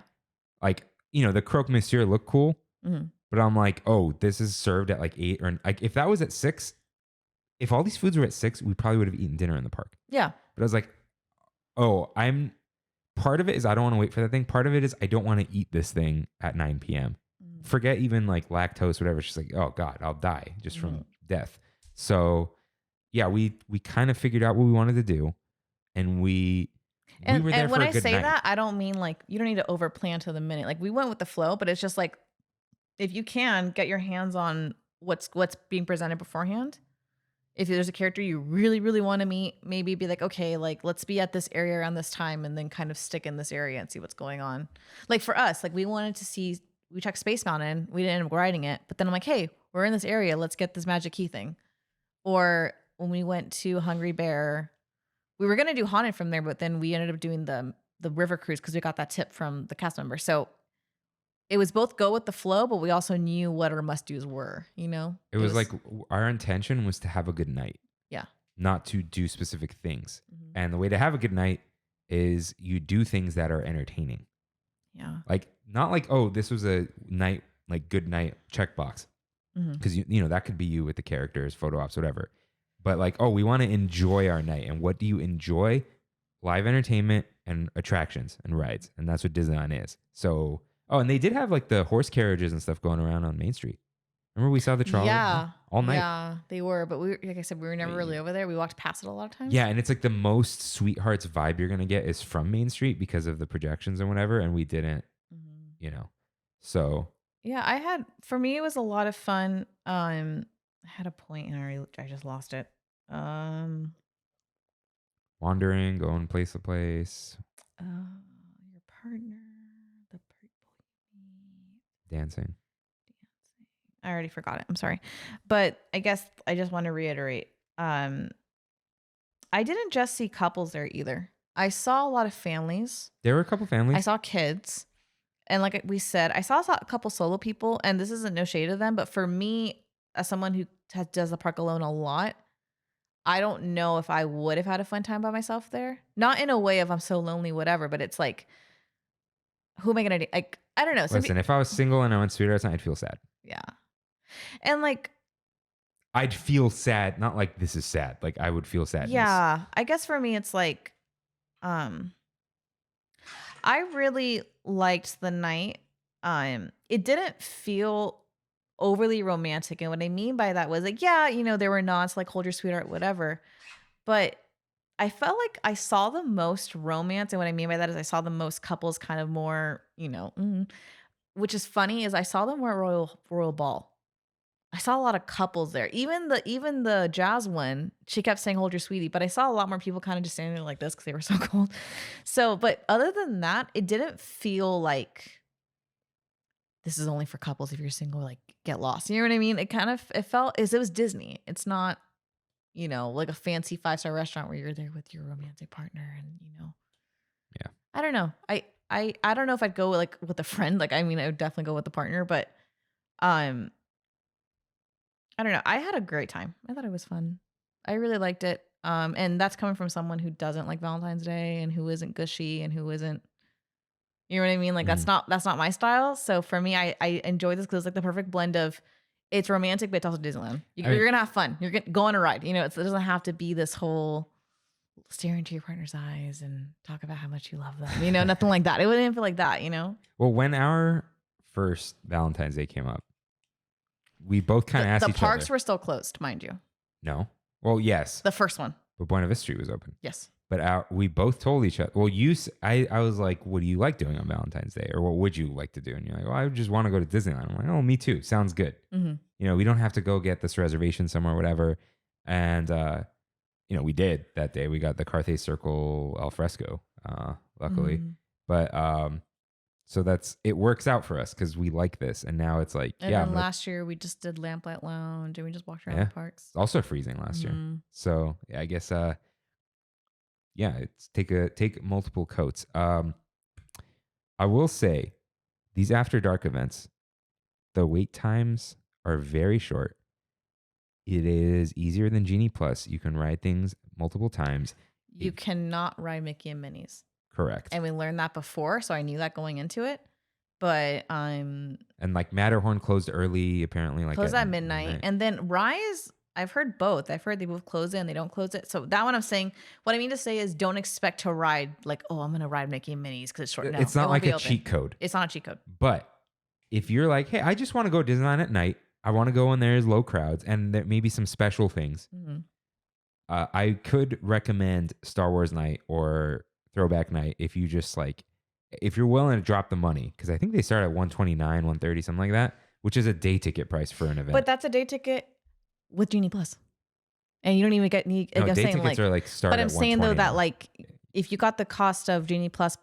Like, the croque monsieur looked cool. Mm-hmm. But I'm like, oh, this is served at like 8 or like if that was at 6, if all these foods were at 6, we probably would have eaten dinner in the park. Yeah. But I was like, oh, part of it is I don't want to wait for that thing. Part of it is I don't want to eat this thing at 9 p.m. Forget even like lactose, whatever. She's like, oh God, I'll die just from death. So yeah, we kind of figured out what we wanted to do, and we were there for a good night. And when I say that, I don't mean like you don't need to overplan to the minute. Like we went with the flow, but it's just like if you can get your hands on what's being presented beforehand. If there's a character you really, really want to meet, maybe be like, okay, like let's be at this area around this time, and then kind of stick in this area and see what's going on. Like for us, like we wanted to see. We checked Space Mountain. We didn't end up riding it. But then I'm like, hey, we're in this area. Let's get this magic key thing. Or when we went to Hungry Bear, we were going to do Haunted from there, but then we ended up doing the river cruise because we got that tip from the cast member. So it was both go with the flow, but we also knew what our must-dos were, It was like our intention was to have a good night. Yeah. Not to do specific things. Mm-hmm. And the way to have a good night is you do things that are entertaining. Yeah. Like, not like, oh, this was a night, like good night checkbox. Because, that could be you with the characters, photo ops, whatever. But like, oh, we want to enjoy our night. And what do you enjoy? Live entertainment and attractions and rides. And that's what Disneyland is. So, and they did have like the horse carriages and stuff going around on Main Street. Remember we saw the trolley? Yeah. All night. Yeah, they were. But like I said, we were never really over there. We walked past it a lot of times. Yeah, and it's like the most sweethearts vibe you're going to get is from Main Street because of the projections and whatever. And we didn't, So. Yeah, for me, it was a lot of fun. I had a point and I just lost it. Wandering, going place to place. Your partner, the Dancing. I already forgot it. I'm sorry. But I guess I just want to reiterate. I didn't just see couples there either. I saw a lot of families. There were a couple families. I saw kids. And like we said, I saw a couple solo people. And this isn't no shade to them. But for me, as someone who does the park alone a lot, I don't know if I would have had a fun time by myself there. Not in a way of I'm so lonely, whatever. But it's like, who am I going to do? Like, I don't know. Listen, if I was single and I went Sweethearts Night, I'd feel sad. Yeah. And like, I'd feel sad, not like this is sad. Like I would feel sadness. yeah, I guess for me it's like, I really liked the night. It didn't feel overly romantic, and what I mean by that was like, yeah, you know, there were nods like hold your sweetheart, whatever, but I felt like I saw the most romance, and what I mean by that is I saw the most couples kind of more, you know, which is funny is I saw them more at Royal Ball. I saw a lot of couples there. Even the jazz one, she kept saying hold your sweetie, but I saw a lot more people kind of just standing there like this because they were so cold. So, but other than that, it didn't feel like this is only for couples. If you're single, like get lost. You know what I mean? It felt as it was Disney. It's not, you know, like a fancy 5-star restaurant where you're there with your romantic partner and, you know. Yeah. I don't know. I don't know if I'd go like with a friend. Like, I mean, I would definitely go with the partner, but I don't know. I had a great time. I thought it was fun. I really liked it. And that's coming from someone who doesn't like Valentine's Day and who isn't gushy and who isn't, you know what I mean? Like that's not my style. So for me, I enjoy this because it's like the perfect blend of it's romantic, but it's also Disneyland. You're going to have fun. You're going to go on a ride. You know, it doesn't have to be this whole stare into your partner's eyes and talk about how much you love them. You know, nothing like that. It wouldn't feel like that, you know? Well, when our first Valentine's Day came up, we both kind of asked each other. The parks were still closed, mind you. No. Well, yes. The first one. But Buena Vista Street was open. Yes. But we both told each other. Well, I was like, what do you like doing on Valentine's Day? Or what would you like to do? And you're like, well, I just want to go to Disneyland. I'm like, oh, me too. Sounds good. Mm-hmm. You know, we don't have to go get this reservation somewhere, whatever. And, you know, we did that day. We got the Carthay Circle al fresco, luckily. Mm-hmm. But so it works out for us because we like this. And now it's like, and then last year we just did Lamplight Lounge and we just walked around the parks. It's also freezing last year. So yeah, I guess, it's take multiple coats. I will say these after dark events, the wait times are very short. It is easier than Genie Plus. You can ride things multiple times. You cannot ride Mickey and Minnie's. Correct. And we learned that before, so I knew that going into it. But and like Matterhorn closed early, apparently. Like closed at midnight. And then Rise, I've heard both. I've heard they both close it and they don't close it. So that one I'm saying, what I mean to say is don't expect to ride like, oh, I'm going to ride Mickey and Minnie's because it's short. No, it's not like a cheat code. It's not a cheat code. But if you're like, hey, I just want to go to Disneyland at night. I want to go when there's low crowds and there may be some special things. Mm-hmm. I could recommend Star Wars Night or Throwback Night if you just like, if you're willing to drop the money, because I think they start at $129, $130, something like that, which is a day ticket price for an event. But that's a day ticket with Genie Plus, and you don't even get. Day tickets are like start. But I'm saying though that like if you got the cost of Genie Plus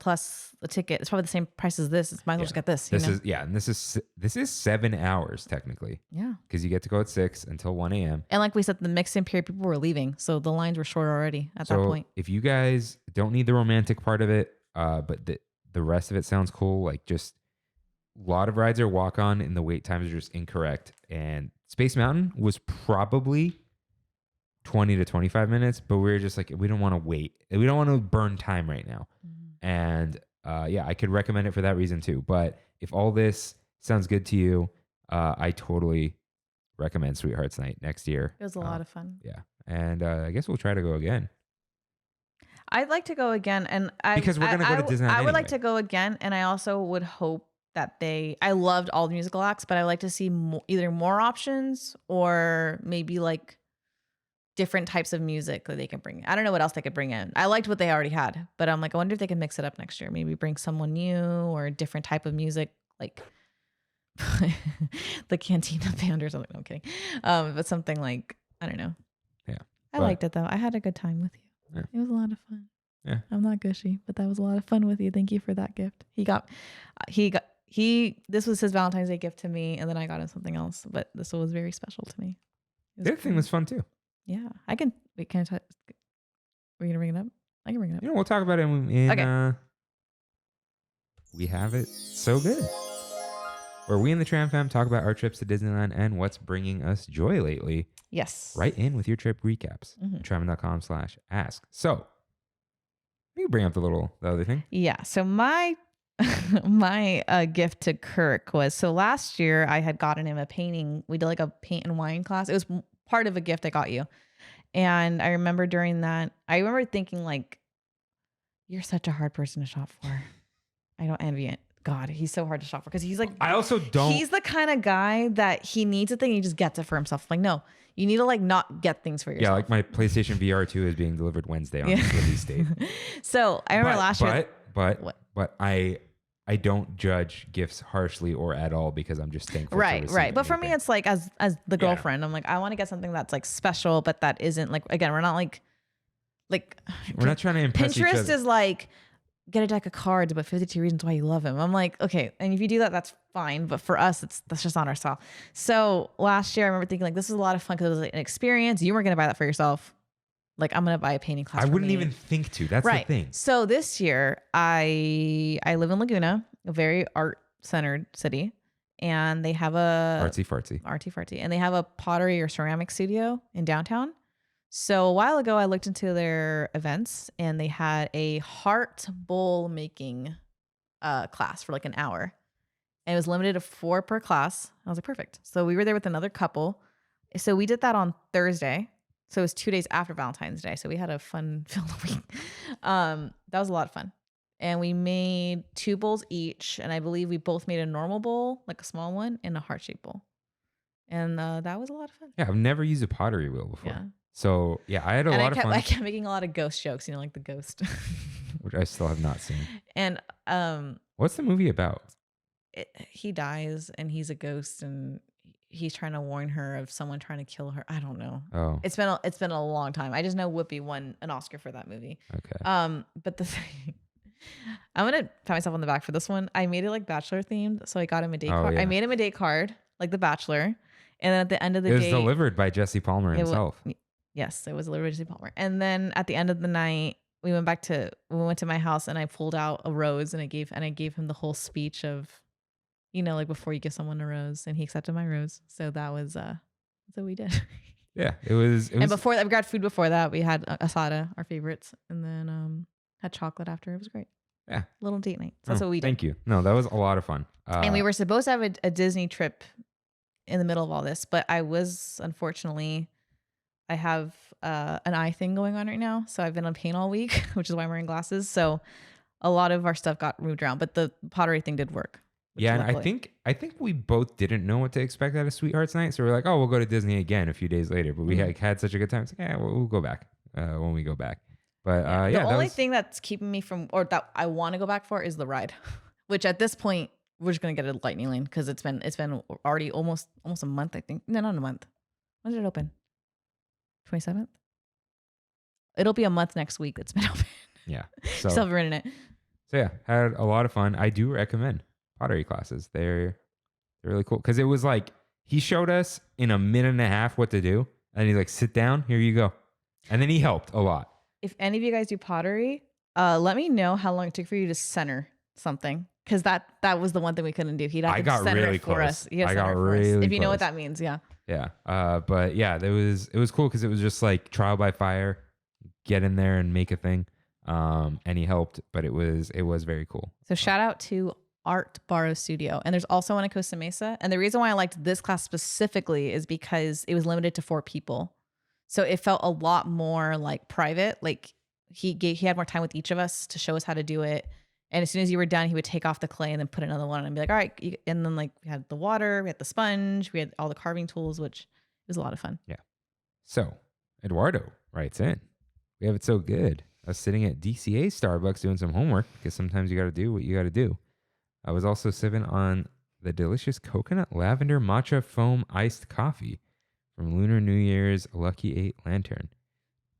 the ticket, it's probably the same price as this. Might as well just get this. And this is 7 hours technically. Yeah, because you get to go at 6 until 1 a.m. And like we said, the mix-in period, people were leaving, so the lines were short already at that point. If you guys don't need the romantic part of it, but the rest of it sounds cool. Like just a lot of rides are walk on, and the wait times are just incorrect. And Space Mountain was probably 20 to 25 minutes, but we were just like, we don't want to wait. We don't want to burn time right now. Mm-hmm. And I could recommend it for that reason too. But if all this sounds good to you, I totally recommend Sweethearts Night next year. It was a lot of fun. Yeah. And I guess we'll try to go again. I'd like to go again. And because we're going to go to Disneyland I would anyway. like to go again. And I also would hope that I loved all the musical acts, but I like to see either more options or maybe like different types of music that they can bring. I don't know what else they could bring in. I liked what they already had, but I'm like, I wonder if they can mix it up next year. Maybe bring someone new or a different type of music, like the Cantina Band or something. No, I'm kidding. But something like, I don't know. Yeah. I liked it though. I had a good time with you. Yeah. It was a lot of fun. Yeah. I'm not gushy, but that was a lot of fun with you. Thank you for that gift. This was his Valentine's Day gift to me, and then I got him something else, but this one was very special to me. The other thing was fun too. Yeah. Were you going to bring it up? I can bring it up. You know, we'll talk about it in okay. We Have It So Good, where we in the Tram Fam talk about our trips to Disneyland and what's bringing us joy lately. Yes. Write in with your trip recaps. Mm-hmm. Trammin.com/ask. So, you bring up the other thing. Yeah. So my my gift to Kirk was, so last year I had gotten him a painting. We did like a paint and wine class. It was part of a gift I got you. And I remember during that, I remember thinking like, you're such a hard person to shop for. I don't envy it. God, he's so hard to shop for because he's like, I also don't. He's the kind of guy that he needs a thing, he just gets it for himself. Like, no, you need to like not get things for yourself. Yeah, like my PlayStation VR 2 is being delivered Wednesday on its release date. So I remember last year. But I don't judge gifts harshly or at all because I'm just thankful. Right. But for me, it's like as the girlfriend, I'm like, I want to get something that's like special, but that isn't like, again, we're not like we're not trying to impress each other. Pinterest is like, get a deck of cards, but 52 reasons why you love him. I'm like, okay. And if you do that, that's fine. But for us, that's just not our style. So last year, I remember thinking like, this is a lot of fun because it was like an experience. You weren't going to buy that for yourself. Like, I'm going to buy a painting class. I wouldn't even think to. That's the thing. So this year, I live in Laguna, a very art-centered city. And they have a... Artsy fartsy. And they have a pottery or ceramic studio in downtown. So a while ago, I looked into their events and they had a heart bowl making class for like an hour. And it was limited to 4 per class. I was like, perfect. So we were there with another couple. So we did that on Thursday. So it was 2 days after Valentine's Day. So we had a fun-filled week. That was a lot of fun. And we made 2 bowls each. And I believe we both made a normal bowl, like a small one, and a heart-shaped bowl. And that was a lot of fun. Yeah, I've never used a pottery wheel before. Yeah. So yeah, I had a lot of fun. I kept making a lot of ghost jokes, like the ghost. Which I still have not seen. And what's the movie about? He dies and he's a ghost and he's trying to warn her of someone trying to kill her. I don't know. Oh. It's been a long time. I just know Whoopi won an Oscar for that movie. Okay. But the thing, I'm gonna pat myself on the back for this one. I made it like Bachelor themed, so I got him a date card. Yeah. I made him a date card like The Bachelor, and then at the end of the day, it was delivered by Jesse Palmer himself. Yes, it was delivered to Jesse Palmer. And then at the end of the night, we went to my house and I pulled out a rose and I gave him the whole speech of, like before you give someone a rose, and he accepted my rose. So that was that's what we did. Yeah, it was. And before that, we got food. Before that, we had asada, our favorites, and then had chocolate after. It was great. Yeah, little date night. So that's what we did. Thank you. No, that was a lot of fun. And we were supposed to have a Disney trip in the middle of all this, but I have an eye thing going on right now. So I've been on pain all week, which is why I'm wearing glasses. So a lot of our stuff got moved around, but the pottery thing did work. Yeah, and I think we both didn't know what to expect at a Sweethearts night. So we're like, oh, we'll go to Disney again a few days later. But we had such a good time. It's like, yeah, we'll go back when we go back. But the only thing that's keeping me from, or that I want to go back for, is the ride, which at this point we're just gonna get a Lightning Lane because it's been already almost a month, I think. No, not a month. When did it open? 27th. It'll be a month next week. It's been open. Yeah. So still running it. So yeah, had a lot of fun. I do recommend pottery classes. They're really cool because it was like he showed us in a minute and a half what to do, and he's like, "Sit down, here you go," and then he helped a lot. If any of you guys do pottery, let me know how long it took for you to center something, because that was the one thing we couldn't do. He'd have to center really it for close. us. I got really close. If you know what that means, yeah. Yeah. But yeah, it was cool because it was just like trial by fire, get in there and make a thing. And he helped, but it was very cool. So shout out to Art Barrow Studio. And there's also one in Costa Mesa. And the reason why I liked this class specifically is because it was limited to 4 people. So it felt a lot more like private. Like he had more time with each of us to show us how to do it. And as soon as you were done, he would take off the clay and then put another one and be like, all right. And then like we had the water, we had the sponge, we had all the carving tools, which was a lot of fun. Yeah. So Eduardo writes in, we have it so good. I was sitting at DCA Starbucks doing some homework because sometimes you got to do what you got to do. I was also sipping on the delicious coconut lavender matcha foam iced coffee from Lunar New Year's Lucky 8 Lantern.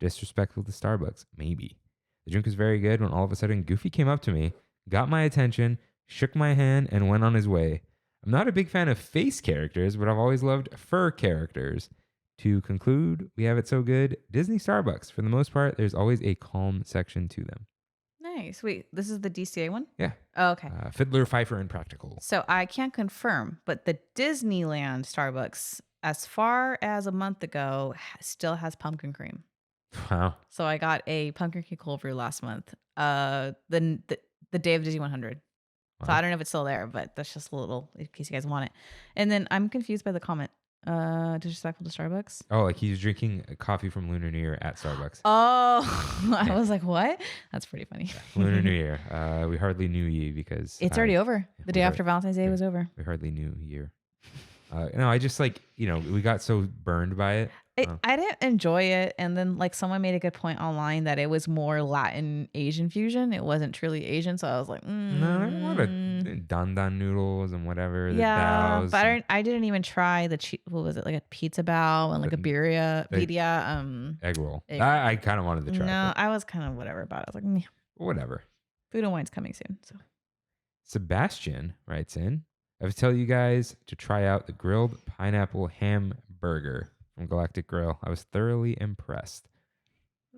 Disrespectful to Starbucks, maybe. The drink was very good when all of a sudden Goofy came up to me, got my attention, shook my hand, and went on his way. I'm not a big fan of face characters, but I've always loved fur characters. To conclude, we have it so good. Disney Starbucks, for the most part, there's always a calm section to them. Nice. Wait, this is the DCA one? Yeah. Oh, okay. Fiddler, Fifer, and Practical. So I can't confirm, but the Disneyland Starbucks, as far as a month ago, still has pumpkin cream. Wow. So I got a pumpkin cream cold brew last month. The day of Disney 100. So I don't know if it's still there, but that's just a little in case you guys want it. And then I'm confused by the comment. Disrespectful to Starbucks. Oh, like he's drinking coffee from Lunar New Year at Starbucks. Oh, I was like, what? That's pretty funny. Lunar New Year. We hardly knew ye because It's already over. The day after Valentine's Day was over. We hardly knew year. No, I just like, we got so burned by it. I didn't enjoy it. And then like someone made a good point online that it was more Latin Asian fusion. It wasn't truly Asian. So I was like, No, there's a lot of dan noodles and whatever. Yeah, but I didn't even try the what was it, like a pizza bao and like a birria egg roll. I kind of wanted to try. No, I was kind of whatever about it. I was like, meh. Whatever. Food and wine's coming soon. So Sebastian writes in, I have to tell you guys to try out the grilled pineapple hamburger from Galactic Grill. I was thoroughly impressed.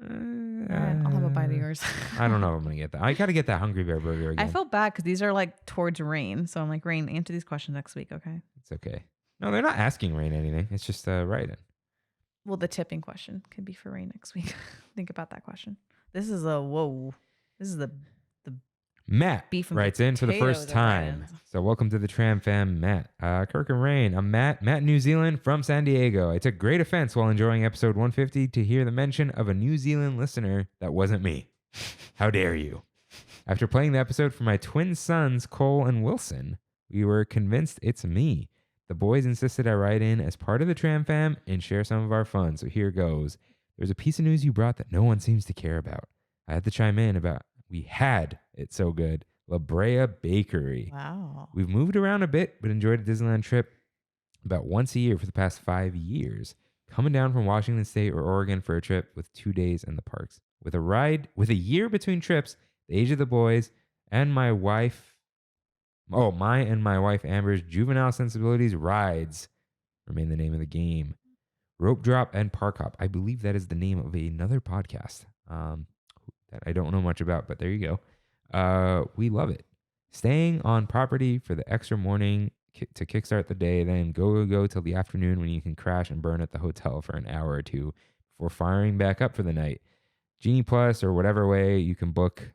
All right, I'll have a bite of yours. I don't know if I'm going to get that. I got to get that Hungry Bear burger again. I feel bad because these are like towards Rain. So I'm like, Rain, answer these questions next week, okay? It's okay. No, they're not asking Rain anything. It's just writing. Well, the tipping question could be for Rain next week. Think about that question. This is the Matt beef and writes in for the first time. So welcome to the Tram Fam, Matt. Kirk and Rain. I'm Matt New Zealand from San Diego. I took great offense while enjoying episode 150 to hear the mention of a New Zealand listener that wasn't me. How dare you? After playing the episode for my twin sons, Cole and Wilson, we were convinced it's me. The boys insisted I write in as part of the Tram Fam and share some of our fun. So here goes. There's a piece of news you brought that no one seems to care about. I had to chime in about we had it so good. La Brea Bakery. Wow. We've moved around a bit, but enjoyed a Disneyland trip about once a year for the past 5 years. Coming down from Washington State or Oregon for a trip with 2 days in the parks. With a year between trips, the age of the boys, and my and my wife Amber's juvenile sensibilities rides remain the name of the game. Rope Drop and Park Hop. I believe that is the name of another podcast. That I don't know much about, but there you go. We love it. Staying on property for the extra morning to kickstart the day, then go till the afternoon when you can crash and burn at the hotel for an hour or two before firing back up for the night. Genie Plus or whatever way you can book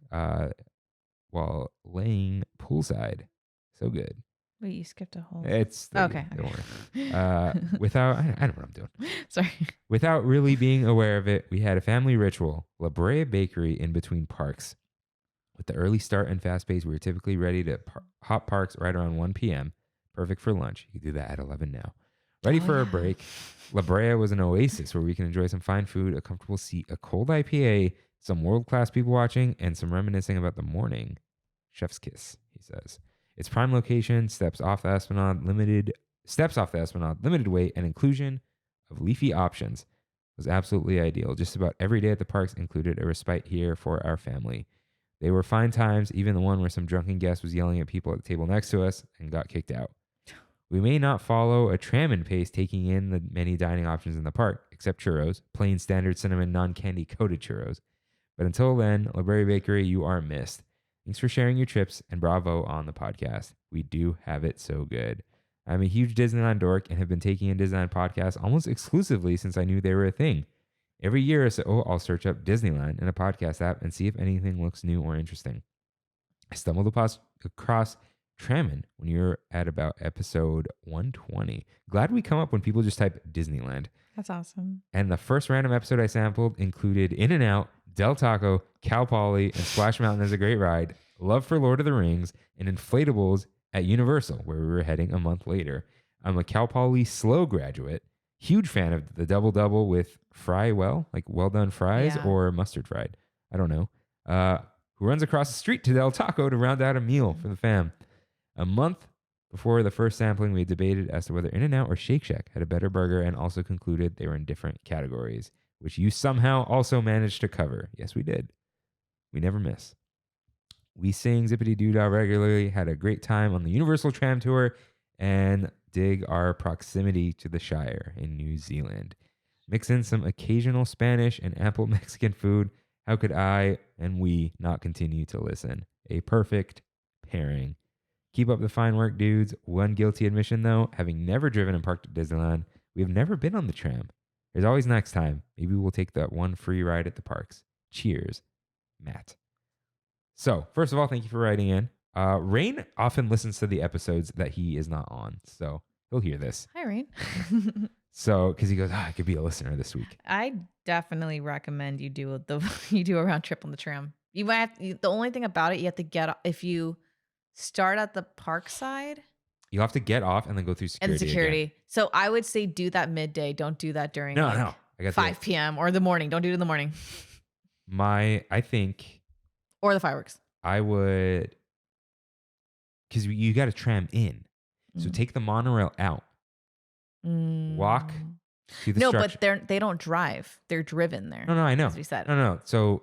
while laying poolside. So good. Wait, you skipped a whole. It's okay. Don't worry. Without, I don't know what I'm doing. Sorry. Without really being aware of it, we had a family ritual, La Brea Bakery in between parks. With the early start and fast pace, we were typically ready to hop parks right around 1 p.m. Perfect for lunch. You can do that at 11 now. Ready for a break. La Brea was an oasis where we can enjoy some fine food, a comfortable seat, a cold IPA, some world-class people watching, and some reminiscing about the morning. Chef's kiss, he says. Its prime location, steps off the Esplanade, limited weight, and inclusion of leafy options was absolutely ideal. Just about every day at the parks included a respite here for our family. They were fine times, even the one where some drunken guest was yelling at people at the table next to us and got kicked out. We may not follow a Trammin pace taking in the many dining options in the park, except churros, plain standard cinnamon non-candy coated churros. But until then, La Brea Bakery, you are missed. Thanks for sharing your trips and bravo on the podcast. We do have it so good. I'm a huge Disneyland dork and have been taking in Disneyland podcasts almost exclusively since I knew they were a thing. Every year or so, I'll search up Disneyland in a podcast app and see if anything looks new or interesting. I stumbled across Trammin when you're at about episode 120. Glad we come up when people just type Disneyland. That's awesome. And the first random episode I sampled included In-N-Out, Del Taco, Cal Poly, and Splash Mountain is a great ride, love for Lord of the Rings, and inflatables at Universal, where we were heading a month later. I'm a Cal Poly slow graduate, huge fan of the double with well done fries or mustard fried. I don't know. Who runs across the street to Del Taco to round out a meal for the fam. A month before the first sampling, we debated as to whether In-N-Out or Shake Shack had a better burger and also concluded they were in different categories, which you somehow also managed to cover. Yes, we did. We never miss. We sing Zippity Doo-Dah regularly, had a great time on the Universal Tram Tour, and dig our proximity to the Shire in New Zealand. Mix in some occasional Spanish and ample Mexican food. How could I and we not continue to listen? A perfect pairing. Keep up the fine work, dudes. One guilty admission, though, having never driven and parked at Disneyland, we have never been on the tram. There's always next time. Maybe we'll take that one free ride at the parks. Cheers, Matt. So, first of all, thank you for writing in. Rain often listens to the episodes that he is not on, so he'll hear this. Hi, Rain. So, because he goes, I could be a listener this week. I definitely recommend you do you do a round trip on the tram. You might the only thing about it, you have to get if you start at the park side. You'll have to get off and then go through security. Again. So I would say do that midday. Don't do that during No. I got 5 p.m. or the morning. Don't do it in the morning. I think. Or the fireworks. I would, because you got to tram in. So take the monorail out. Walk to the structure. But they don't drive. They're driven there. No, I know. As we said. No. So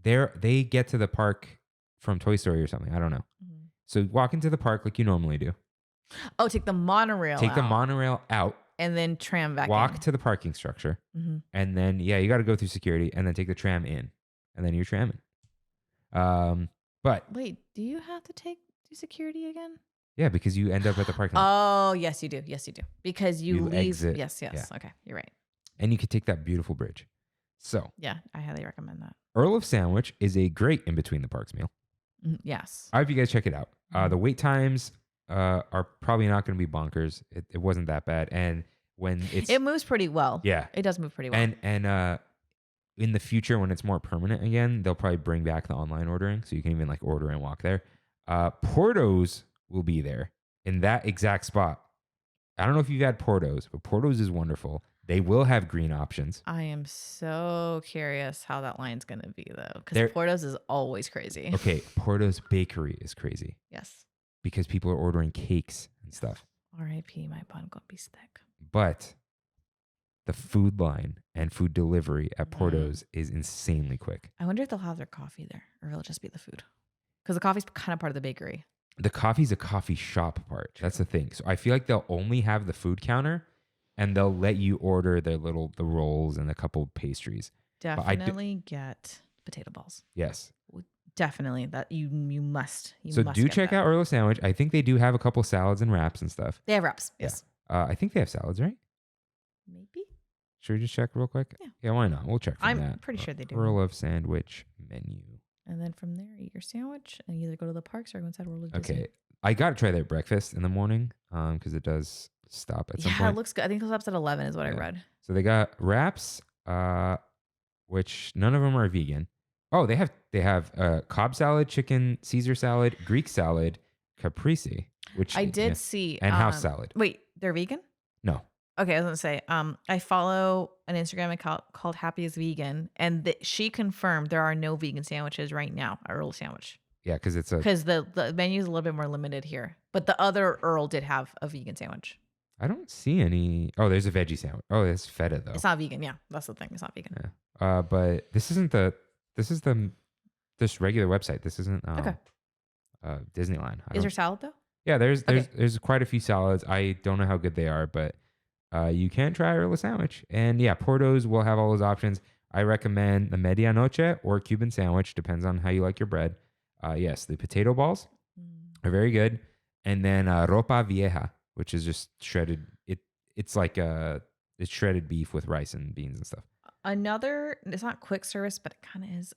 they get to the park from Toy Story or something. I don't know. So walk into the park like you normally do. Oh, take the monorail Take the monorail out. And then tram back Walk in. to the parking structure. And then, you got to go through security and then take the tram in. And then you're tramming. But wait, do you have to do security again? Yeah, because you end up at the parking lot. Oh, yes, you do. Because you leave. Exit. Yes. Yeah. Okay, you're right. And you could take that beautiful bridge. So yeah, I highly recommend that. Earl of Sandwich is a great in between the parks meal. Yes. I hope you guys check it out. The wait times are probably not going to be bonkers. It wasn't that bad, and when it moves pretty well. Yeah, it does move pretty well. And in the future, when it's more permanent again, they'll probably bring back the online ordering, so you can even like order and walk there. Porto's will be there in that exact spot. I don't know if you've had Porto's, but Porto's is wonderful. They will have green options. I am so curious how that line's going to be, though, because Porto's is always crazy. Okay, Porto's bakery is crazy. Yes. Because people are ordering cakes and stuff. R.I.P. my bun gonna be stick. But the food line and food delivery at Porto's is insanely quick. I wonder if they'll have their coffee there, or it'll just be the food. Because the coffee's kind of part of the bakery. The coffee's a coffee shop part. That's the thing. So I feel like they'll only have the food counter, and they'll let you order the rolls and a couple of pastries. Definitely get potato balls. Yes. Definitely. That you must. So do check out Earl of Sandwich. I think they do have a couple salads and wraps and stuff. They have wraps. Yes. I think they have salads, right? Maybe. Should we just check real quick? Yeah. Yeah, why not? We'll check from that. I'm pretty sure they do. Earl of Sandwich menu. And then from there, eat your sandwich and either go to the parks or go inside World of Disney. Okay. I got to try their breakfast in the morning because it does stop at some point. Yeah, it looks good. I think it stops at 11 is what I read. So they got wraps, which none of them are vegan. Oh, they have Cobb salad, chicken Caesar salad, Greek salad, caprese, which I did see. And house salad. Wait, they're vegan? No. Okay, I was gonna say, I follow an Instagram account called Happy is Vegan, and she confirmed there are no vegan sandwiches right now at Earl Sandwich. Yeah, because the menu is a little bit more limited here, but the other Earl did have a vegan sandwich. I don't see any. Oh, there's a veggie sandwich. Oh, it's feta though. It's not vegan. Yeah, that's the thing. It's not vegan. Yeah. But this isn't the. This is this regular website. This isn't okay. Disneyland. Is there salad though? Yeah, there's quite a few salads. I don't know how good they are, but you can try Earl of Sandwich. And yeah, Porto's will have all those options. I recommend the medianoche or Cuban sandwich, depends on how you like your bread. Yes, the potato balls are very good. And then ropa vieja, which is just shredded. It's like it's shredded beef with rice and beans and stuff. It's not quick service, but it kind of is.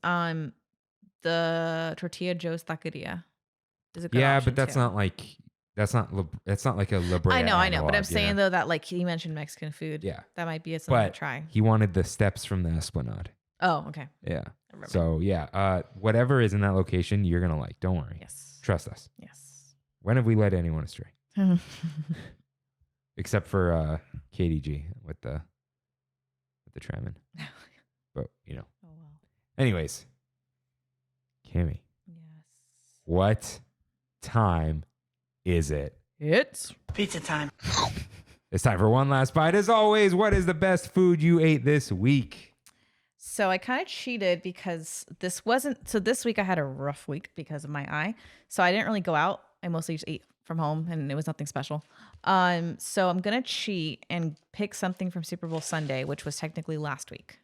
The Tortilla Joe's Taqueria is a good option but that's too. not like that's not like a La Brea I know, analog, but I'm saying though that like he mentioned Mexican food. Yeah, that might be something to try. He wanted the steps from the Esplanade. Oh, okay. Yeah. So yeah, whatever is in that location, you're gonna like. Don't worry. Yes. Trust us. Yes. When have we led anyone astray? Except for KDG with the Trammin. But you know. Oh well. Anyways, Kimmie. Yes. What time is it? It's pizza time. It's time for one last bite. As always, what is the best food you ate this week? So I kind of cheated because this week I had a rough week because of my eye. So I didn't really go out. I mostly just ate from home and it was nothing special. So I'm going to cheat and pick something from Super Bowl Sunday, which was technically last week.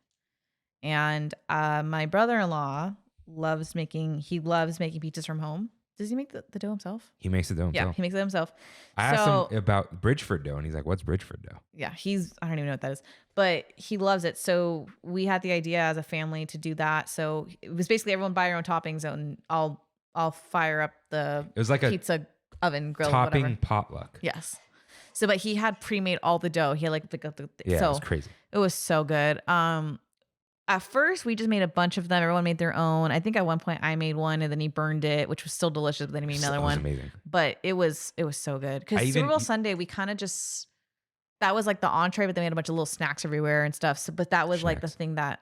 And my brother-in-law loves making pizzas from home. Does he make the dough himself? He makes the dough himself. Yeah, he makes it himself. I asked him about Bridgeford dough, and he's like, "What's Bridgeford dough?" Yeah, I don't even know what that is, but he loves it. So we had the idea as a family to do that. So it was basically everyone buy your own toppings, and I'll I'll fire up the It was like a pizza oven grill, topping whatever. potluck. Yes. So, but he had pre-made all the dough. He had like Yeah, so it was crazy. it was so good. At first we just made a bunch of them. Everyone made their own. I think at one point I made one and then he burned it, which was still delicious. But then he made another one. Amazing. But it was so good. Because Super Bowl Sunday, we kind of just, that was like the entree, but they made a bunch of little snacks everywhere and stuff. So, but that was like the thing that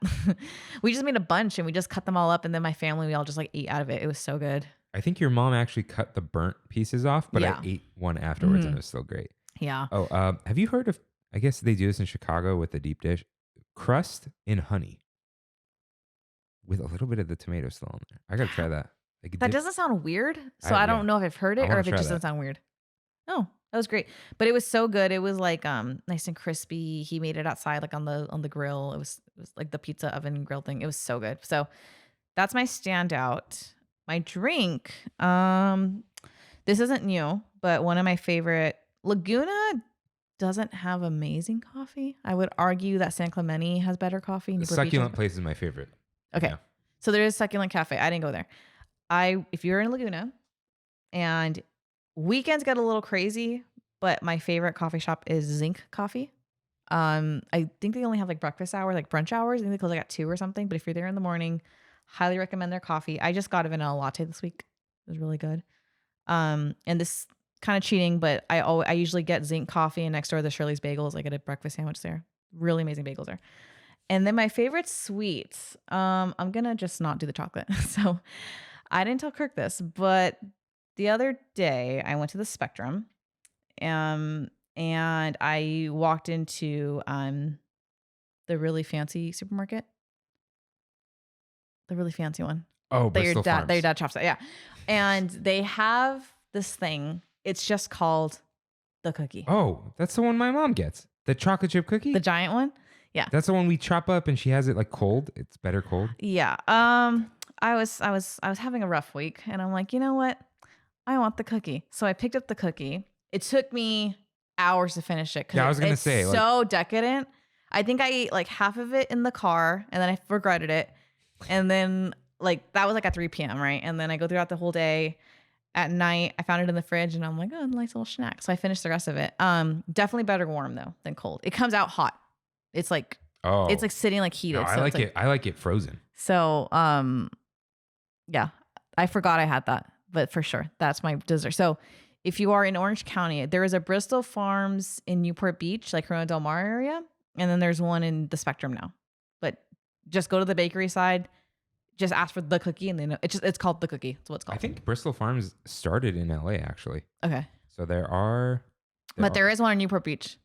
we just made a bunch and we just cut them all up. And then my family, we all just like ate out of it. It was so good. I think your mom actually cut the burnt pieces off, but I ate one afterwards and it was still great. Yeah. Oh, have you heard of, I guess they do this in Chicago with the deep dish, crust in honey with a little bit of the tomato still on there. I got to try that. That doesn't sound weird. So I don't know if I've heard it or if it just doesn't sound weird. Oh, that was great. But it was so good. It was like nice and crispy. He made it outside like on the grill. It was like the pizza oven grill thing. It was so good. So that's my standout. My drink, this isn't new, but one of my favorite, Laguna doesn't have amazing coffee. I would argue that San Clemente has better coffee. The Succulent place is my favorite. Okay. Yeah. So there is Succulent Cafe. I didn't go there. If you're in Laguna and weekends get a little crazy, but my favorite coffee shop is Zinc Coffee. I think they only have like breakfast hours, like brunch hours. I think they close like at 2 or something. But if you're there in the morning, highly recommend their coffee. I just got a vanilla latte this week. It was really good. And this kind of cheating, but I usually get Zinc Coffee, and next door the Shirley's Bagels. I get a breakfast sandwich there. Really amazing bagels there. And then my favorite sweets. I'm gonna just not do the chocolate. So I didn't tell Kirk this, but the other day I went to the Spectrum, and I walked into the really fancy supermarket. The really fancy one. Oh, that Bristol Farms. That your dad shops at. Yeah. And they have this thing. It's just called the cookie. Oh, that's the one my mom gets. The chocolate chip cookie? The giant one? Yeah. That's the one we chop up and she has it like cold. It's better cold. Yeah. I was having a rough week and I'm like, you know what? I want the cookie. So I picked up the cookie. It took me hours to finish it. Yeah, I was going to it's say. so decadent. I think I ate like half of it in the car and then I regretted it. And then like that was like at 3 p.m. right? And then I go throughout the whole day. At night, I found it in the fridge and I'm like, oh, nice little snack. So I finished the rest of it. Definitely better warm though than cold. It comes out hot. It's like sitting like heated. No, I like it. I like it frozen. So yeah, I forgot I had that, but for sure that's my dessert. So if you are in Orange County, there is a Bristol Farms in Newport Beach, like Corona Del Mar area, and then there's one in the Spectrum now. But just go to the bakery side. Just ask for the cookie and they know it's called the cookie. That's what it's called. I think Bristol Farms started in LA actually. Okay. So there is one in Newport Beach.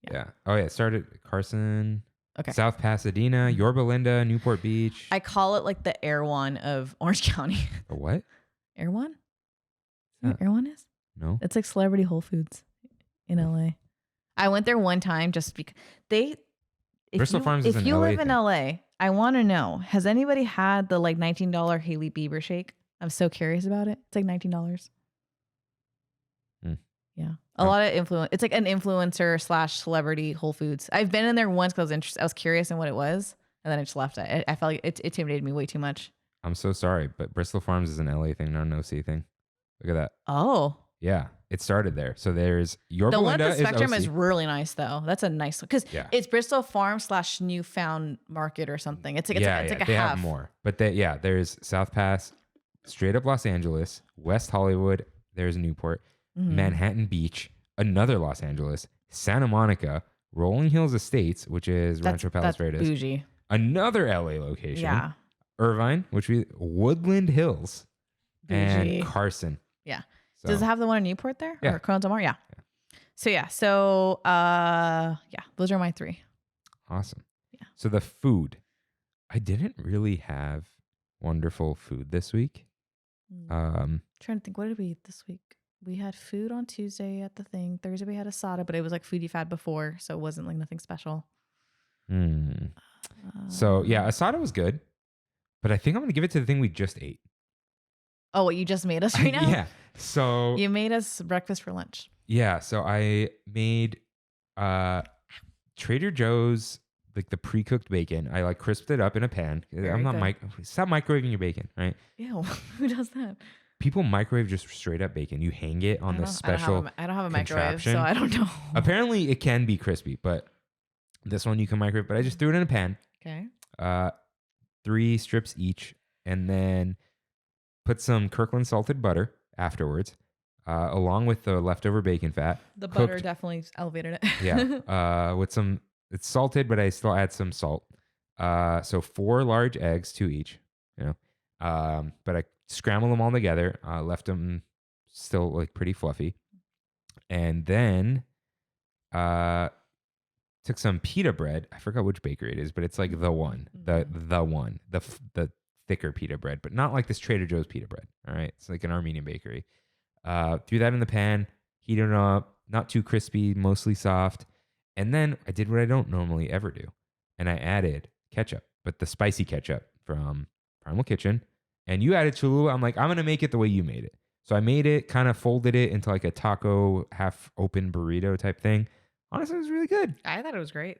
Yeah. Oh yeah. It started Carson. Okay. South Pasadena, Yorba Linda, Newport Beach. I call it like the Air One of Orange County. The what? Air One? You know what Air One is? No. It's like Celebrity Whole Foods in LA. I went there one time just because Bristol Farms is an LA. If you live in thing. LA, I want to know, has anybody had the like $19 Hailey Bieber shake? I'm so curious about it. It's like $19. Yeah. A lot of influence. It's like an influencer / celebrity Whole Foods. I've been in there once because I was curious in what it was. And then I just left. I felt like it intimidated me way too much. I'm so sorry, but Bristol Farms is an LA thing, not an OC thing. Look at that. Oh. Yeah. It started there. So there's Yorba The one Linda at the Spectrum is is really nice though. That's a nice one. Because it's Bristol Farm / Newfound Market or something. It's like a they half. have more. But there's South Pass, straight up Los Angeles, West Hollywood, there's Newport, Manhattan Beach, another Los Angeles, Santa Monica, Rolling Hills Estates, which is Rancho Palos Verdes. Bougie. Another LA location. Yeah. Irvine, Woodland Hills, Bougie. and Carson. Yeah. So, Does it have the one in Newport there? Yeah. Or Corona Del Mar? Yeah. Those are my 3. Awesome. Yeah. So the food, I didn't really have wonderful food this week. Trying to think, what did we eat this week? We had food on Tuesday at the thing. Thursday we had asada, but it was like food you've had before, so it wasn't like nothing special. So yeah, asada was good, but I think I'm gonna give it to the thing we just ate. Oh, what you just made us right now? Yeah. So you made us breakfast for lunch. Yeah. So I made Trader Joe's like the pre-cooked bacon. I like crisped it up in a pan. Very I'm not good. stop microwaving your bacon, right? Ew, who does that? people microwave just straight up bacon. You hang it on this special I don't have a microwave, so contraption. I don't know. Apparently, it can be crispy, but this one you can microwave. But I just threw it in a pan. Okay. 3 strips each, and then put some Kirkland salted butter afterwards, along with the leftover bacon fat. The butter definitely elevated it. Yeah. With some, it's salted, but I still add some salt. So 4 large eggs, 2 each, but I scrambled them all together, left them still like pretty fluffy. And then, took some pita bread. I forgot which bakery it is, but it's like the one, the thicker pita bread, but not like this Trader Joe's pita bread. All right. It's like an Armenian bakery. Threw that in the pan, heated it up, not too crispy, mostly soft. And then I did what I don't normally ever do. And I added ketchup, but the spicy ketchup from Primal Kitchen. And you added Cholula. I'm like, I'm going to make it the way you made it. So I made it, kind of folded it into like a taco half open burrito type thing. Honestly, it was really good. I thought it was great.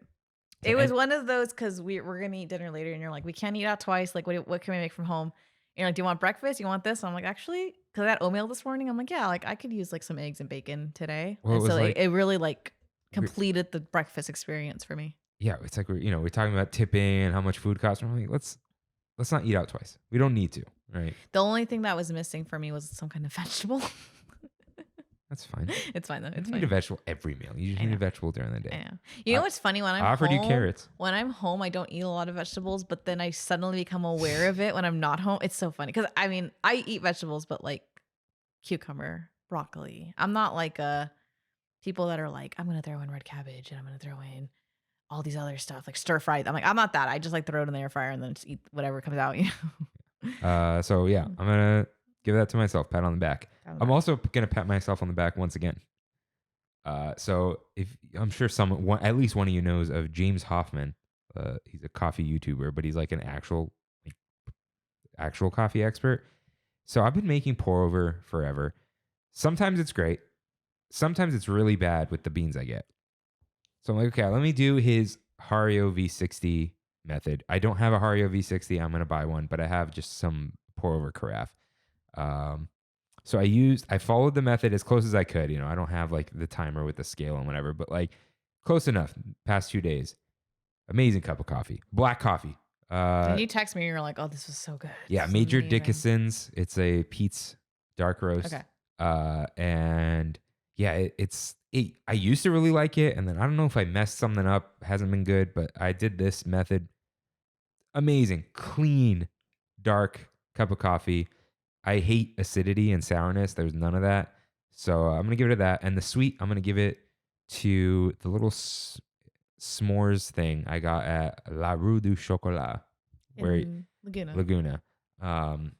It was one of those, because we're going to eat dinner later and you're like, we can't eat out twice. Like, what can we make from home? And you're like, do you want breakfast? You want this? And I'm like, actually, because I had oatmeal this morning. I'm like, yeah, like I could use like some eggs and bacon today. Well, and so like, it really like completed the breakfast experience for me. Yeah, it's like we're talking about tipping and how much food costs. We're like, let's not eat out twice. We don't need to, right? The only thing that was missing for me was some kind of vegetable. That's fine. It's fine though. You need a vegetable every meal. You just need a vegetable during the day. Yeah. You know what's funny? When I'm offered home, you carrots. When I'm home, I don't eat a lot of vegetables, but then I suddenly become aware of it when I'm not home. It's so funny because I mean, I eat vegetables, but like cucumber, broccoli. I'm not like people that are like, I'm gonna throw in red cabbage and I'm gonna throw in all these other stuff like stir fried. I'm like, I'm not that. I just like throw it in the air fryer and then just eat whatever comes out. So yeah, I'm gonna give that to myself. Pat on the back. I'm also gonna pat myself on the back once again. So if I'm sure at least one of you knows of James Hoffman. He's a coffee YouTuber, but he's like an actual coffee expert. So I've been making pour over forever. Sometimes it's great. Sometimes it's really bad with the beans I get. So I'm like, okay, let me do his Hario V60 method. I don't have a Hario V60. I'm going to buy one, but I have just some pour over carafe. So I followed the method as close as I could. I don't have like the timer with the scale and whatever, but like close enough. Past 2 days. Amazing cup of coffee. Black coffee. And you text me and you're like, oh, this was so good. Yeah, Major Dickinson's. It's a Pete's dark roast. Okay. And yeah, I used to really like it, and then I don't know if I messed something up. It hasn't been good, but I did this method. Amazing, clean, dark cup of coffee. I hate acidity and sourness. There's none of that. So I'm going to give it to that. And the sweet, I'm going to give it to the little s'mores thing I got at La Rue du Chocolat. Laguna.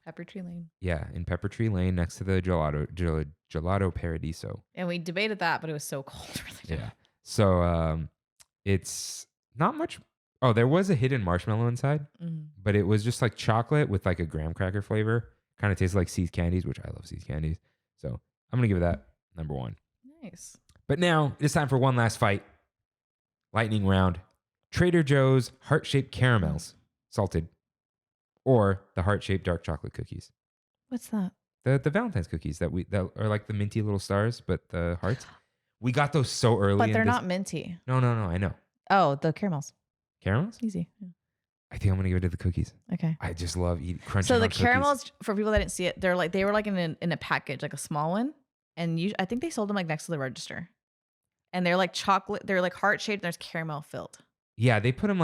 Pepper Tree Lane. Yeah, in Pepper Tree Lane next to the Gelato Paradiso. And we debated that, but it was so cold. Yeah. So it's not much. Oh, there was a hidden marshmallow inside, but it was just like chocolate with like a graham cracker flavor. Kind of tastes like See's Candies, which I love See's Candies. So I'm going to give it that number 1. Nice. But now it's time for one last fight. Lightning round. Trader Joe's heart-shaped caramels, salted, or the heart-shaped dark chocolate cookies. What's that? The Valentine's cookies that are like the minty little stars, but the hearts. We got those so early. But they're not minty. No, I know. Oh, the caramels. Caramels? Easy. Yeah. I think I'm gonna give it to the cookies. Okay. I just love eating crunching. So the on caramels, cookies. for people that didn't see it, they were like in a package, like a small one, and I think they sold them like next to the register, and they're like chocolate. They're like heart shaped. And there's caramel filled. Yeah, they put them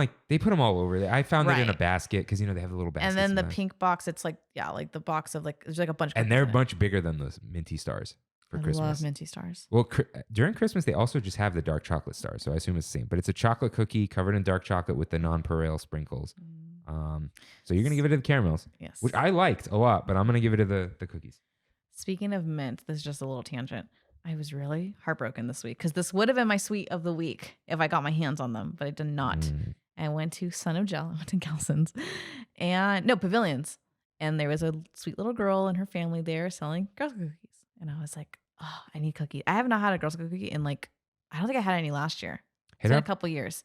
all over there. I found it in a basket because they have the little basket. And then the pink box, it's like like the box of like there's like a bunch. Of and they're much bigger than those minty stars for Christmas. I love minty stars. Well, during Christmas they also just have the dark chocolate stars, so I assume it's the same. But it's a chocolate cookie covered in dark chocolate with the nonpareil sprinkles. So you're gonna give it to the caramels, yes, which I liked a lot, but I'm gonna give it to the cookies. Speaking of mint, this is just a little tangent. I was really heartbroken this week because this would have been my sweet of the week if I got my hands on them, but I did not. I went to Son of Gel. I went to Gelson's Pavilions. And there was a sweet little girl and her family there selling Girl Scout cookies. And I was like, oh, I need cookies. I have not had a Girl Scout cookie in like, I don't think I had any last year. It's been a couple years.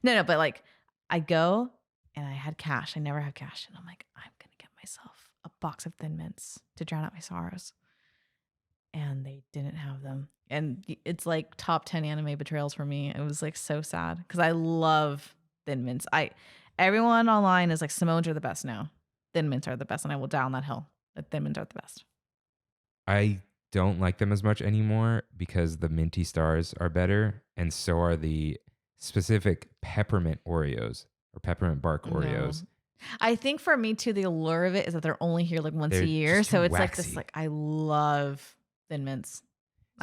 No, but like I go and I had cash. I never have cash. And I'm like, I'm going to get myself a box of Thin Mints to drown out my sorrows. And they didn't have them. And it's like top 10 anime betrayals for me. It was like so sad because I love Thin Mints. Everyone online is like, Simones are the best now. Thin Mints are the best. And I will die on that hill. That Thin Mints are the best. I don't like them as much anymore because the minty stars are better. And so are the specific peppermint Oreos or peppermint bark Oreos. No. I think for me too, the allure of it is that they're only here like once They're a year. just So too it's like waxy. this, like I love Thin Mints.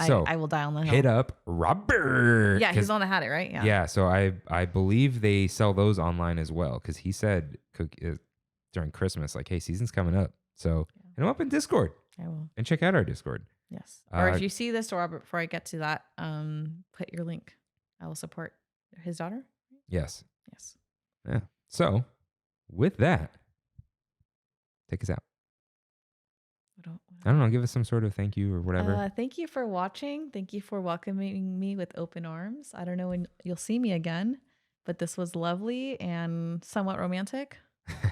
So I will die on the hill. hit up Robert. Yeah, he's the one that had it, right? Yeah. Yeah. So I believe they sell those online as well because he said during Christmas, like, hey, season's coming up. So hit him up in Discord I will. and check out our Discord. Yes. Or Uh, if you see this, Robert, before I get to that, put your link. I will support his daughter. Yes. Yes. Yeah. So with that, take us out. I don't know. Give us some sort of thank you or whatever. Thank you for watching. Thank you for welcoming me with open arms. I don't know when you'll see me again, but this was lovely and somewhat romantic.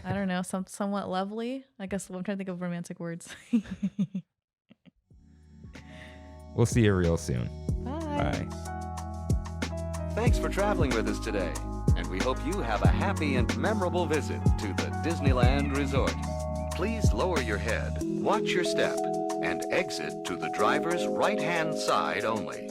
I don't know, somewhat lovely. I guess I'm trying to think of romantic words. We'll see you real soon. Bye. Bye. Thanks for traveling with us today, and we hope you have a happy and memorable visit to the Disneyland Resort. Please lower your head, watch your step, and exit to the driver's right-hand side only.